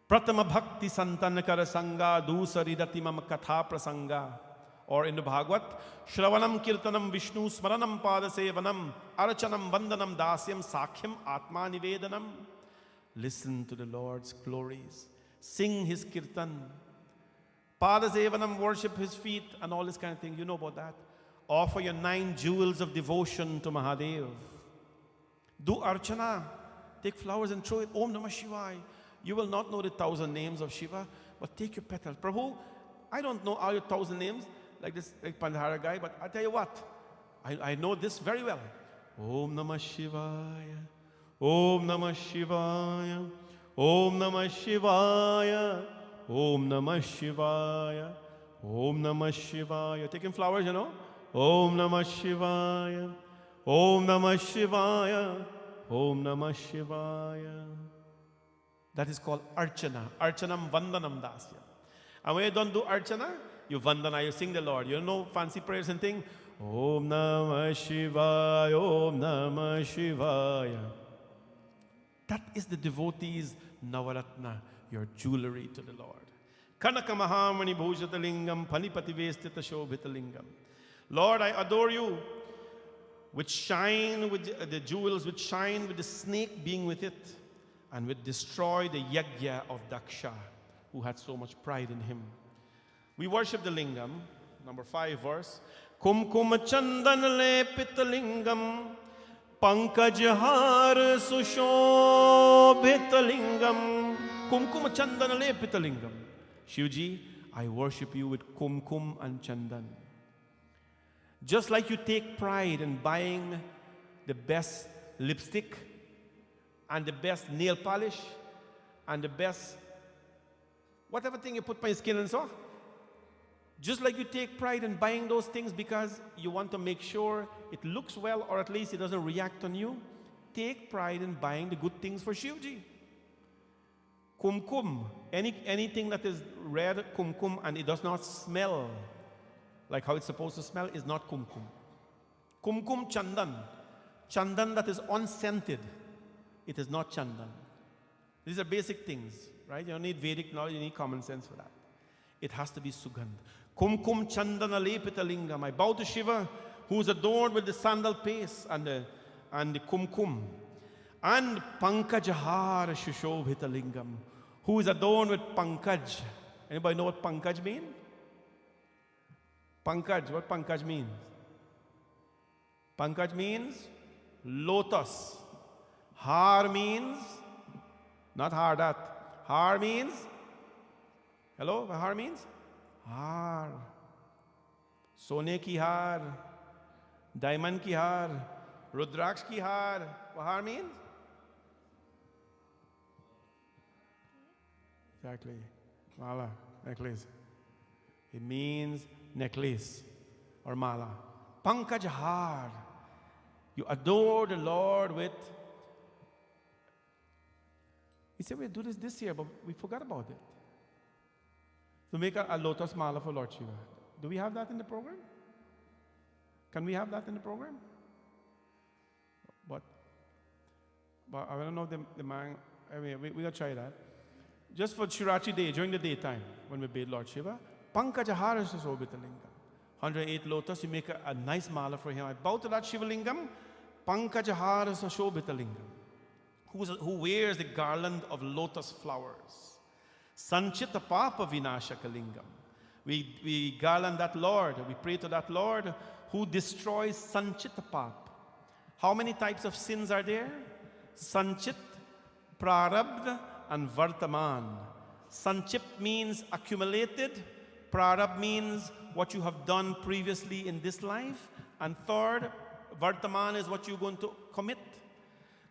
Pratama Bhakti Santanakara Sangha Dusari Mama Katha Prasanga. Or in the Bhagavad, Shravanam Kirtanam Vishnu Smaranam Padasevanam Arachanam Vandanam Dasyam Sakhyam Atma Nivedanam. Listen to the Lord's glories. Sing His Kirtan. Padasevanam, worship His feet and all this kind of thing. You know about that. Offer your 9 jewels of devotion to Mahadev. Do Archana. Take flowers and throw it. Om Namah Shivaya. You will not know the 1,000 names of Shiva, but take your petals. Prabhu, I don't know all your 1,000 names, like this like Pandhara guy, but I tell you what, I know this very well. Om Namah Shivaya. Om Namah Shivaya. Om Namah Shivaya. Om Namah Shivaya. Om Namah Shivaya. Taking flowers, you know. Om Namah Shivaya. Om Namah Shivaya. Om Namah Shivaya. That is called Archana. Archanam Vandanam Dasya. And when you don't do Archana, you Vandana, you sing the Lord. You know fancy prayers and things. Om Namah Shivaya. Om Namah Shivaya. That is the devotee's Navaratna, your jewelry to the Lord. Kanaka Mahamani Bhujatalingam Panipati Vestita Shobhitalingam. Lord, I adore you, which shine with the jewels, which shine with the snake being with it, and would destroy the yajna of Daksha, who had so much pride in him. We worship the lingam, number 5 verse. Kumkum chandan lepit lingam, pankajhar sushobhit lingam. Kumkum chandan lepit lingam. Shivji, I worship you with kumkum and chandan. Just like you take pride in buying the best lipstick and the best nail polish and the best whatever thing you put on your skin and so, just like you take pride in buying those things because you want to make sure it looks well or at least it doesn't react on you, take pride in buying the good things for Shivji. Kumkum, anything that is red kumkum and it does not smell like how it's supposed to smell is not kumkum. Kumkum chandan, chandan that is unscented, it is not chandan. These are basic things, right? You don't need Vedic knowledge, you need common sense for that. It has to be sugandh. Kumkum chandana lepita lingam. I bow to Shiva, who is adorned with the sandal paste and the kumkum. And pankajhara shushobhita lingam, who is adorned with pankaj. Anybody know what pankaj means? Pankaj, what pankaj means? Pankaj means lotus. Har means, not hardat. Har means, hello, what har means? Har. Sone ki har, diamond ki har, rudraksh ki har. What har means? Exactly. Mala, necklace. It means necklace or mala. Pankaj har. You adore the Lord with. We said we'd do this year, but we forgot about it. To make a lotus mala for Lord Shiva. Do we have that in the program? Can we have that in the program? But I don't know the man. I mean, we gotta try that. Just for Shivratri day, during the daytime, when we bathe Lord Shiva, Pankajahara Susobhitalingam. 108 lotus, you make a nice mala for him. I bow to that Shivalingam, Pankajahara Susobhitalingam. Who wears the garland of lotus flowers. Sanchita Papa Vinashakalingam. We garland that Lord, we pray to that Lord who destroys Sanchita Papa. How many types of sins are there? Sanchit, Prarabdha, and Vartaman. Sanchit means accumulated. Prarabdha means what you have done previously in this life. And third, Vartaman is what you're going to commit.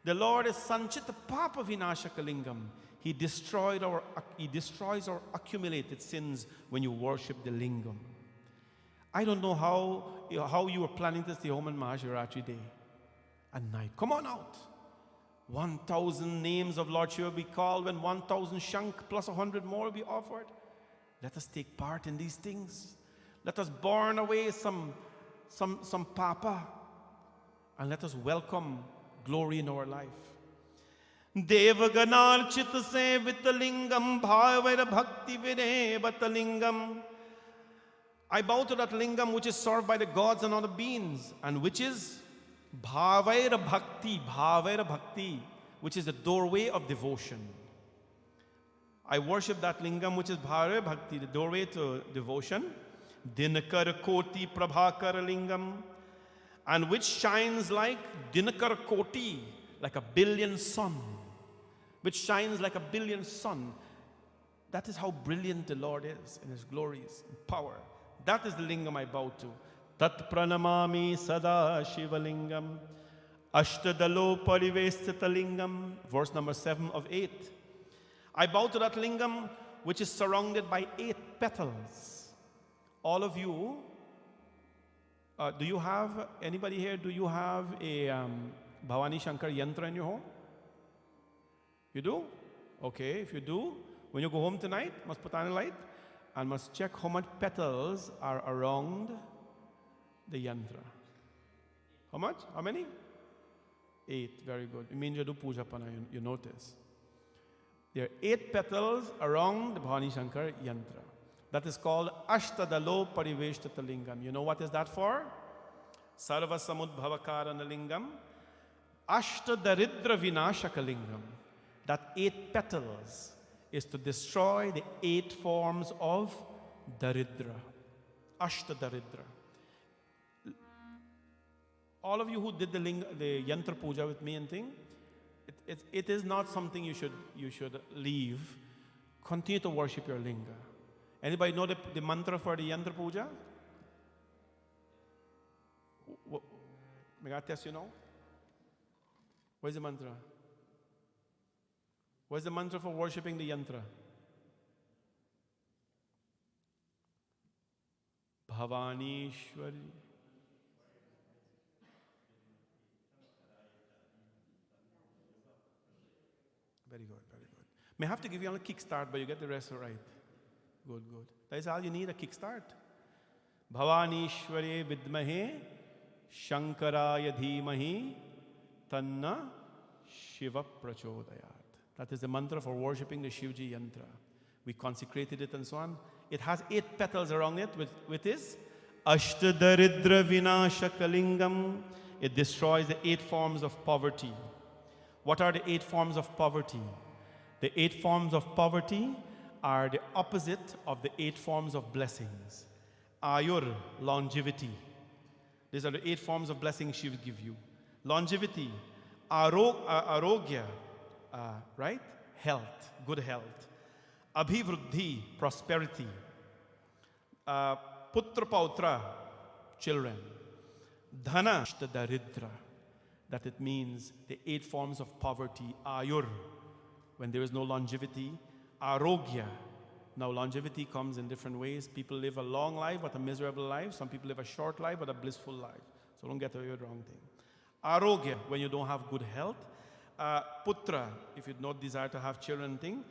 The Lord is Sanchita Papa Vinashaka Lingam. He destroys our accumulated sins when you worship the lingam. I don't know how you are planning to stay home on Mahashivaratri day at night. Come on out. 1,000 names of Lord Shiva will be called, and 1,000 shank plus 100 more will be offered. Let us take part in these things. Let us burn away some papa, and let us welcome glory in our life. Devaganarchit sevitalingam bhavaira bhakti virevatalingam. I bow to that lingam which is served by the gods and other beings, and which is bhavaira bhakti, which is the doorway of devotion. I worship that lingam which is bhavaira bhakti, the doorway to devotion. Dinakar koti prabhakar lingam, and which shines like Dinakar koti, like a billion sun, which shines like a billion sun. That is how brilliant the Lord is in His glories and power. That is the lingam I bow to. Tat pranamami sada shivalingam ashtadalo parivestita lingam. Verse number 7 of 8. I bow to that lingam which is surrounded by 8 petals. All of you, do you have, anybody here, do you have a Bhavani Shankar yantra in your home? You do? Okay, if you do, when you go home tonight, must put on a light and must check how much petals are around the yantra. How much? How many? 8. Very good. It means you do puja pana, you notice. There are 8 petals around the Bhavani Shankar yantra. That is called Ashtadalo Pariveshtata Lingam. You know what is that for? Sarva Samudbhavakarana Lingam. Ashtadaridra Vinashaka Lingam. That 8 petals is to destroy the 8 forms of Daridra. Ashtadaridra. All of you who did the yantra puja with me and thing, it is not something you should leave. Continue to worship your linga. Anybody know the mantra for the yantra puja? May I test you now? What is the mantra? What is the mantra for worshipping the yantra? Bhavani Shwari. Very good, very good. May have to give you a kickstart, but you get the rest right. Good, good. That is all you need, a kickstart. Bhavani Shwari Vidmahe Shankaraya Dhimahi Tanna Shiva Prachodayat. That is the mantra for worshipping the Shivji yantra. We consecrated it and so on. It has 8 petals around it with this Ashtadaridra Vinashakalingam. It destroys the 8 forms of poverty. What are the 8 forms of poverty? The 8 forms of poverty are the opposite of the 8 forms of blessings. Ayur, longevity. These are the 8 forms of blessings she will give you. Longevity, arogya, right? Health, good health. Abhivruddhi, prosperity. Putra pautra, children. Dhana, daridra. That it means the 8 forms of poverty. Ayur, when there is no longevity. Arogya. Now longevity comes in different ways. People live a long life but a miserable life. Some people live a short life but a blissful life. So don't get away with the wrong thing. Arogya, when you don't have good health. Putra, if you don't desire to have children thing.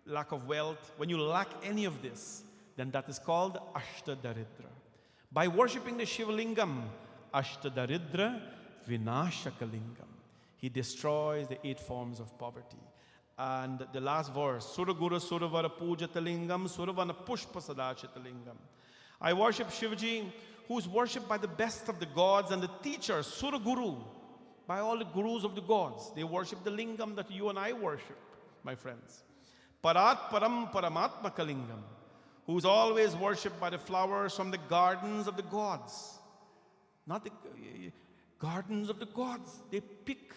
Lack of wealth. When you lack any of this, then that is called Ashtadaridra. By worshipping the Shivalingam, Ashtadaridra Vinashakalingam, he destroys the 8 forms of poverty. And the last verse, Suragura Suravara Pujatalingam, Suravana Pushpa Sadachitalingam. I worship Shivaji, who is worshipped by the best of the gods and the teachers, Suraguru, by all the gurus of the gods. They worship the lingam that you and I worship, my friends. Parat Param Paramatmaka Lingam, who is always worshipped by the flowers from the gardens of the gods. Not the gardens of the gods. They pick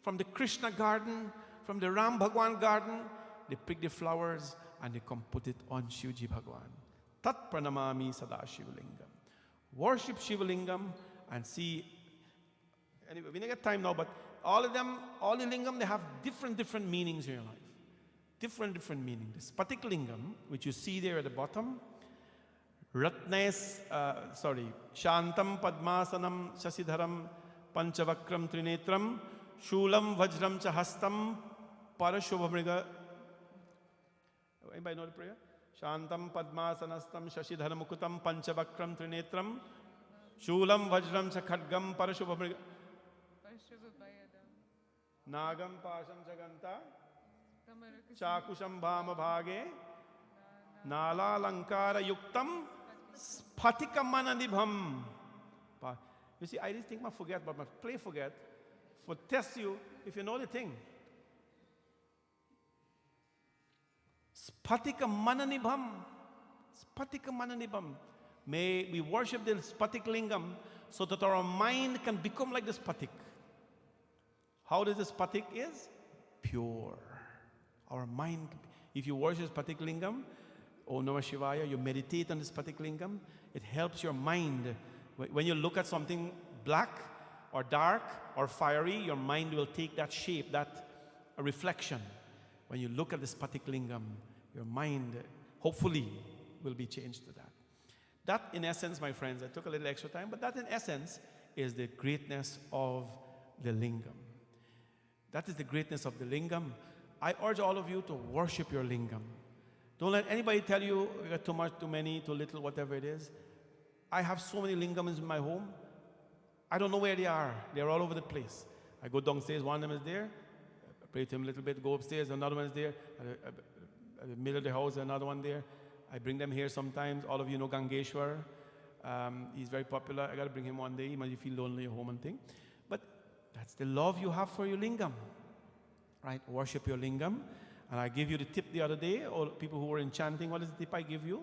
from the Krishna garden, from the Ram Bhagwan garden, they pick the flowers and they come put it on Shivji Bhagwan. Tat pranamami sada shivalingam. Worship Shivalingam and see anyway, we don't get time now, but all of them, all the lingam, they have different meanings in your life. Different meaning. The spatik lingam, which you see there at the bottom, Shantam Padmasanam Shasidharam Panchavakram Trinetram Shulam Vajram Chahastam Parashubhamriga. Anybody know the prayer? Shantam Padmasanastam Shashidharam Mukutam Panchavakram Trinetram Shulam Vajram Chakhadgam Parashubhamriga Nagam Pasham Chaganta Chakusham Bhama Bhage Nala Lankara Yuktam Spatika Mananibham. You see, I didn't think I forget, but I play forget for test you if you know the thing. Spatika Mananibham. Spatika Mananibham. May we worship the spatik lingam so that our mind can become like the spatik. How does the spatik is? Pure. Our mind, if you worship spatik lingam, Om Namah Shivaya, you meditate on the spatik lingam, it helps your mind. When you look at something black or dark or fiery, your mind will take that shape, that reflection. When you look at the spatik lingam, your mind hopefully will be changed to that. That in essence, my friends, I took a little extra time, but that in essence is the greatness of the lingam. That is the greatness of the lingam. I urge all of you to worship your lingam. Don't let anybody tell you you got too much, too many, too little, whatever it is. I have so many lingams in my home. I don't know where they are. They're all over the place. I go downstairs, one of them is there. I pray to him a little bit, go upstairs, another one is there. At the middle of the house, another one there. I bring them here sometimes. All of you know Gangeshwar. He's very popular. I got to bring him one day. He might feel lonely at home and thing. But that's the love you have for your lingam. Right? Worship your lingam. And I gave you the tip the other day, all people who were enchanting, what is the tip I give you?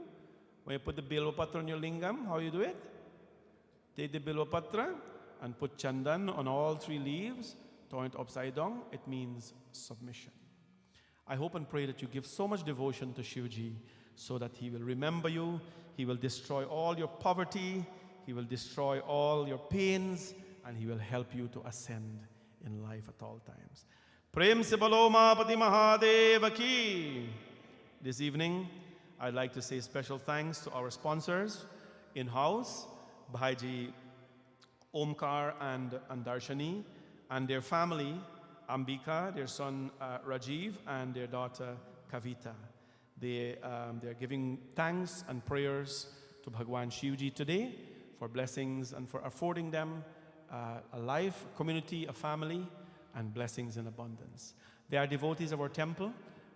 When you put the bilwa patra on your lingam, how you do it? Take the bilwa patra and put chandan on all 3 leaves, turn it upside down. It means submission. I hope and pray that you give so much devotion to Shivji so that he will remember you, he will destroy all your poverty, he will destroy all your pains, and he will help you to ascend in life at all times. Prem se bolo Mahapati Mahadeva ki. This evening, I'd like to say special thanks to our sponsors in-house, Bhaiji Omkar and Darshani, and their family, Ambika, their son Rajiv, and their daughter Kavita. They're giving thanks and prayers to Bhagwan Shivji today for blessings and for affording them a life, community, a family, and blessings in abundance. They are devotees of our temple,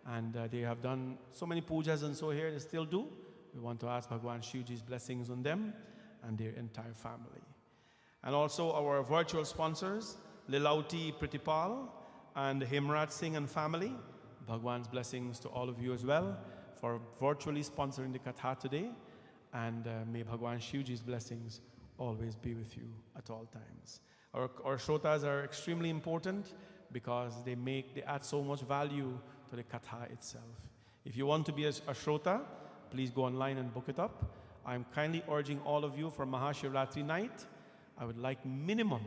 and they have done so many pujas and so here, they still do. We want to ask Bhagwan Shivji's blessings on them and their entire family. And also our virtual sponsors, Lilauti Pritipal and Himrat Singh and family. Bhagwan's blessings to all of you as well for virtually sponsoring the Katha today. And may Bhagwan Shivji's blessings always be with you at all times. Our shrotas are extremely important because they add so much value to the Katha itself. If you want to be a shrota, please go online and book it up. I'm kindly urging all of you for Mahashivratri night. I would like minimum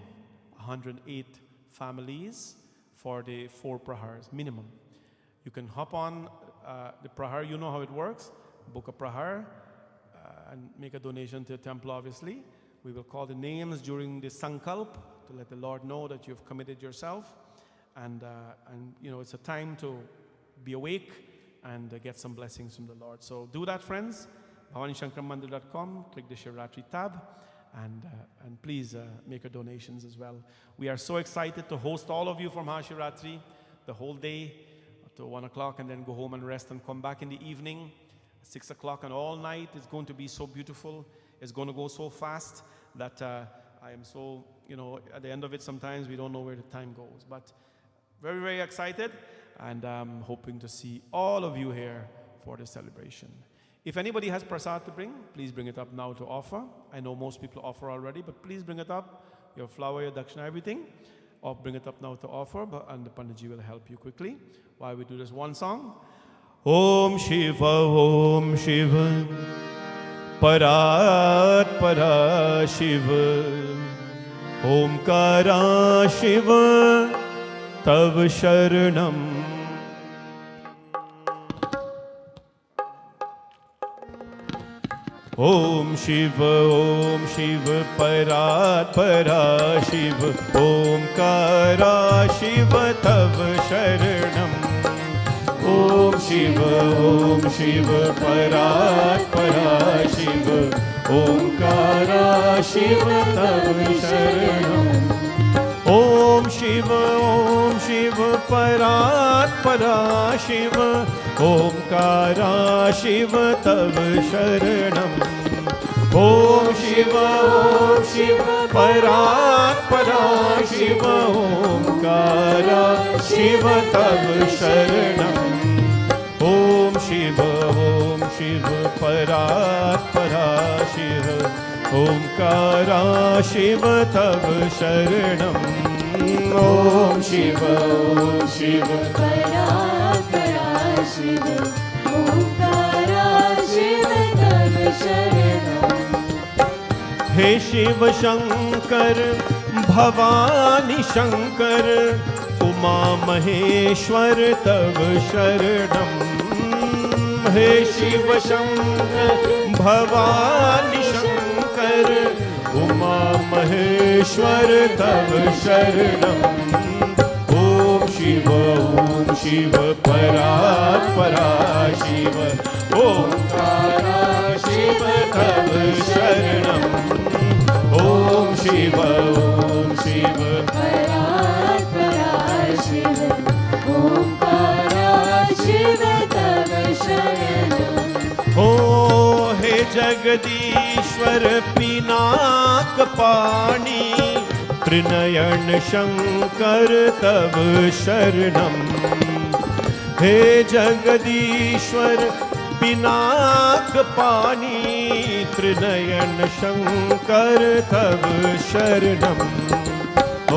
108 families for the 4 prahars, minimum. You can hop on the prahar, you know how it works. Book a prahar and make a donation to the temple, obviously. We will call the names during the Sankalp to let the Lord know that you've committed yourself. And you know, it's a time to be awake and get some blessings from the Lord. So do that, friends. bhavanishankarmandir.com, click the Shivratri tab, and please make your donations as well. We are so excited to host all of you for Mahashivratri the whole day to 1 o'clock, and then go home and rest and come back in the evening, 6 o'clock and all night. It's going to be so beautiful. It's going to go so fast that I am so, you know, at the end of it, sometimes we don't know where the time goes. But very, very excited, and I'm hoping to see all of you here for the celebration. If anybody has prasad to bring, please bring it up now to offer. I know most people offer already, but please bring it up. Your flower, your dakshina, everything. Or bring it up now to offer, and the Panditji will help you quickly while we do this one song. Om Shiva, Parat Para Shiva, Omkara Shiv तव शरणम। ओम शिव परा शिव ओंकारा शिव तव शरणम। ओम शिव परा शिव ओंकारा शिव तव शरणम। ओम शिव परा शिव ओंकारा शिव तव शरणम। ओम शिव परा शिव ओंकारा शिव तव शरणम। ओम शिव परा शिव ओंकारा शिव तव शरणम। ओम शिव परा शिव ओंकारा शिव तव शरणम। हे शिव शंकर भवानी शंकर उमा महेश्वर तव शरणम। हे शिव शंकर भवानी शंकर उमा महेश्वर तव शरणम। ओम शिव परा शिव ओंकारा शिव तव शरणम। ओम शिव परा शिव ओंकारा शिव तव शरणम। ओ हे जगदीश्वर पिनाक पाणी त्रिनयन शंकर तव शरणम। हे जगदीश्वर पिनाक पाणी त्रिनयन शंकर तव शरणम।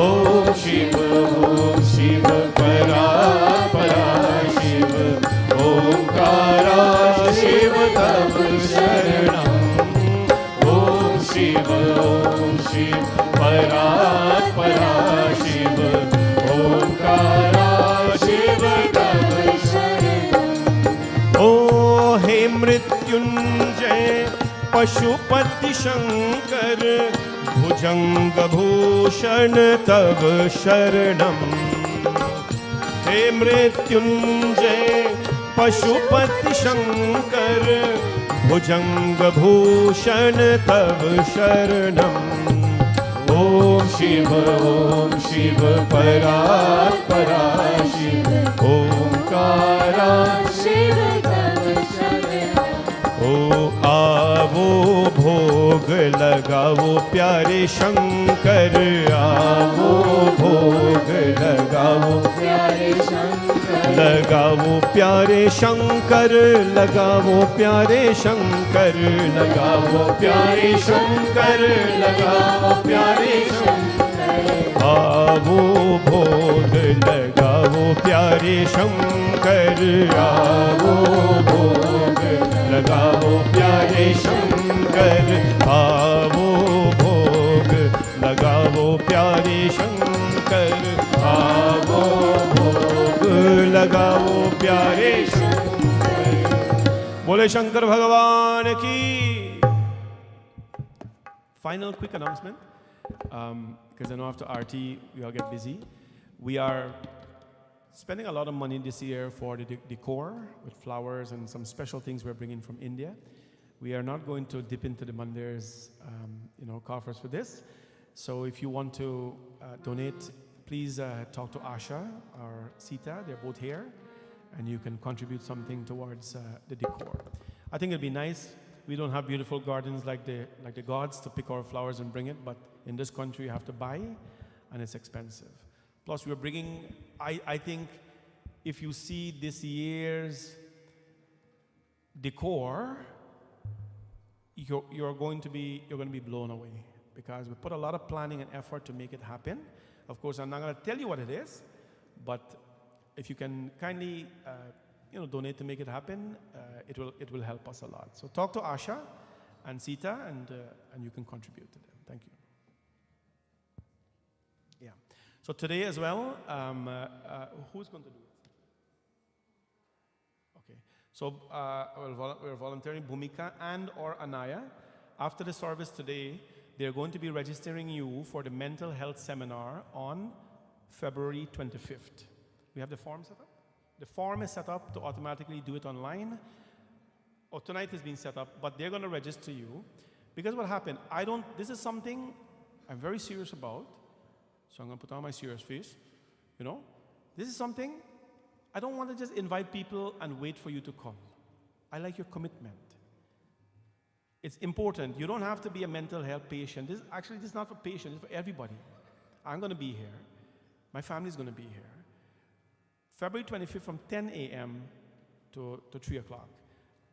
ओम शिव परा शिव ओंकारा शिव तव शरणम। ओम शिव परा शिव ओंकारा शिव तव शरणम। ओ हे मृत्युंजय पशुपति शंकर भुजंग भूषण तव शरणम। हे मृत्युंजय पशुपति शंकर भुजंग भूषण तव शरणम। ओम शिव परा शिव ओंकारा शिव तव शरणम। ओ आवो भोग लगाओ प्यारे शंकर आवो भोग लगाओ प्यारे शंकर लगाओ प्यारे शंकर लगाओ प्यारे शंकर लगाओ प्यारे शंकर लगाओ प्यारे शंकर। आवो भोग लगाओ प्यारे शंकर आवो भोग लगाओ प्यारे शंकर। आवो भोग लगाओ प्यारे शंकर आवो भोग लगाओ प्यारे शंकर। बोले शंकर भगवान की। Final quick announcement, because I know after RT we all get busy. We are spending a lot of money this year for the decor with flowers and some special things we're bringing from India. We are not going to dip into the mandir's coffers for this. So if you want to donate, please talk to Asha or Sita. They're both here, and you can contribute something towards the decor. I think it'll be nice. We don't have beautiful gardens like the gods to pick our flowers and bring it, but in this country you have to buy, and it's expensive. Plus, we're bringing. I think if you see this year's decor, you're going to be blown away, because we put a lot of planning and effort to make it happen. Of course, I'm not going to tell you what it is, but if you can kindly donate to make it happen, it will help us a lot. So talk to Asha and Sita, and you can contribute to them. Thank you. So today as well, who's going to do it? Okay. So we're volunteering Bhumika and or Anaya. After the service today, they're going to be registering you for the mental health seminar on February 25th. We have the form set up? The form is set up to automatically do it online. Or tonight has been set up, but they're going to register you. Because what happened, this is something I'm very serious about. So I'm going to put on my serious face. You know, this is something I don't want to just invite people and wait for you to come. I like your commitment. It's important. You don't have to be a mental health patient. This is not for patients, it's for everybody. I'm going to be here. My family's going to be here. February 25th from 10 a.m. to 3 o'clock.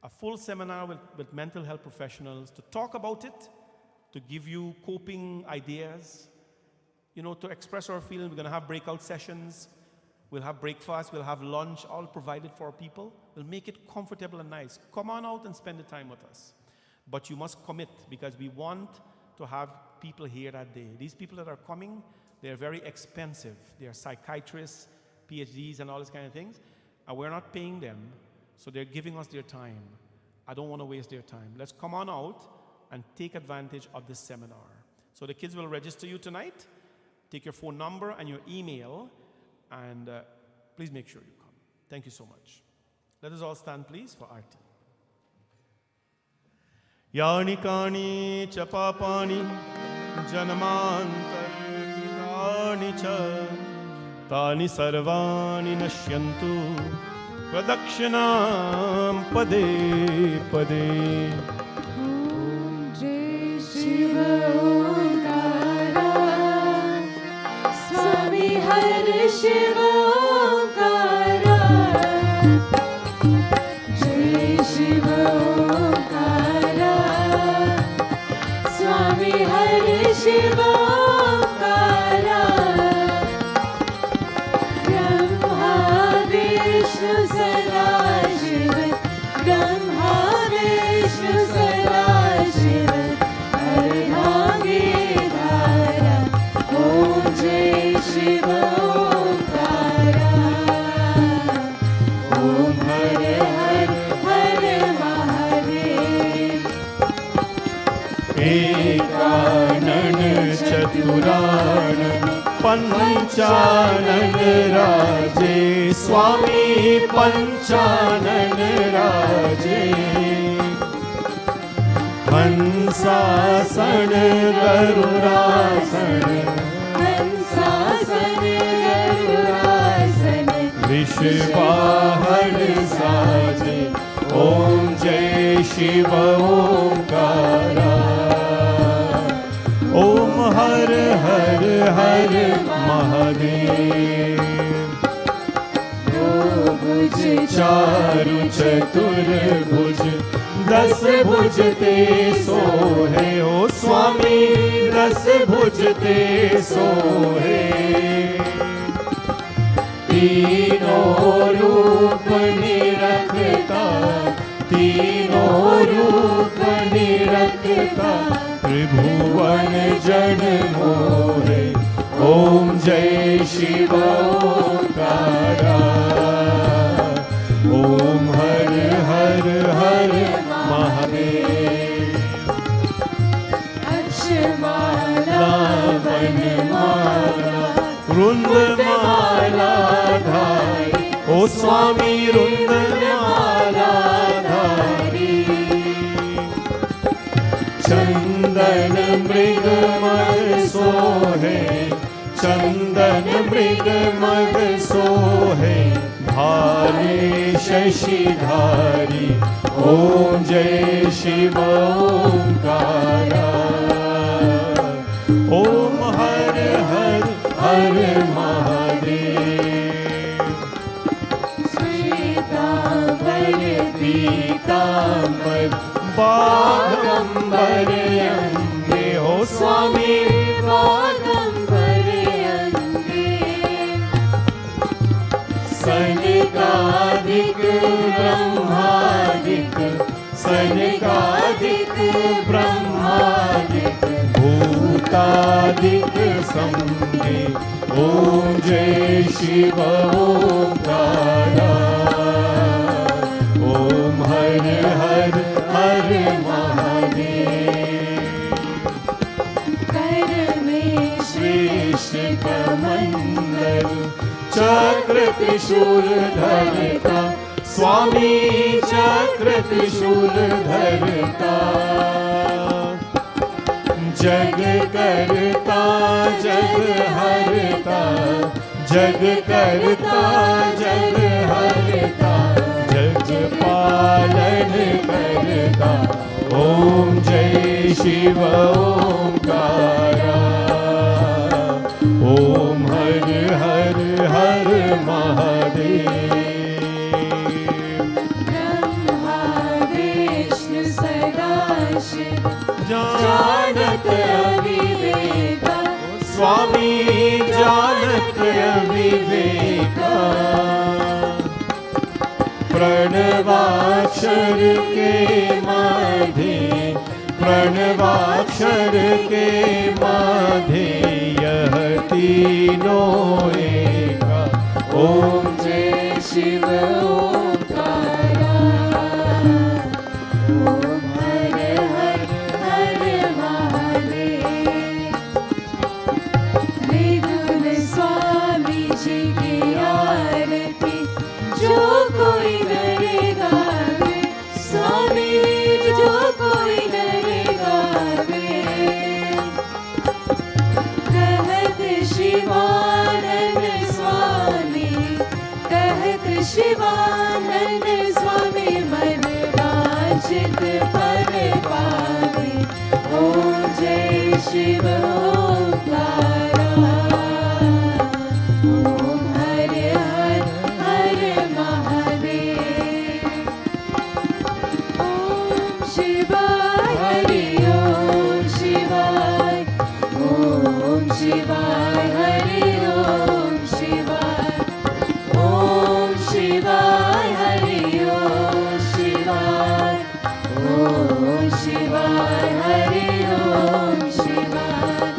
A full seminar with mental health professionals to talk about it, to give you coping ideas, you know, to express our feelings. We're going to have breakout sessions. We'll have breakfast. We'll have lunch, all provided for our people. We'll make it comfortable and nice. Come on out and spend the time with us. But you must commit because we want to have people here that day. These people that are coming, they're very expensive. They are psychiatrists, PhDs, and all these kind of things. And we're not paying them, so they're giving us their time. I don't want to waste their time. Let's come on out and take advantage of this seminar. So the kids will register you tonight. Take your phone number and your email, and please make sure you come. Thank you so much. Let us all stand, please, for Aarti. Yani kani cha papani janamantari cha tani sarvani nashyantu pradakshinam pade pade. Om Jai Shiva Omkara Swami Har Shiva Omkara Jai Shiva Omkara Swami Har Shiva Omkara Brahma Vishnu Sadashiva Brahma Vishnu Sadashiva Arhange Dhara Om Jai Shiva Omkara Om Har Har Har Mahadev एकानन चतुरानन Panchanan राजे स्वामी पंचानन राजे हंसासन गरुरासन हंसासन गरुडासन विश्वाहन साजे ओम जय शिव ओंकारा ओम हर हर हर महादेव भुज चारु चतुर्भुज दस भुज ते सोहे ओ स्वामी दस भुज ते सोहे तीनों रूप निरखता तीनों रूप निरखता त्रिभुवन जन मोहे ओम जय शिव ओंकारा ओम हर हर हर महादेव अक्षमाला वनमाला रुंदमाला धारी ओ स्वामी रुंदमाला धारी चंदन मृग मद सोहे चंदन मृग मद सोहे भाले शशिधारी ओम जय शिव ओंकारा ओम हर हर हर महादेव श्वेतांबर पीतांबर बागंबर अंगे हो स्वामी बागंबर अंगे सनकादिक ब्रह्मादिक सनकादिक ब्रह्मादिक भूतादिक संगे ॐ जय शिव ओंकारा ॐ हर हर हर महादेव कर में श्रेष्ठ कमंडल चक्र त्रिशूल धरता स्वामी चक्र त्रिशूल धरता जग करता जग हरता जग करता जग हरता जग पालन करता ॐ जय शिव ओंकारा ॐ हर हर हर महादेव ब्रह्मा विष्णु सदाशिव जानत अविवेका स्वामी जानत अविवेका प्रणवाक्षर के माधे प्रणवाक्षर के माधे यह तीनों एका ॐ जय शिव ओंकारा ओम हर हर हर महादेव विदुर स्वामी जी की आरती जो कोई नरे गावे स्वामी जो कोई नरे गावे कहत शिवानंद स्वामी कहत शिवानंद स्वामी मन वांछित फल पावे ॐ जय शिव ओंकारा ओम हर हर हर महादेव ओम शिवाय हरि ओम शिवाय ओम शिवाय हरि ओम शिवाय ओम शिवाय हरि ओम शिवाय ओम शिवाय हरि ओम शिवाय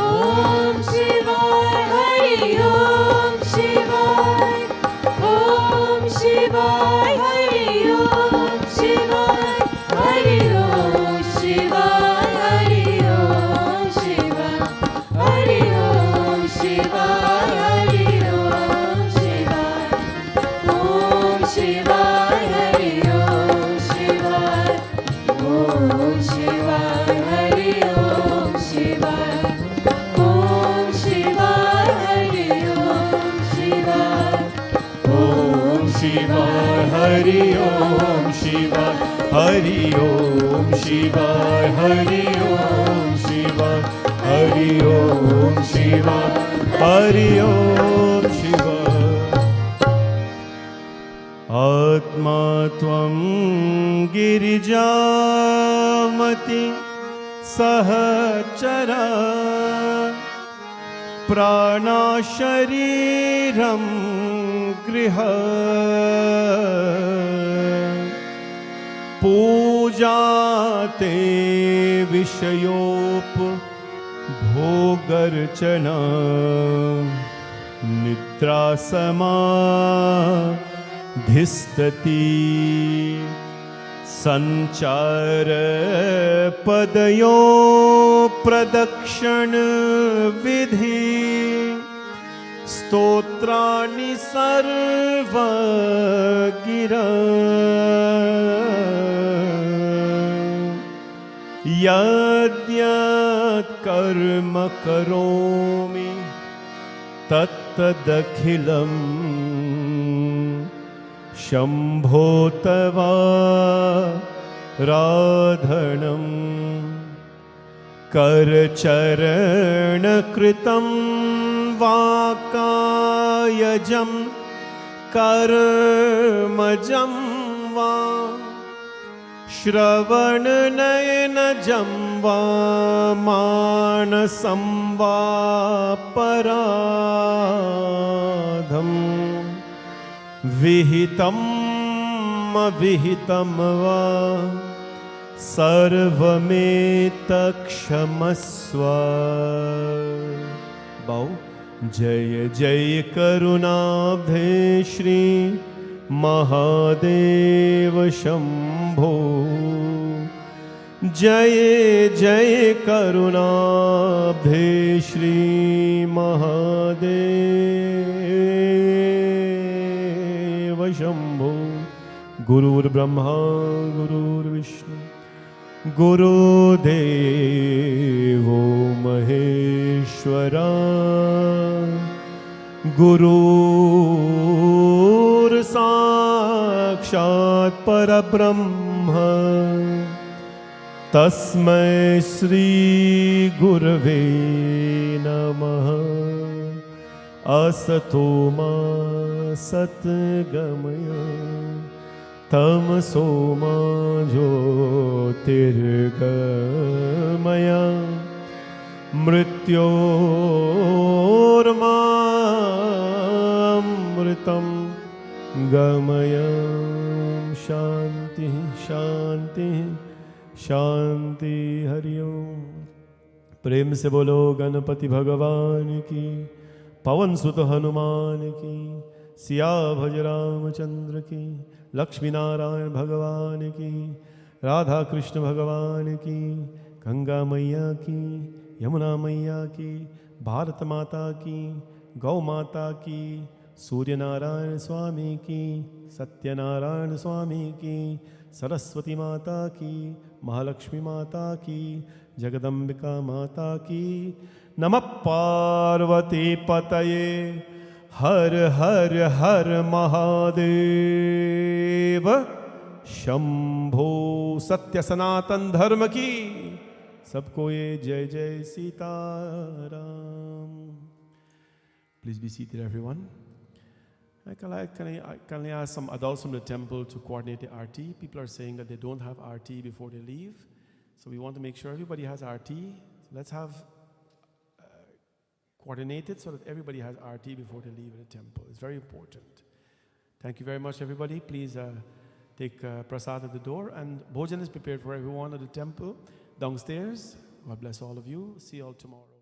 ओम शिवाय हरि ओम शिवाय ओम शिवाय हरि ओम शिवाय हरि ओम शिवाय हरि ओम शिवाय हरि ओम शिवाय हरि ओम शिवाय ओम शिवाय हरि ओम शिवाय ओम शिवाय हरि ओम शिवाय ओम शिवाय हरि ओम शिवाय ॐ शिवाय हरि ओम शिवाय हरि ओम शिवाय हरि ओम शिवाय हरि ओम शिवाय हरि ओम शिवाय आत्मा त्वं गिरिजामति सहचरा प्राणा शरीरं गृह पूजाते विषयोप भोगर्चना निद्रा समाधिस्तति संचार पदयो प्रदक्षिण विधि स्तोत्राणि सर्वगिरा यद्यत् कर्म करोमि तत्तदखिलम् शम्भो तवाराधनम् करचरणकृतं वा कायजं कर्मजं वा श्रवणनयनजं वा मानसं वा पराधम् विहितम् अविहितं वा सर्वमेतत्क्षमस्व। भाव जय जय करुणाब्धे श्री महादेव शंभो। जय जय करुणाब्धे श्री महादेव शंभो। गुरुर्ब्रह्मा गुरुर्विष्णु गुरुदेवो महेश्वरा। गुरुर्साक्षात् परब्रह्म तस्मै श्री गुरवे नमः। असतो मा सद्गमय तमसो मा ज्योतिर्गमय। मृत्योर्मामृतं गमय। शांति शांति शांति। हरि ओम। प्रेम से बोलो गणपति भगवान की, पवन सुत हनुमान की, सिया भज रामचंद्र की, लक्ष्मी नारायण भगवान की, राधा कृष्ण भगवान की, गंगा मैया की, यमुना मैया की, भारत माता की, गौ माता की, सूर्य नारायण स्वामी की, सत्यनारायण स्वामी की, सरस्वती माता की, महालक्ष्मी माता की, जगदम्बिका माता की। नमः पार्वती पतये। हर हर हर महादेव शंभो। सत्य सनातन धर्म की। सबको ये जय जय Sitaram. Please be seated, everyone. Can I ask some adults from the temple to coordinate the RT? People are saying that they don't have RT before they leave. So we want to make sure everybody has RT. So let's have coordinated so that everybody has RT before they leave the temple. It's very important. Thank you very much, everybody. Please take prasad at the door. And bhojan is prepared for everyone at the temple downstairs. God bless all of you. See you all tomorrow.